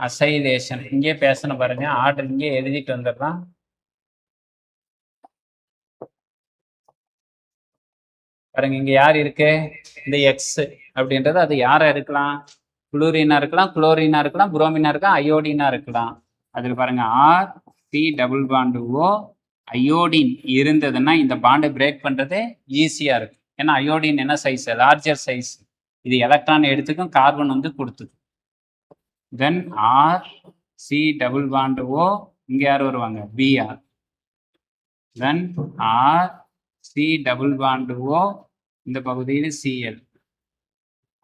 S1: அசைலேஷன் இங்கே பேசணும் பாருங்க, ஆர்டர் இங்கே எழுதிட்டு வந்துடலாம். பாருங்க இங்க யார் இருக்கு, இந்த எக்ஸ் அப்படின்றது அது யாரா இருக்கலாம், குளோரினா இருக்கலாம், குளோரினா இருக்கலாம், புரோமினா இருக்கலாம், அயோடினா இருக்கலாம். அதில் பாருங்க R P double bond O iodine இருந்ததுன்னா இந்த பாண்டை பிரேக் பண்றது ஈஸியா இருக்கு. ஏன்னா அயோடின் என்ன சைஸ், லார்ஜர் சைஸ். இது எலக்ட்ரான் எடுத்துக்கும், கார்பன் வந்து கொடுத்துக்கும். Then R C double bond O இங்க யார் வருவாங்க, B R. Then R C double bond O இந்த பகுதியில் C L,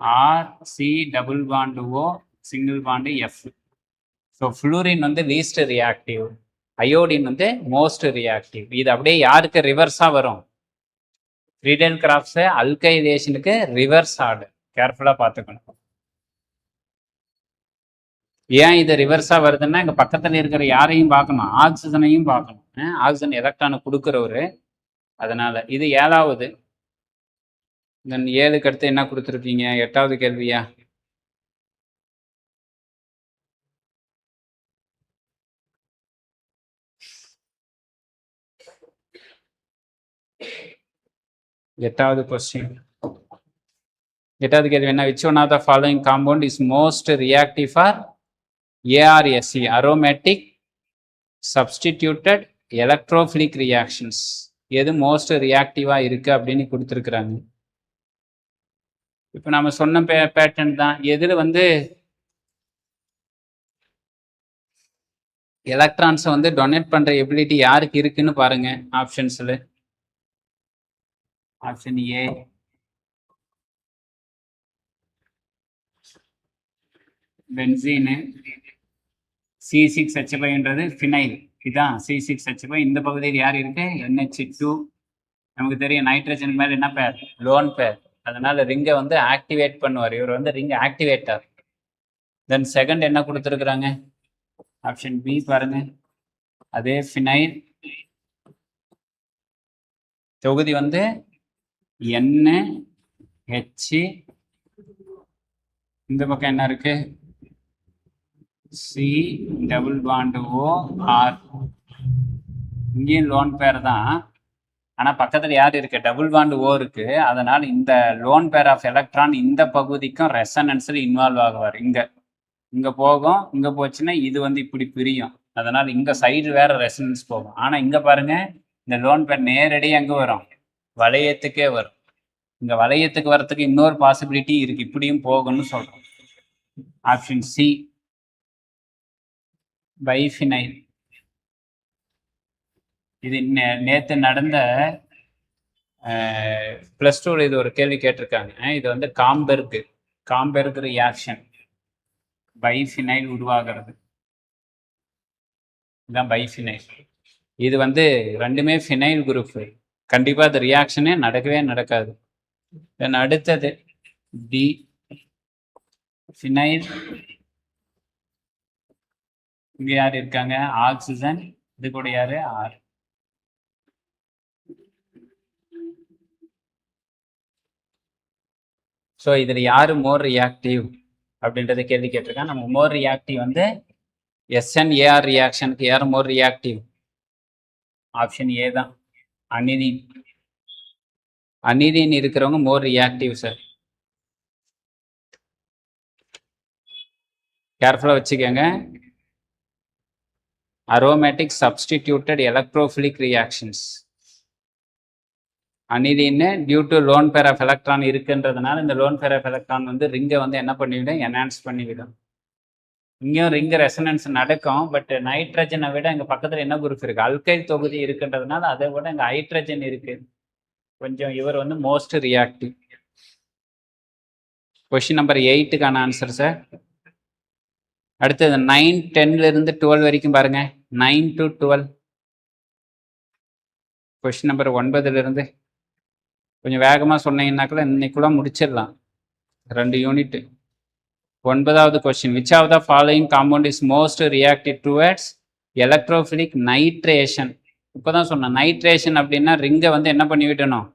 S1: R C double bond O single bond F. So fluorine வந்து லீஸ்ட் ரியாக்டிவ், அயோடின் வந்து மோஸ்ட் ரியாக்டிவ். இது அப்படியே யாருக்கு ரிவர்ஸாக வரும், ஃப்ரீடெல்-கிராஃப்ட்ஸ் அல்கைலேஷனுக்கு ரிவர்ஸ் ஆர்டர். கேர்ஃபுல்லாக பார்த்துக்கணும். ஏன் இது ரிவர்ஸாக வருதுன்னா இங்கே பக்கத்தில் இருக்கிற யாரையும் பார்க்கணும், ஆக்சிஜனையும் பார்க்கணும். ஆக்சிஜன் எலக்ட்ரானை கொடுக்குறவர். அதனால இது 7வது. தென் 7க்கு அடுத்து என்ன கொடுத்துருக்கீங்க, 8வது கேள்வியா? எட்டாவது கொஸ்டின், 8வது கேள்வி என்ன, which one of the following compound is most reactive for ARSE, aromatic substituted electrophilic reactions? எது மோஸ்ட் ரியாக்டிவா இருக்கு அப்படின்னு கொடுத்துருக்குறாங்க. இப்போ நம்ம சொன்ன பேட்டர்ன் தான். எதில் வந்து எலக்ட்ரான்ஸை வந்து டொனேட் பண்ற எபிலிட்டி யாருக்கு இருக்குன்னு பாருங்க. ஆப்ஷன்ஸ்ல ஆப்ஷன் ஏ பென்சீனு, C6H5ன்றது ஃபினைல், இதுதான் C6H5. இந்த பகுதியில் யார் இருக்கு, NH2. நமக்கு தெரியும் நைட்ரஜன் மேல என்ன பேர், லோன் பேர். அதனால ரிங்கை வந்து ஆக்டிவேட் பண்ணுவார், இவர் வந்து ரிங் ஆக்டிவேட்டர். தென் செகண்ட் என்ன கொடுத்துருக்குறாங்க, ஆப்ஷன் பி பாருங்க, அதே ஃபினைல். தொகுதி வந்து NH, இந்த பக்கம் என்ன இருக்கு, C double bond O R. இங்கேயும் லோன் பேர் தான், ஆனா பக்கத்துல யார் இருக்கு, டபுள் பாண்டு ஓ இருக்கு. அதனால இந்த லோன் பேர் ஆஃப் எலக்ட்ரான் இந்த பகுதிக்கும் ரெசனன்ஸ்ல இன்வால்வ் ஆகுவார். இங்க போகும், இங்க போச்சுன்னா இது வந்து இப்படி பிரியும். அதனால இங்க சைடு வேற ரெசனன்ஸ் போகும். ஆனா இங்க பாருங்க, இந்த லோன் பேர் நேரடியாக எங்க வரும், வளையத்துக்கே வரும். இங்க வளையத்துக்கு வரத்துக்கு இன்னொரு பாசிபிலிட்டி இருக்கு, இப்படியும் போகும்னு சொல்றோம். Option C biphenyl. இது நேற்று நடந்த +2 இது ஒரு கேள்வி கேட்டிருக்காங்க. இது வந்து காம்பெர்க் ரியாக்ஷன், பைஃபினைல் உருவாகிறது. இதுதான் பைஃபினைல். இது வந்து ரெண்டுமே ஃபினைல் குரூப். கண்டிப்பா அது ரியாக்ஷனே நடக்கவே நடக்காது. தென் அடுத்தது டி ஃபினைல். இங்க யார் இருக்காங்க, ஆக்சிஜன். இது கூட யாரு, ஆர். ஸோ இதில் யார் மோர் ரியாக்டிவ் அப்படின்றத கேள்வி கேட்டிருக்காங்க. நம்ம மோர் ரியாக்டிவ் வந்து SNAR ரியாக்ஷனுக்கு யார் மோர் ரியாக்டிவ், ஆப்ஷன் ஏ தான், அனிதீன். அனிதீன் இருக்கிறவங்க மோர் ரியாக்டிவ் சார். கேர்ஃபுல்லாக வச்சுக்கோங்க. Aromatic substituted electrophilic reactions. Aniline due to lone pair of electron இருக்குன்றதுனால இந்த லோன் பேர் ஆஃப் எலக்ட்ரான் வந்து ரிங்கை வந்து என்ன பண்ணிவிடும், என்ஹான்ஸ் பண்ணிவிடும். இங்கேயும் ரிங் ரெசனன்ஸ் நடக்கும். பட் நைட்ரஜனை விட இங்கே பக்கத்தில் என்ன குரூப் இருக்கு, அல்கைல் தொகுதி இருக்குன்றதுனால அதை விட இங்கே ஹைட்ரஜன் இருக்கு. கொஞ்சம் இவர் வந்து மோஸ்ட் ரியாக்டிவ். கொஸ்டின் நம்பர் 8க்கான ஆன்சர் சார். அடுத்தது 9, 10 12 வரைக்கும் பாருங்க. 9 to 12. கொஸ்டின் நம்பர் 9 கொஞ்சம் வேகமாக சொன்னீங்கன்னாக்குள்ள இன்னைக்குள்ள முடிச்சிடலாம். 2 யூனிட். 9வது question, which of the following compound is most reactive towards electrophilic nitration. இப்போதான் சொன்னேன், நைட்ரேஷன் அப்படின்னா ரிங்கை வந்து என்ன பண்ணி விடணும்,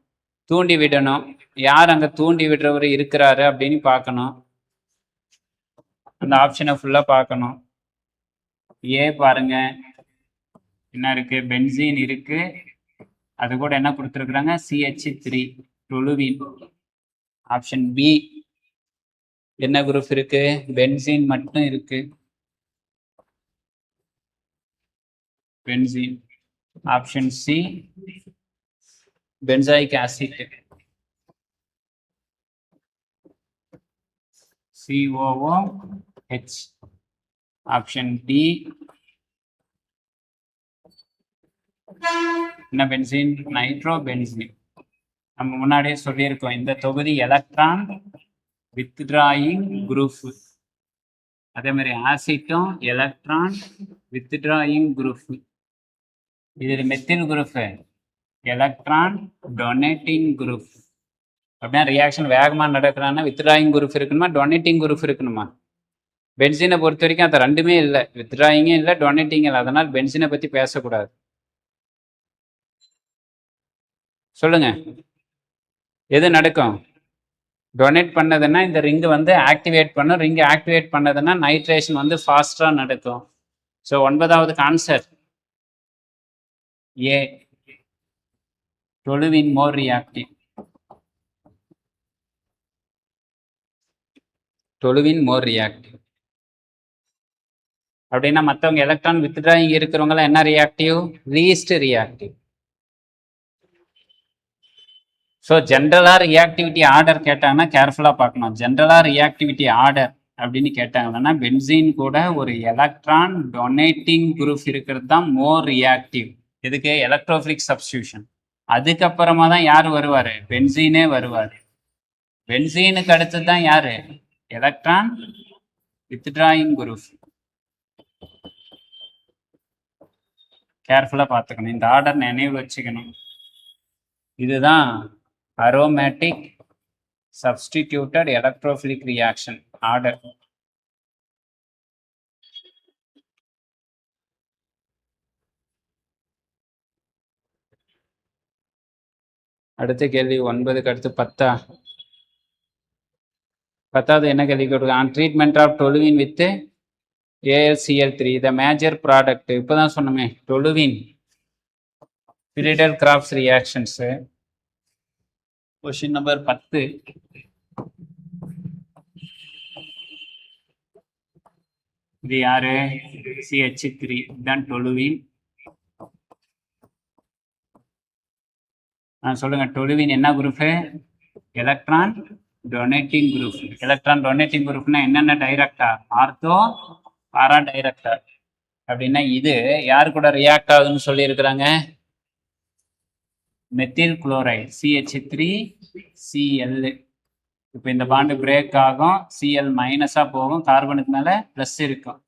S1: தூண்டி விடணும். யார் அங்கே தூண்டி விடுறவர் இருக்கிறாரு அப்படின்னு பார்க்கணும். அந்த ஆப்ஷனை ஃபுல்லாக பார்க்கணும். ஏ பாருங்க, என்ன இருக்கு, பென்சீன் இருக்கு, அது கூட என்ன கொடுத்துருக்குறாங்க, CH3 டொலுவின். ஆப்ஷன் பி என்ன குரூப் இருக்கு, பென்சீன் மட்டும் இருக்கு, benzene. Option C benzoic acid, COOH. Option D என்ன பென்சீன், நைட்ரோ பென்சீன். நம்ம முன்னாடியே சொல்லியிருக்கோம், இந்த தொகுதி எலக்ட்ரான் வித்ட்ராயிங் குரூப். அதே மாதிரி ஆசிட்டும் எலக்ட்ரான் வித்ட்ராயிங் குரூப். இது methyl group electron donating group. அப்படின்னா ரியாக்ஷன் வேகமாக நடக்கிறான்னா வித்ட்ராயிங் குரூப் இருக்கணுமா, டொனேட்டிங் குரூப் இருக்கணுமா? பென்சீனை பொறுத்த வரைக்கும் அது ரெண்டுமே இல்லை, வித்ட்ராயிங்கே இல்லை, டொனேட்டிங் இல்லை. அதனால் பென்சீனை பற்றி பேசக்கூடாது. சொல்லுங்க, எது நடக்கும்? டொனேட் பண்ணதுன்னா இந்த ரிங்கு வந்து ஆக்டிவேட் பண்ணும், ரிங்கு ஆக்டிவேட் பண்ணதுன்னா நைட்ரேஷன் வந்து ஃபாஸ்டாக நடக்கும். ஸோ 9வது answer A, toluene more reactive. Toluene more reactive அப்படின்னா மற்றவங்க எலக்ட்ரான் வித்ட்ராயிங் இருக்கிறவங்களாம் என்ன ரியாக்டிவ், லீஸ்ட் ரியாக்டிவ். ஸோ ஜென்ரலாக ரியாக்டிவிட்டி ஆர்டர் கேட்டாங்கன்னா கேர்ஃபுல்லாக பார்க்கணும். ஜென்ரலாக ரியாக்டிவிட்டி ஆர்டர் அப்படின்னு கேட்டாங்கன்னா பென்சீன் கூட ஒரு எலக்ட்ரான் டொனேட்டிங் குரூப் இருக்கிறது தான் மோர் ரியாக்டிவ். இதுக்கு எலக்ட்ரோஃபிலிக் சப்ஸ்டியூஷன். அதுக்கப்புறமா தான் யார் வருவார், பென்சீனே வருவார். பென்சீனுக்கு அடுத்து தான் யார், எலக்ட்ரான் வித்ட்ராயிங் குரூப். கேர்ஃபுல்லாக பார்த்துக்கணும், இந்த ஆர்டர் நினைவு வச்சுக்கணும். இதுதான் aromatic substituted electrophilic reaction order. அடுத்த கேள்வி 9க்கு அடுத்து 10வது என்ன கேள்வி கொடுக்க, on treatment of toluene with AlCl3 the major product. இப்போதான் சொன்னோமே, toluene Friedel Crafts reactions. Question number 10, இது யாரு, CH3 தான் டொலுவின். சொல்லுங்க, டொலுவின் என்ன group, electron donating group. Electron donating குரூப்னா என்னென்ன டைரக்டா, ஆர்த்தோ பாரா டைரக்டா. அப்படின்னா இது யாரு கூட ரியாக்ட் ஆகுதுன்னு சொல்லி இருக்கிறாங்க, மெத்தில் குளோரைடு CH3Cl. இப்போ இந்த பாண்டு பிரேக் ஆகும், Cl மைனஸாக போகும், கார்பனுக்கு மேலே ப்ளஸ் இருக்கும்.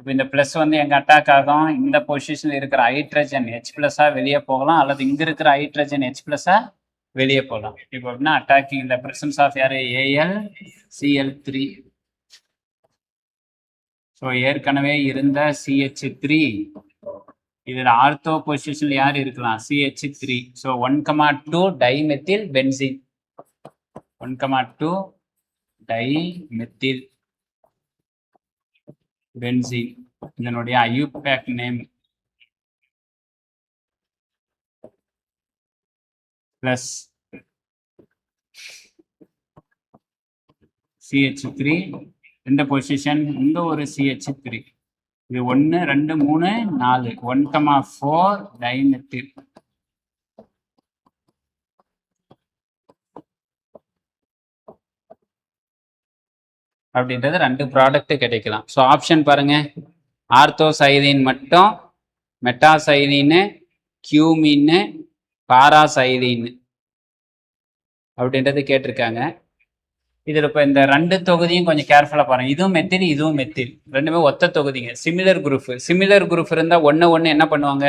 S1: இப்போ இந்த ப்ளஸ் வந்து எங்கே அட்டாக் ஆகும், இந்த பொசிஷனில் இருக்கிற ஹைட்ரஜன் H+ வெளியே போகலாம், அல்லது இங்கே இருக்கிற ஹைட்ரஜன் H+ வெளியே போகலாம். இப்போ அப்படின்னா அட்டாக்கிங் இந்த பிரசன்ஸ் ஆஃப் யார், AlCl3. ஸோ ஏற்கனவே இருந்த CH3 இதில் ஆர்த்தோ பொசிஷனில் யார் இருக்கலாம், CH3. So 1,2 dimethyl benzene, 1,2 dimethyl benzene. இதனுடைய ஐயூபேக் நேம் பிளஸ் CH3. இந்த பொசிஷன் இங்க ஒரு CH3, இது 1 2 3 4, 1,4 டைமெத்தில். அப்படின்றது 2 ப்ராடக்ட் கிடைக்கலாம். ஸோ ஆப்ஷன் பாருங்க, ஆர்த்தோசைலின் மட்டும், மெட்டாசைலின், கியூமின், பாராசைலின் அப்படின்றது கேட்டிருக்காங்க. இதில் இப்போ இந்த 2 தொகுதியும் கொஞ்சம் கேர்ஃபுல்லாக பாருங்க. இதுவும் மெத்தில், இதுவும் மெத்தில், ரெண்டுமே ஒத்த தொகுதிங்க, சிமிலர் குரூப். சிமிலர் குரூப் இருந்தால் ஒன்று என்ன பண்ணுவாங்க,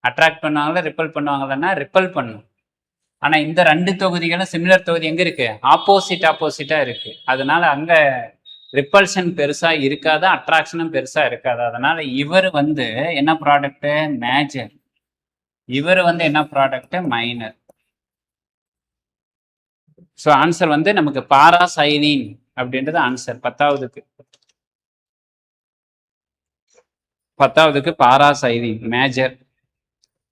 S1: அட்ராக்ட் பண்ணுவாங்களா, ரிப்பல் பண்ணுவாங்களான்னா ரிப்பல் பண்ணும். ஆனால் இந்த 2 தொகுதிகளும் சிமிலர் தொகுதி எங்கே இருக்கு, ஆப்போசிட்டாக இருக்கு. அதனால அங்கே ரிப்பல்ஷன் பெருசா இருக்காது, அட்ராக்ஷனும் பெருசா இருக்காது. அதனால இவர் வந்து என்ன ப்ராடக்ட்? மேஜர். இவர் வந்து என்ன ப்ராடக்ட்? மைனர். ஸோ ஆன்சர் வந்து நமக்கு பாராசைலின் அப்படின்றது ஆன்சர். பத்தாவதுக்கு பாராசைலின் மேஜர்,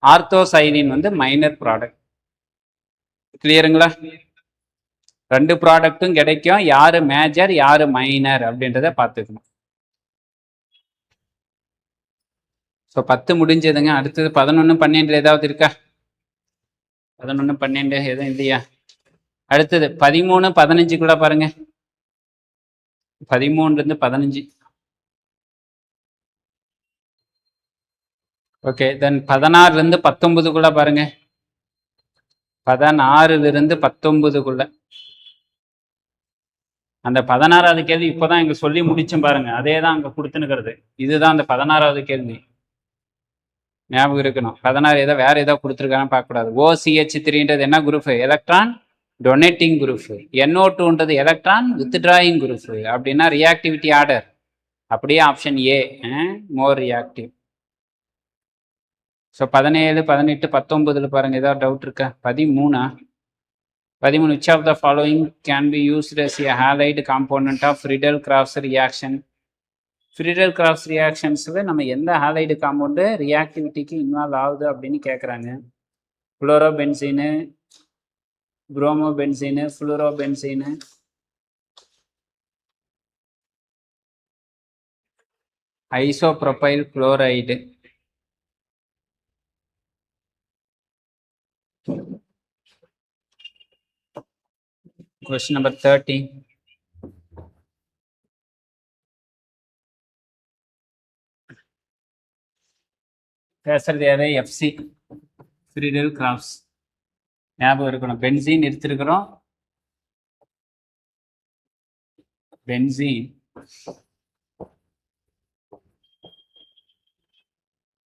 S1: ஆர்த்தோசைலின் வந்து மைனர் ப்ராடக்ட். கிளியருங்களா? ரெண்டு ப்ராடக்ட்டும் கிடைக்கும். யாரு மேஜர் யாரு மைனர் அப்படின்றத பார்த்துக்கணும். ஸோ 10 முடிஞ்சதுங்க. அடுத்தது 11 12 ஏதாவது இருக்கா? 11 12 எதுவும் இல்லையா? அடுத்தது 13 15 பாருங்க. 13 15. ஓகே. தென் 16 19 பாருங்க. 16 19 அந்த 16வது கேள்வி இப்போதான் இங்க சொல்லி முடிச்சும் பாருங்க. அதே தான் அங்க கொடுத்துனுக்கிறது. இதுதான் அந்த 16வது கேள்வி. ஞாபகம் இருக்கணும். 16 ஏதோ வேற ஏதோ கொடுத்துருக்கான்னு பார்க்கக்கூடாது. OCH3ன்றது என்ன குரூப்? Electron donating group. NO2ன்றது எலக்ட்ரான் வித்ட்ராயிங் குரூப். அப்படின்னா ரியாக்டிவிட்டி ஆர்டர் அப்படியே option A, more reactive. So 17 18 19 பாருங்க. ஏதாவது டவுட் இருக்கா? 13 which of the following can be used as a halide component of Friedel-Crafts reaction? Friedel-Crafts reactionsல நம்ம எந்த ஹாலைடு காம்பவுண்ட் ரியாக்டிவிட்டிக்கு இன்வால்வ் ஆகுது அப்படின்னு கேட்குறாங்க. குளோரோபென்சீனு, புரோமோபென்சீனு, ஃப்ளூரோபென்சீனு, ஐசோப்ரோபைல் குளோரைடு. Question number 30. பேசுறது யாரு? FC Friedel-Crafts. ஞாபகம் இருக்கணும். பென்சீன் எடுத்திருக்கிறோம். பென்சீன்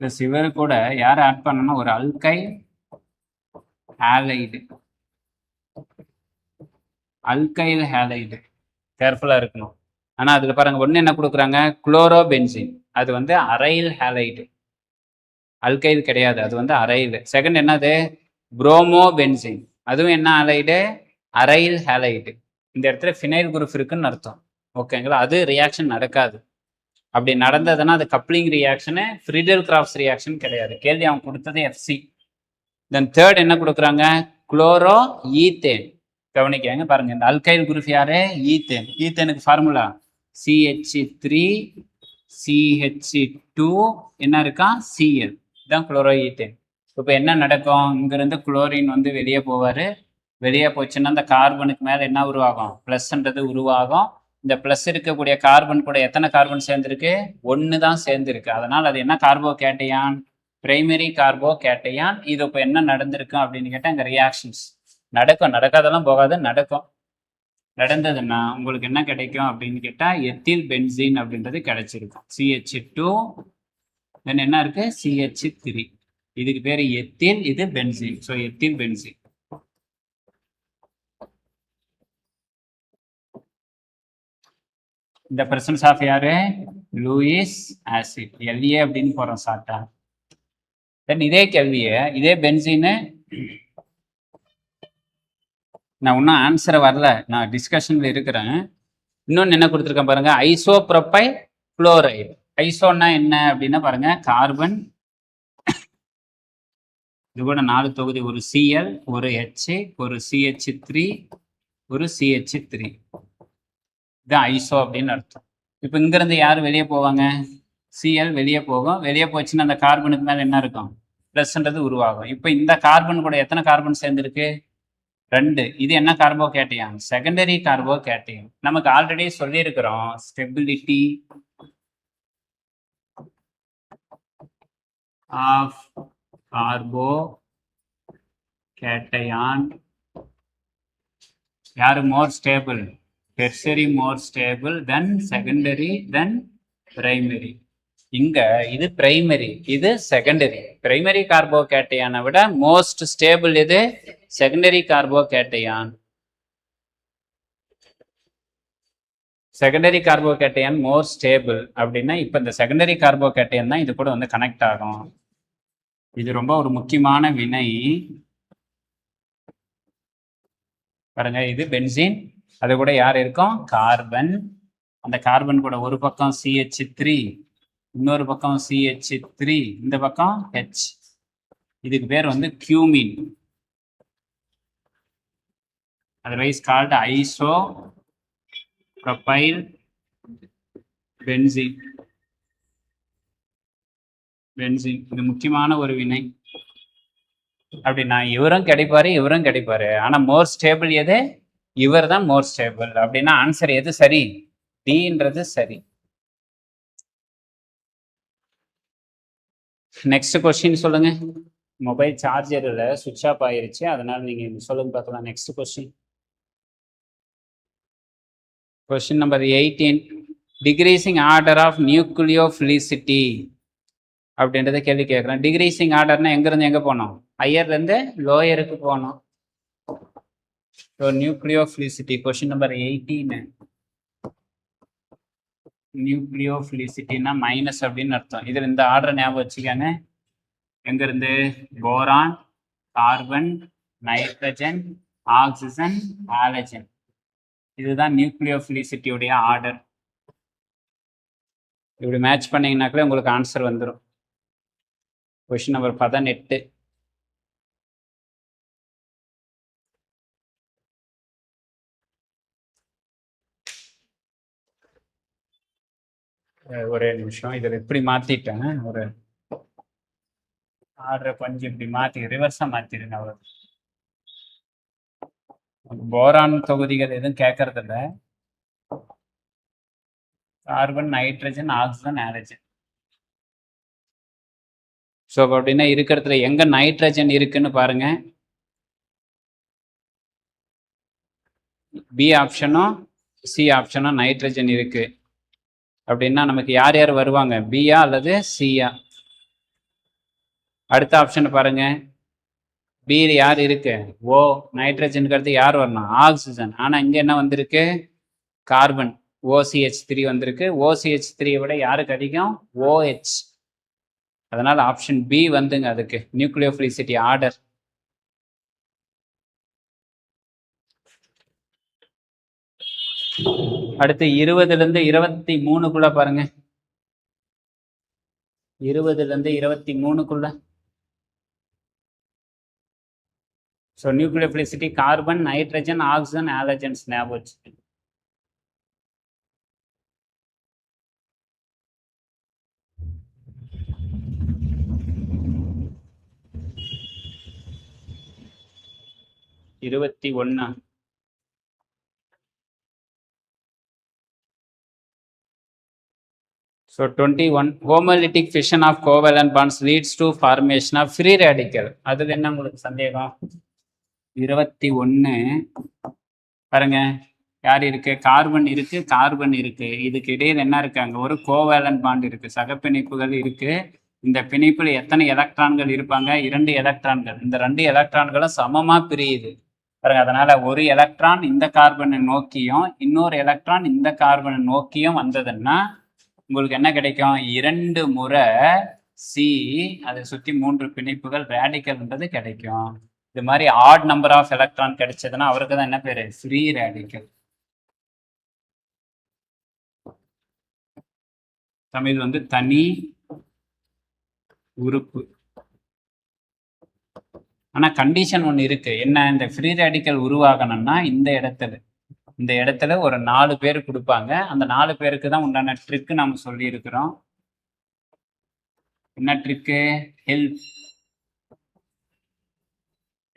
S1: பிளஸ் இவர் கூட யாரை ஆட் பண்ணணும்? ஒரு அல்கைல் ஹாலைடு. அல்கைல் ஹாலைடு கேர்ஃபுல்லாக இருக்கணும். ஆனால் அதில் பாருங்க, ஒன்று என்ன கொடுக்குறாங்க? குளோரோபென்சின். அது வந்து அரைல் ஹாலைடு, அல்கைல் கிடையாது, அது வந்து அரைல். செகண்ட் என்னது? புரோமோபென்சின். அதுவும் என்ன ஹாலைடு? Aryl halide. இந்த இடத்துல ஃபினைல் குரூப் இருக்குன்னு அர்த்தம். ஓகேங்களா? அது ரியாக்ஷன் நடக்காது. அப்படி நடந்ததுன்னா அது கப்ளிங் ரியாக்ஷனு, Friedel-Crafts ரியாக்ஷன் கிடையாது. கேள்வி அவன் கொடுத்தது FC. தென் தேர்ட் என்ன கொடுக்குறாங்க? Chloro ethane. கவனிக்காங்க பாருங்க. இந்த அல்கைல் குரூப் யாரு? ஈத்தேன். ஈத்தேனுக்கு ஃபார்முலா CH3 CH2 என்ன இருக்கா? Cl. இதுதான் குளோரோ ஈத்தேன். இப்போ என்ன நடக்கும்? இங்கிருந்து குளோரின் வந்து வெளியே போவார். வெளியே போச்சுன்னா அந்த கார்பனுக்கு மேலே என்ன உருவாகும்? ப்ளஸ்ன்றது உருவாகும். இந்த ப்ளஸ் இருக்கக்கூடிய கார்பன் கூட எத்தனை கார்பன் சேர்ந்துருக்கு? 1 தான் சேர்ந்துருக்கு. அதனால் அது என்ன carbocation? Primary carbocation. இது இப்போ என்ன நடந்திருக்கு அப்படின்னு கேட்டால் இங்கே ரியாக்ஷன்ஸ் நடக்கும். நடக்காதெல்லாம் போகாது, நடக்கும். நடந்ததுன்னா உங்களுக்கு என்ன கிடைக்கும் அப்படின்னு கேட்டால் எத்தில் பென்சீன் அப்படின்றது கிடைச்சிருக்கும். CH2 தென் என்ன இருக்கு? CH3. இதுக்கு பேர் எத்தில், இது பென்சீன். So ethyl benzene. இந்த பிரசன்ஸ் ஆஃப் யாரு? லூயிஸ் ஆசிட், LA அப்படின்னு போறோம் சாட்டா. தென் இதே கேள்வியை, இதே பென்சீனு, நான் இன்னும் ஆன்சரை வரல, நான் டிஸ்கஷன்ல இருக்கிறேன். இன்னொன்று என்ன கொடுத்துருக்கேன் பாருங்க, ஐசோப்ரோபைல் குளோரைடு. ஐசோன்னா என்ன அப்படின்னா பாருங்க, கார்பன், இது கூட 4 தொகுதி, ஒரு Cl, ஒரு H, ஒரு CH3, ஒரு CH3. இதுதான் ஐசோ அப்படின்னு அர்த்தம். இப்போ இங்கிருந்து யார் வெளியே போவாங்க? Cl வெளியே போகும். வெளியே போச்சுன்னா அந்த கார்பனுக்கு மேலே என்ன இருக்கும்? ப்ளஸ்ன்றது உருவாகும். இப்போ இந்த கார்பன் கூட எத்தனை கார்பன் சேர்ந்துருக்கு? 2. இது என்ன carbocation? Secondary carbocation. நமக்கு ஆல்ரெடி சொல்லியிருக்கிறோம், ஸ்டெபிலிட்டி ஆஃப் கார்போ கேட்டையான் யாரு more stable? tertiary more stable than secondary than primary. இங்க இது பிரைமரி, இது செகண்டரி. பிரைமரி கார்போ கேட்டையானை விட மோஸ்ட் ஸ்டேபிள் இது secondary carbocation. Secondary carbocation more stable அப்படின்னா இப்போ இந்த செகண்டரி கார்போகேட்டையன் தான் இது கூட வந்து கனெக்ட் ஆகும். இது ரொம்ப ஒரு முக்கியமான வினை பாருங்க. இது பென்சீன், அது கூட யார் இருக்கும்? கார்பன். அந்த கார்பன் கூட ஒரு பக்கம் CH3, இன்னொரு பக்கம் CH3, இந்த பக்கம் H. இதுக்கு பேர் வந்து cumin. Otherwise called iso profile benzene. Benzene இது முக்கியமான ஒரு வினை. அப்படின்னா இவரும் கிடைப்பாரு, இவரும் கிடைப்பாரு. ஆனா மோர் ஸ்டேபிள் எது? இவர் தான் மோர் ஸ்டேபிள். அப்படின்னா ஆன்சர் எது சரி? டின்றது சரி. நெக்ஸ்ட் கொஸ்டின் சொல்லுங்க. மொபைல் சார்ஜர்ல சுவிட்ச் ஆஃப் ஆயிருச்சு, அதனால நீங்க சொல்லுங்க பார்க்கலாம். Next question. Question number 18. Decreasing order of nucleophilicity அப்படின்றத கேள்வி கேட்குறேன். டிக்ரீசிங் ஆர்டர்னா எங்கேருந்து எங்கே போனோம்? ஹையர்லேருந்து லோயருக்கு போனோம். So nucleophilicity question number 18. நியூக்ளியோஃபிலிசிட்டின்னா மைனஸ் அப்படின்னு அர்த்தம். இதில் இந்த ஆர்டர் ஞாபகம் வச்சுக்காங்க. எங்கேருந்து? Boron, carbon, nitrogen, oxygen, halogen. இதுதான் நியூக்ளியோஃபிலிசிட்டியுடைய ஆர்டர். இப்படி மேட்ச் பண்ணீங்கன்னாக்கே உங்களுக்கு ஆன்சர் வந்துடும். Question number 18. ஒரே நிமிஷம், இதில் இப்படி மாற்றிட்டேன். ஒரு ஆர்டரை கொஞ்சம் இப்படி மாற்றி ரிவர்ஸாக மாற்றிடுங்க. அவர் போரான் தொகுதிகள் எதுவும் கேட்கறதில்ல. Carbon, nitrogen, oxygen, halogen. So அப்படின்னா இருக்கிறதுல எங்க நைட்ரஜன் இருக்குன்னு பாருங்க. பி ஆப்ஷனும் சி ஆப்ஷனும் நைட்ரஜன் இருக்கு. அப்படின்னா நமக்கு யார் யார் வருவாங்க? பியா அல்லது சியா? அடுத்த ஆப்ஷன் பாருங்க. பி யார் இருக்கு? ஓ. நைட்ரஜனுக்கு யார் வரணும்? ஆக்சிஜன். ஆனா இங்க என்ன வந்திருக்கு? கார்பன், OCH3 வந்திருக்கு. OCH3 விட யாருக்கு அதிகம்? OH. அதனால ஆப்ஷன் பி வந்துங்க அதுக்கு நியூக்ளியோஃபிலிசிட்டி ஆர்டர். அடுத்து 20லேருந்து 23க்குள்ள பாருங்க. 20லேருந்து 23க்குள்ள. So nucleophilicity carbon, nitrogen, oxygen, halogens ஞாபகம் வச்சு. இருபத்தி 21. So 21. Homolytic fission of covalent bonds leads to formation of free radical. அதுல என்ன உங்களுக்கு சந்தேகம்? 21 பாருங்க. யார் இருக்கு? கார்பன் இருக்கு, கார்பன் இருக்கு. இதுக்கு இடையில் என்ன இருக்காங்க? ஒரு கோவேலன்ட் பாண்ட் இருக்கு, சகப்பிணைப்புகள் இருக்கு. இந்த பிணைப்புல எத்தனை எலக்ட்ரான்கள் இருப்பாங்க? 2 எலக்ட்ரான்கள். இந்த 2 எலக்ட்ரான்களும் சமமா பிரியுது பாருங்க. அதனால ஒரு எலக்ட்ரான் இந்த கார்பனை நோக்கியும் இன்னொரு எலக்ட்ரான் இந்த கார்பனை நோக்கியும் வந்ததுன்னா உங்களுக்கு என்ன கிடைக்கும்? 2 முறை சி, அதை சுற்றி 3 பிணைப்புகள் ரேடிக்கல்ன்றது கிடைக்கும். இது மாதிரி ஆட் நம்பர் ஆஃப் எலக்ட்ரான் கிடைச்சதுன்னா அவருக்கு தான் என்ன பேரு? Free radical. தமிழ் வந்து தனி உறுப்பு. ஆனா கண்டிஷன் ஒன்று இருக்கு. என்ன? இந்த ஃப்ரீ ரேடிக்கல் உருவாகணும்னா இந்த இடத்துல ஒரு 4 பேர் கொடுப்பாங்க. அந்த 4 பேருக்கு தான் உண்டான ட்ரிக்கு நாம சொல்லி இருக்கிறோம். என்ன ட்ரிக்கு? ஹெல்ப்.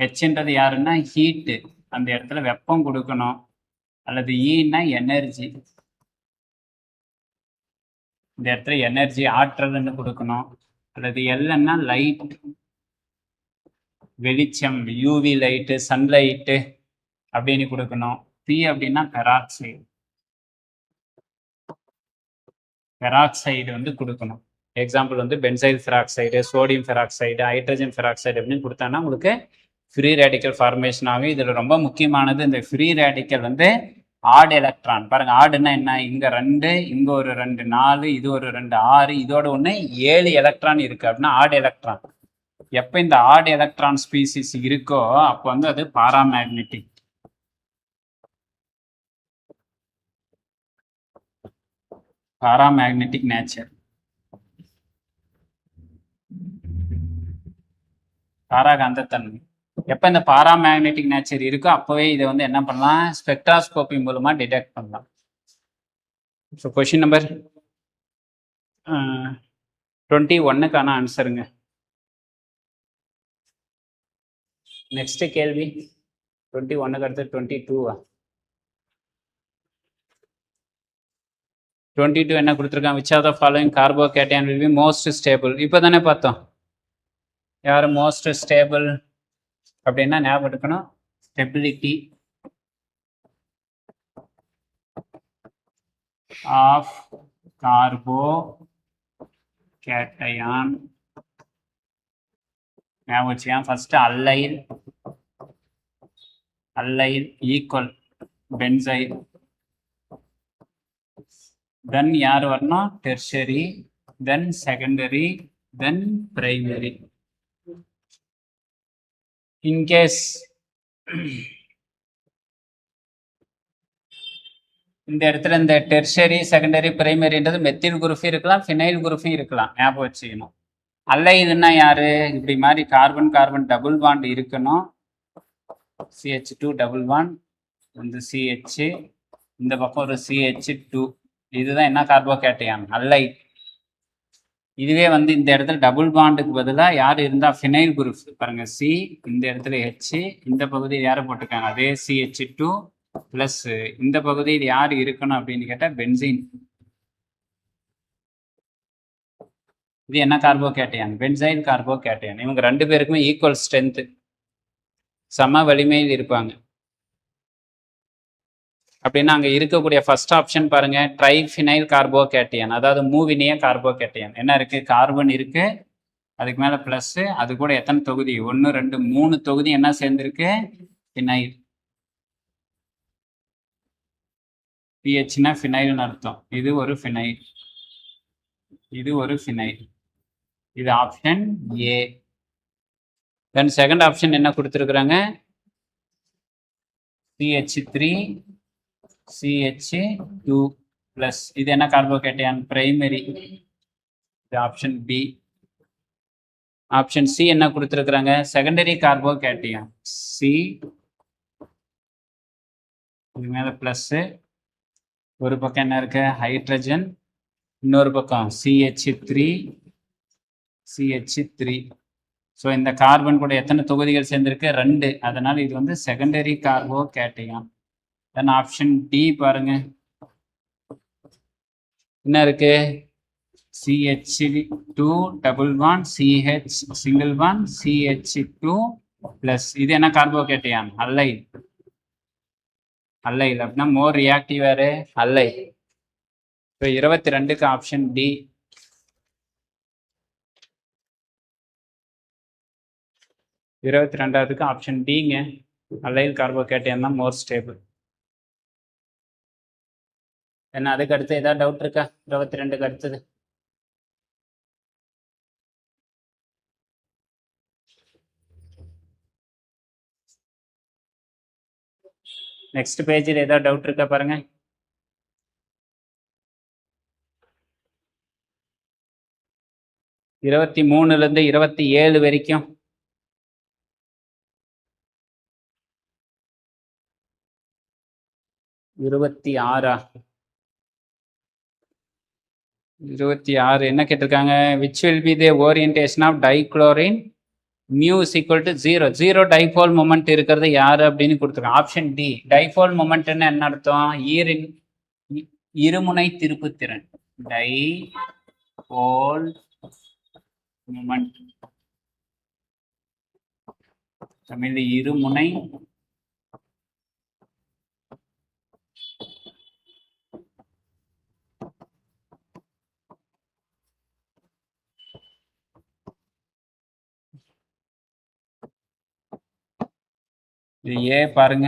S1: ஹெச்ன்றது யாருன்னா ஹீட்டு, அந்த இடத்துல வெப்பம் கொடுக்கணும். அல்லது ஈன்னா எனர்ஜி, இந்த இடத்துல எனர்ஜி ஆற்றல்னு கொடுக்கணும். அல்லது எல்ன்னா லைட், வெளிச்சம், யூவி லைட்டு, சன்லைட்டு அப்படின்னு கொடுக்கணும். பி அப்படின்னா பெராக்சைடு வந்து கொடுக்கணும். எக்ஸாம்பிள் வந்து benzyl peroxide, sodium peroxide, hydrogen peroxide அப்படின்னு கொடுத்தாங்கன்னா உங்களுக்கு ஃப்ரீ ரேடிக்கல் ஃபார்மேஷன் ஆகும். இதில் ரொம்ப முக்கியமானது இந்த ஃப்ரீ ரேடிக்கல் வந்து ஆட் எலக்ட்ரான் பாருங்க, ஆடுன்னா என்ன, இங்க 2, இங்க ஒரு 2 4, இது ஒரு 2 6, இதோட ஒண்ணு 7 எலக்ட்ரான் இருக்கு அப்படின்னா ஆட் எலக்ட்ரான். எப்ப இந்த ஆட் எலக்ட்ரான் ஸ்பீசிஸ் இருக்கோ அப்போ வந்து அது பாராமேக்னெட்டிக். பாராமேக்னெட்டிக் நேச்சர். பாராகாந்தத்தன்மை. எப்ப இந்த பாராமேக்னெட்டிக் நேச்சர் இருக்கோ அப்பவே இதை வந்து என்ன பண்ணலாம், ஸ்பெக்ட்ராஸ்கோபி மூலமா டிடெக்ட் பண்ணலாம். ஸோ கொஸ்டின் நம்பர் 21க்கான ஆன்சருங்க. நெக்ஸ்ட் கேள்வி 21க்கு அடுத்து 22வா? 22 என்ன கொடுத்துருக்காங்க, which are the following carbocation will be most stable. இப்போ தானே பார்த்தோம் யார் மோஸ்ட் ஸ்டேபிள் அப்படின்னா ஞாபகம் எடுக்கணும், ஸ்டெபிலிட்டி ஆஃப் கார்போகேட்டையான். ஞாபகம் வச்சுக்கா, first allyl equal benzyl, then யார் வரணும், tertiary, then secondary, then primary. In case இந்த இடத்துல இந்த டெர்ஷரி செகண்டரி பிரைமரின்றது மெத்தில் குரூஃபும் இருக்கலாம், ஃபினைல் குரூஃபும் இருக்கலாம், ஞாபகம் வச்சுக்கணும். அல்லைல்னா யாரு, இப்படி மாதிரி கார்பன் கார்பன் டபுள் பாண்ட் இருக்கணும், CH2 டபுள் பாண்ட், இந்த CH, இந்த பக்கம் ஒரு CH2, இதுதான் என்ன கார்போகேட்டையான் அல்லை. இதுவே வந்து இந்த இடத்துல டபுள் பாண்டுக்கு பதிலாக யார் இருந்தா ஃபினைல் குரூப் பாருங்க, C, இந்த இடத்துல H, இந்த பகுதியில் யாரை போட்டிருக்காங்க, அதே CH2 பிளஸ் இந்த பகுதியில் யார் இருக்கணும் அப்படின்னு கேட்டா பென்சீன். இது என்ன கார்போகேட்டையான், பென்சைல் கார்போகேட்டையான். இவங்க 2 பேருக்குமே ஈக்குவல் ஸ்ட்ரென்த், சம வலிமையில் இருப்பாங்க. அப்படின்னா அங்க இருக்கக்கூடிய ஃபர்ஸ்ட் ஆப்ஷன் பாருங்க, ட்ரைஃபினைல் கார்போகேட்டையான், அதாவது மூவினிய கார்போகேட்டையான். என்ன இருக்கு, கார்பன் இருக்கு, அதுக்கு மேல பிளஸ், அது கூட எத்தனை தொகுதி, 1 2 3 தொகுதி என்ன சேர்ந்திருக்கு, ஃபினைல். பிஹெச்னா ஃபினைல்னு அர்த்தம். இது ஒரு ஃபினைல், இது ஒரு ஃபினைல். இது option A. Then second option என்ன கொடுத்துருக்குறாங்க, CH3 CH2 பிளஸ், இது என்ன கார்போகேட்டையான், பிரைமரி. இது ஆப்ஷன் பி. ஆப்ஷன் சி என்ன கொடுத்துருக்குறாங்க, செகண்டரி கார்போகேட்டையான், சி, இது மேல பிளஸ், ஒரு பக்கம் என்ன இருக்கு ஹைட்ரஜன், இன்னொரு பக்கம் CH3 CH3. ஸோ இந்த கார்பன் கூட எத்தனை தொகுதிகள் சேர்ந்திருக்கு, 2, அதனால இது வந்து secondary carbocation. Then option D பாருங்க, என்ன இருக்கு, CH2 double bond, CH single bond, CH2 plus, இது என்ன கார்போகேட்டையான், அல்லைல். அல்லைல் அப்படின்னா மோர் ரியாக்டிவ் வேறு அல்லைல். ஸோ 22க்கு ஆப்ஷன் டி. 22வதுக்கு ஆப்ஷன் டிங்க, அல்லைல் கார்போகேட்டையான் தான் மோர் ஸ்டேபிள். என்ன அதுக்கு அடுத்து ஏதாவது டவுட் இருக்கா, 22க்கு அடுத்தது? நெக்ஸ்ட் பேஜில் ஏதாவது டவுட் இருக்கா பாருங்க. இருபத்தி 23லேருந்து 27 வரைக்கும். இருபத்தி 26 என்ன கேட்டிருக்காங்க, which will be the orientation of dichlorine mu is equal to 0. 0 dipole moment இருக்கிறது யாரு அப்படின்னு கொடுத்துருக்காங்க. Option D. டைபோல் மொமெண்ட்னு என்ன அர்த்தம், இருமுனை திருப்புத்திறன், டைபோல் மொமெண்ட், தமிழ் இருமுனை இது ஏ பாருங்க,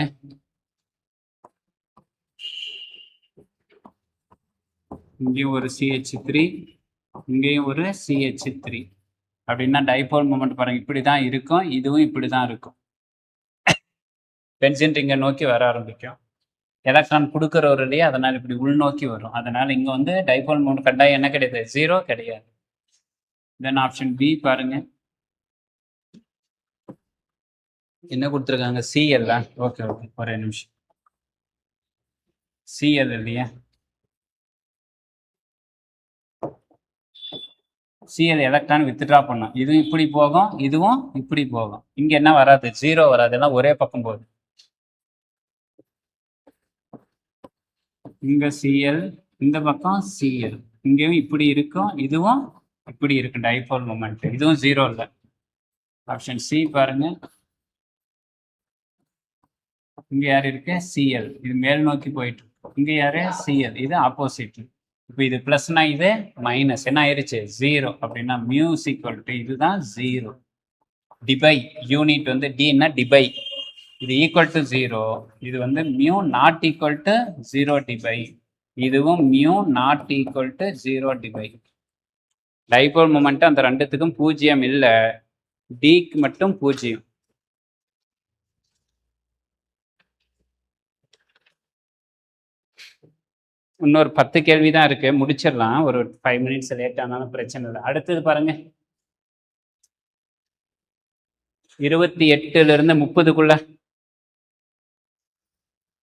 S1: இங்கேயும் ஒரு CH3, இங்கேயும் ஒரு CH3. அப்படின்னா டைபோல் மொமெண்ட் பாருங்க இப்படி தான் இருக்கும், இதுவும் இப்படி தான் இருக்கும். பென்சின் ரிங்கை நோக்கி வர ஆரம்பிக்கும். எலக்ட்ரான் கொடுக்குறவர் இல்லையா, அதனால இப்படி உள்நோக்கி வரும். அதனால இங்க வந்து டைபோல் மொமெண்ட் கட்டாயம் என்ன கிடையாது, 0 கிடையாது. தென் ஆப்ஷன் பி பாருங்க, என்ன கொடுத்துருக்காங்க, Cl. ஓகே ஓகே, ஒரே நிமிஷம். Cl இல்லையா, Cl எலக்ட்ரான் வித்ட்ரா பண்ணும். இதுவும் இப்படி போகும், இதுவும் இப்படி போகும். இங்க என்ன வராது, 0 வராது, எல்லாம் ஒரே பக்கம் போகுது. இங்க Cl, இந்த பக்கம் Cl, இங்கேயும் இப்படி இருக்கும், இதுவும் இப்படி இருக்கும். டைபோல் மொமெண்ட் இதுவும் 0 இல்லை. ஆப்ஷன் சி பாருங்க, இங்க யார் இருக்கு, Cl. இது மேல் நோக்கி போயிட்டு இருக்கு. இங்க யாரு, Cl. இது ஆப்போசிட். இப்போ இது பிளஸ்னா இது மைனஸ், என்ன ஆயிருச்சு, 0. அப்படின்னா மியூ ஈக்குவல் டு இதுதான் 0. டிபை யூனிட் வந்து டின்னா டிபை, இது ஈக்குவல் டு 0. இது வந்து mu not equal to 0 Debye, இதுவும் mu not equal to 0 Debye. Dipole moment அந்த ரெண்டுத்துக்கும் 0 இல்லை, டிக்கு மட்டும் 0. இன்னொரு 10 கேள்வி தான் இருக்கு, முடிச்சிடலாம். ஒரு 5 மினிட்ஸ் லேட் ஆனாலும் பிரச்சனை இல்லை. அடுத்தது பாருங்க, 28லிருந்து 30க்குள்ள,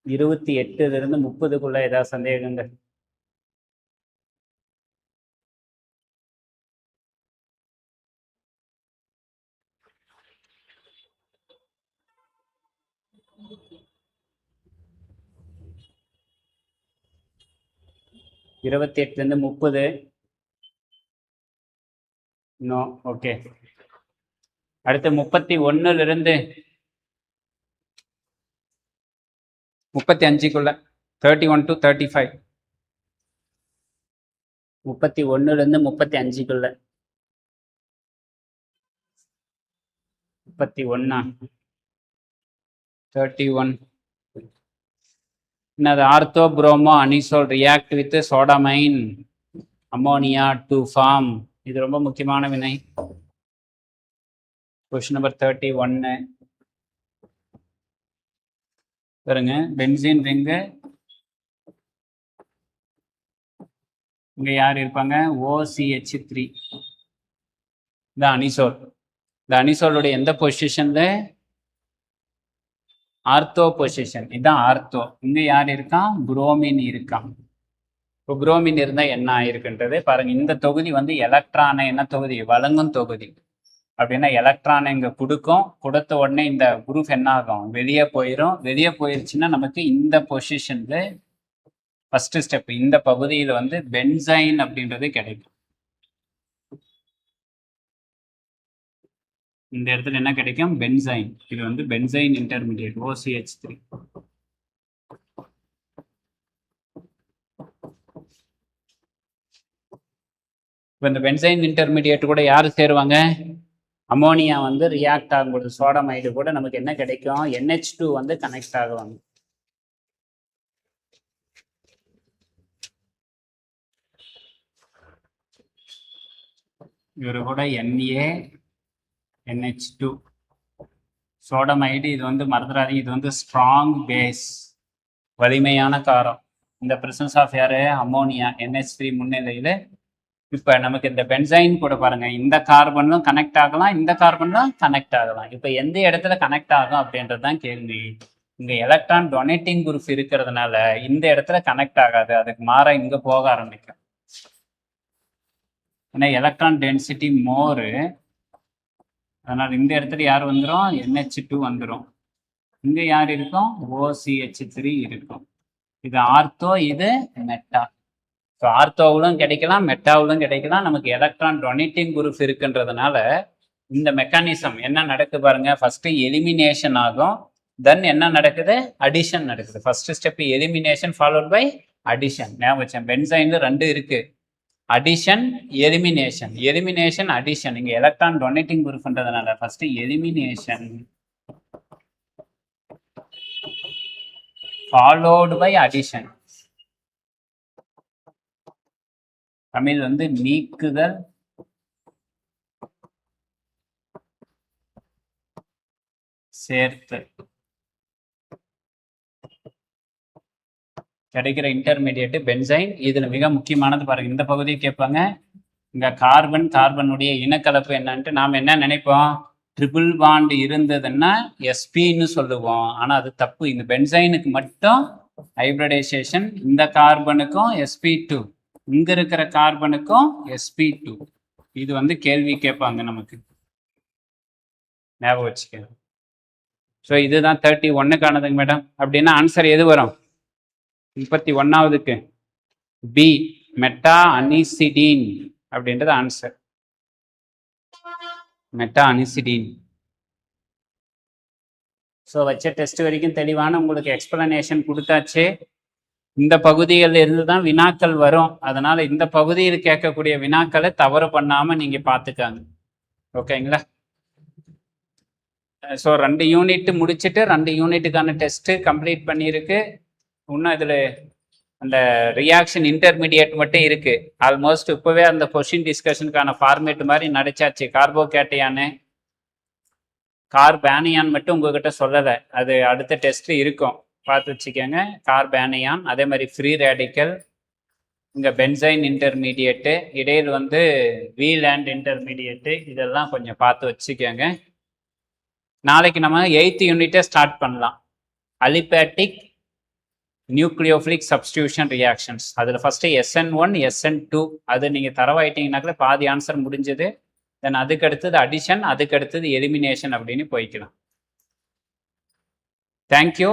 S1: 28லிருந்து 30க்குள்ள ஏதாவது சந்தேகங்கள்? இருபத்தி 28லேருந்து 30. No, okay. அடுத்து 31லிருந்து 35க்குள்ள, 31 to 35. 31லிருந்து 35க்குள்ள. 31, 31. என்னது, ortho bromo anisole react with sodamide ammonia to form. இது ரொம்ப முக்கியமான வினை. கொஸ்டின் நம்பர் 31 பாருங்க, பென்சீன் ரிங்கு, இங்க யார் இருப்பாங்க, OCH3. இந்த அனிசோல், இந்த அனிசோலுடைய எந்த பொசிஷன்ல, ஆர்த்தோ பொசிஷன். இதுதான் ஆர்த்தோ. இங்க யார் இருக்கான், புரோமின் இருக்கான். இப்போ புரோமின் இருந்தா என்ன ஆயிருக்குன்றது பாருங்க. இந்த தொகுதி வந்து எலக்ட்ரானை என்ன தொகுதி, வழங்கும் தொகுதி. அப்படின்னா எலக்ட்ரானை இங்க கொடுக்கும், கொடுத்த உடனே இந்த குரூப் என்ன ஆகும், வெளியே போயிடும். வெளியே போயிருச்சுன்னா நமக்கு இந்த பொசிஷன்ல ஃபர்ஸ்ட் ஸ்டெப், இந்த பகுதியில் வந்து பென்சைன் அப்படின்றது கிடைக்கும். இந்த இடத்துல என்ன கிடைக்கும், பென்சைன். இது வந்து பென்சைன் இன்டர்மீடியட் OCH3. இப்போ இந்த பென்சைன் இன்டர்மீடியட் கூட யார் சேருவாங்க, அமோனியா வந்து ரியாக்ட் ஆகும்போது சோடமைடு கூட நமக்கு என்ன கிடைக்கும், NH2 வந்து கனெக்ட் ஆகுவாங்க. இவரு கூட NaNH2 சோடமைடு. இது வந்து மறந்துடாதீங்க, இது வந்து ஸ்ட்ராங் பேஸ், வலிமையான காரம். இந்த பிரசன்ஸ் ஆஃப் யாரு, அமோனியா, NH3 முன்னிலையில். இப்போ நமக்கு இந்த பென்சைன் கூட பாருங்க, இந்த கார்பனும் கனெக்ட் ஆகலாம், இந்த கார்பனும் கனெக்ட் ஆகலாம். இப்போ எந்த இடத்துல கனெக்ட் ஆகும் அப்படின்றது தான் கேள்வி. இங்க எலக்ட்ரான் டொனேட்டிங் குரூப் இருக்கிறதுனால இந்த இடத்துல கனெக்ட் ஆகாது, அதுக்கு மாற இங்க போக ஆரம்பிக்கும். ஏன்னா எலக்ட்ரான் டென்சிட்டி மோரு, அதனால இந்த இடத்துல யார் வந்துடும், NH2 வந்துடும். இங்க யார் இருக்கும், OCH3 இருக்கும். இது ஆர்த்தோ, இது மெட்டா. ஸோ ஆர்த்தோவிலும் கிடைக்கலாம், மெட்டாவிலும் கிடைக்கலாம். நமக்கு எலக்ட்ரான் டொனேட்டிங் குரூப் இருக்குன்றதுனால இந்த மெக்கானிசம் என்ன நடக்கு பாருங்க. ஃபர்ஸ்ட் எலிமினேஷன் ஆகும், தென் என்ன நடக்குது, அடிஷன் நடக்குது. First step elimination followed by addition. ஞாபகம் வச்சேன், பென்சைன்ல 2 இருக்கு, அடிஷன், எலிமினேஷன். Elimination, addition. இங்க எலக்ட்ரான் டொனேட்டிங் குரூப்ன்றதுனால first elimination followed by addition. Tamil வந்து நீக்குதல், சேர்த்தல். கிடைக்கிற இன்டர்மீடியட் பென்சைன். இதுல மிக முக்கியமானது பாருங்க, இந்த பகுதியை கேட்பாங்க. இங்க கார்பன் கார்பனுடைய இனக்கலப்பு என்னன்ட்டு நாம் என்ன நினைப்போம், ட்ரிபிள் பாண்ட் இருந்ததுன்னா எஸ்பின்னு சொல்லுவோம். ஆனா அது தப்பு. இந்த பென்சைனுக்கு மட்டும் ஹைபிரிடைசேஷன், இந்த கார்பனுக்கும் sp2, இங்க இருக்கிற கார்பனுக்கும் sp2. இது வந்து கேள்வி கேட்பாங்க நமக்கு, ஞாபகம் வச்சுக்க. ஸோ இதுதான் 31க்கானதுங்க மேடம். அப்படின்னா ஆன்சர் எது வரும்? 31வது பி, மெட்டா அனிசிடீன் அப்படின்றது ஆன்சர். மெட்டா அனிசிடீன். ஸோ வச்ச டெஸ்ட் வரைக்கும் தெளிவான உங்களுக்கு எக்ஸ்பிளனேஷன் கொடுத்தாச்சு. இந்த பகுதிகளில் இருந்து தான் வினாக்கள் வரும். அதனால இந்த பகுதியில் கேட்கக்கூடிய வினாக்களை தவறு பண்ணாம நீங்க பார்த்துக்காங்க. ஓகேங்களா? ஸோ 2 யூனிட் முடிச்சுட்டு 2 யூனிட்டுக்கான டெஸ்ட் கம்ப்ளீட் பண்ணியிருக்கு. இன்னும் இதில் அந்த ரியாக்ஷன் இன்டர்மீடியட் மட்டும் இருக்கு. ஆல்மோஸ்ட் இப்போவே அந்த கொஷின் டிஸ்கஷனுக்கான ஃபார்மேட் மாதிரி நடிச்சாச்சு. கார்போகேட்டையானு, கார்பேனியான் மட்டும் உங்ககிட்ட சொல்லலை, அது அடுத்த டெஸ்ட் இருக்கும், பார்த்து வச்சுக்கோங்க. கார்பேனியான், அதே மாதிரி ஃப்ரீ ரேடிக்கல், இங்கே பென்சைன் இன்டர்மீடியட்டு, இடையில் வந்து வீலேண்ட் இன்டர்மீடியட்டு, இதெல்லாம் கொஞ்சம் பார்த்து வச்சுக்கோங்க. நாளைக்கு நம்ம 8th யூனிட்டை ஸ்டார்ட் பண்ணலாம். அலிபேட்டிக் நியூக்ளியோஃபிலிக் சப்ஸ்டியூஷன் ரியாக்ஷன்ஸ். அதில் ஃபஸ்ட்டு SN1 SN2 அது நீங்கள் தரவாயிட்டீங்கன்னாக்கல பாதி ஆன்சர் முடிஞ்சது. தென் அதுக்கு அடுத்தது அடிஷன், அதுக்கு அடுத்தது எலிமினேஷன் அப்படின்னு போய்க்கலாம். தேங்க்யூ.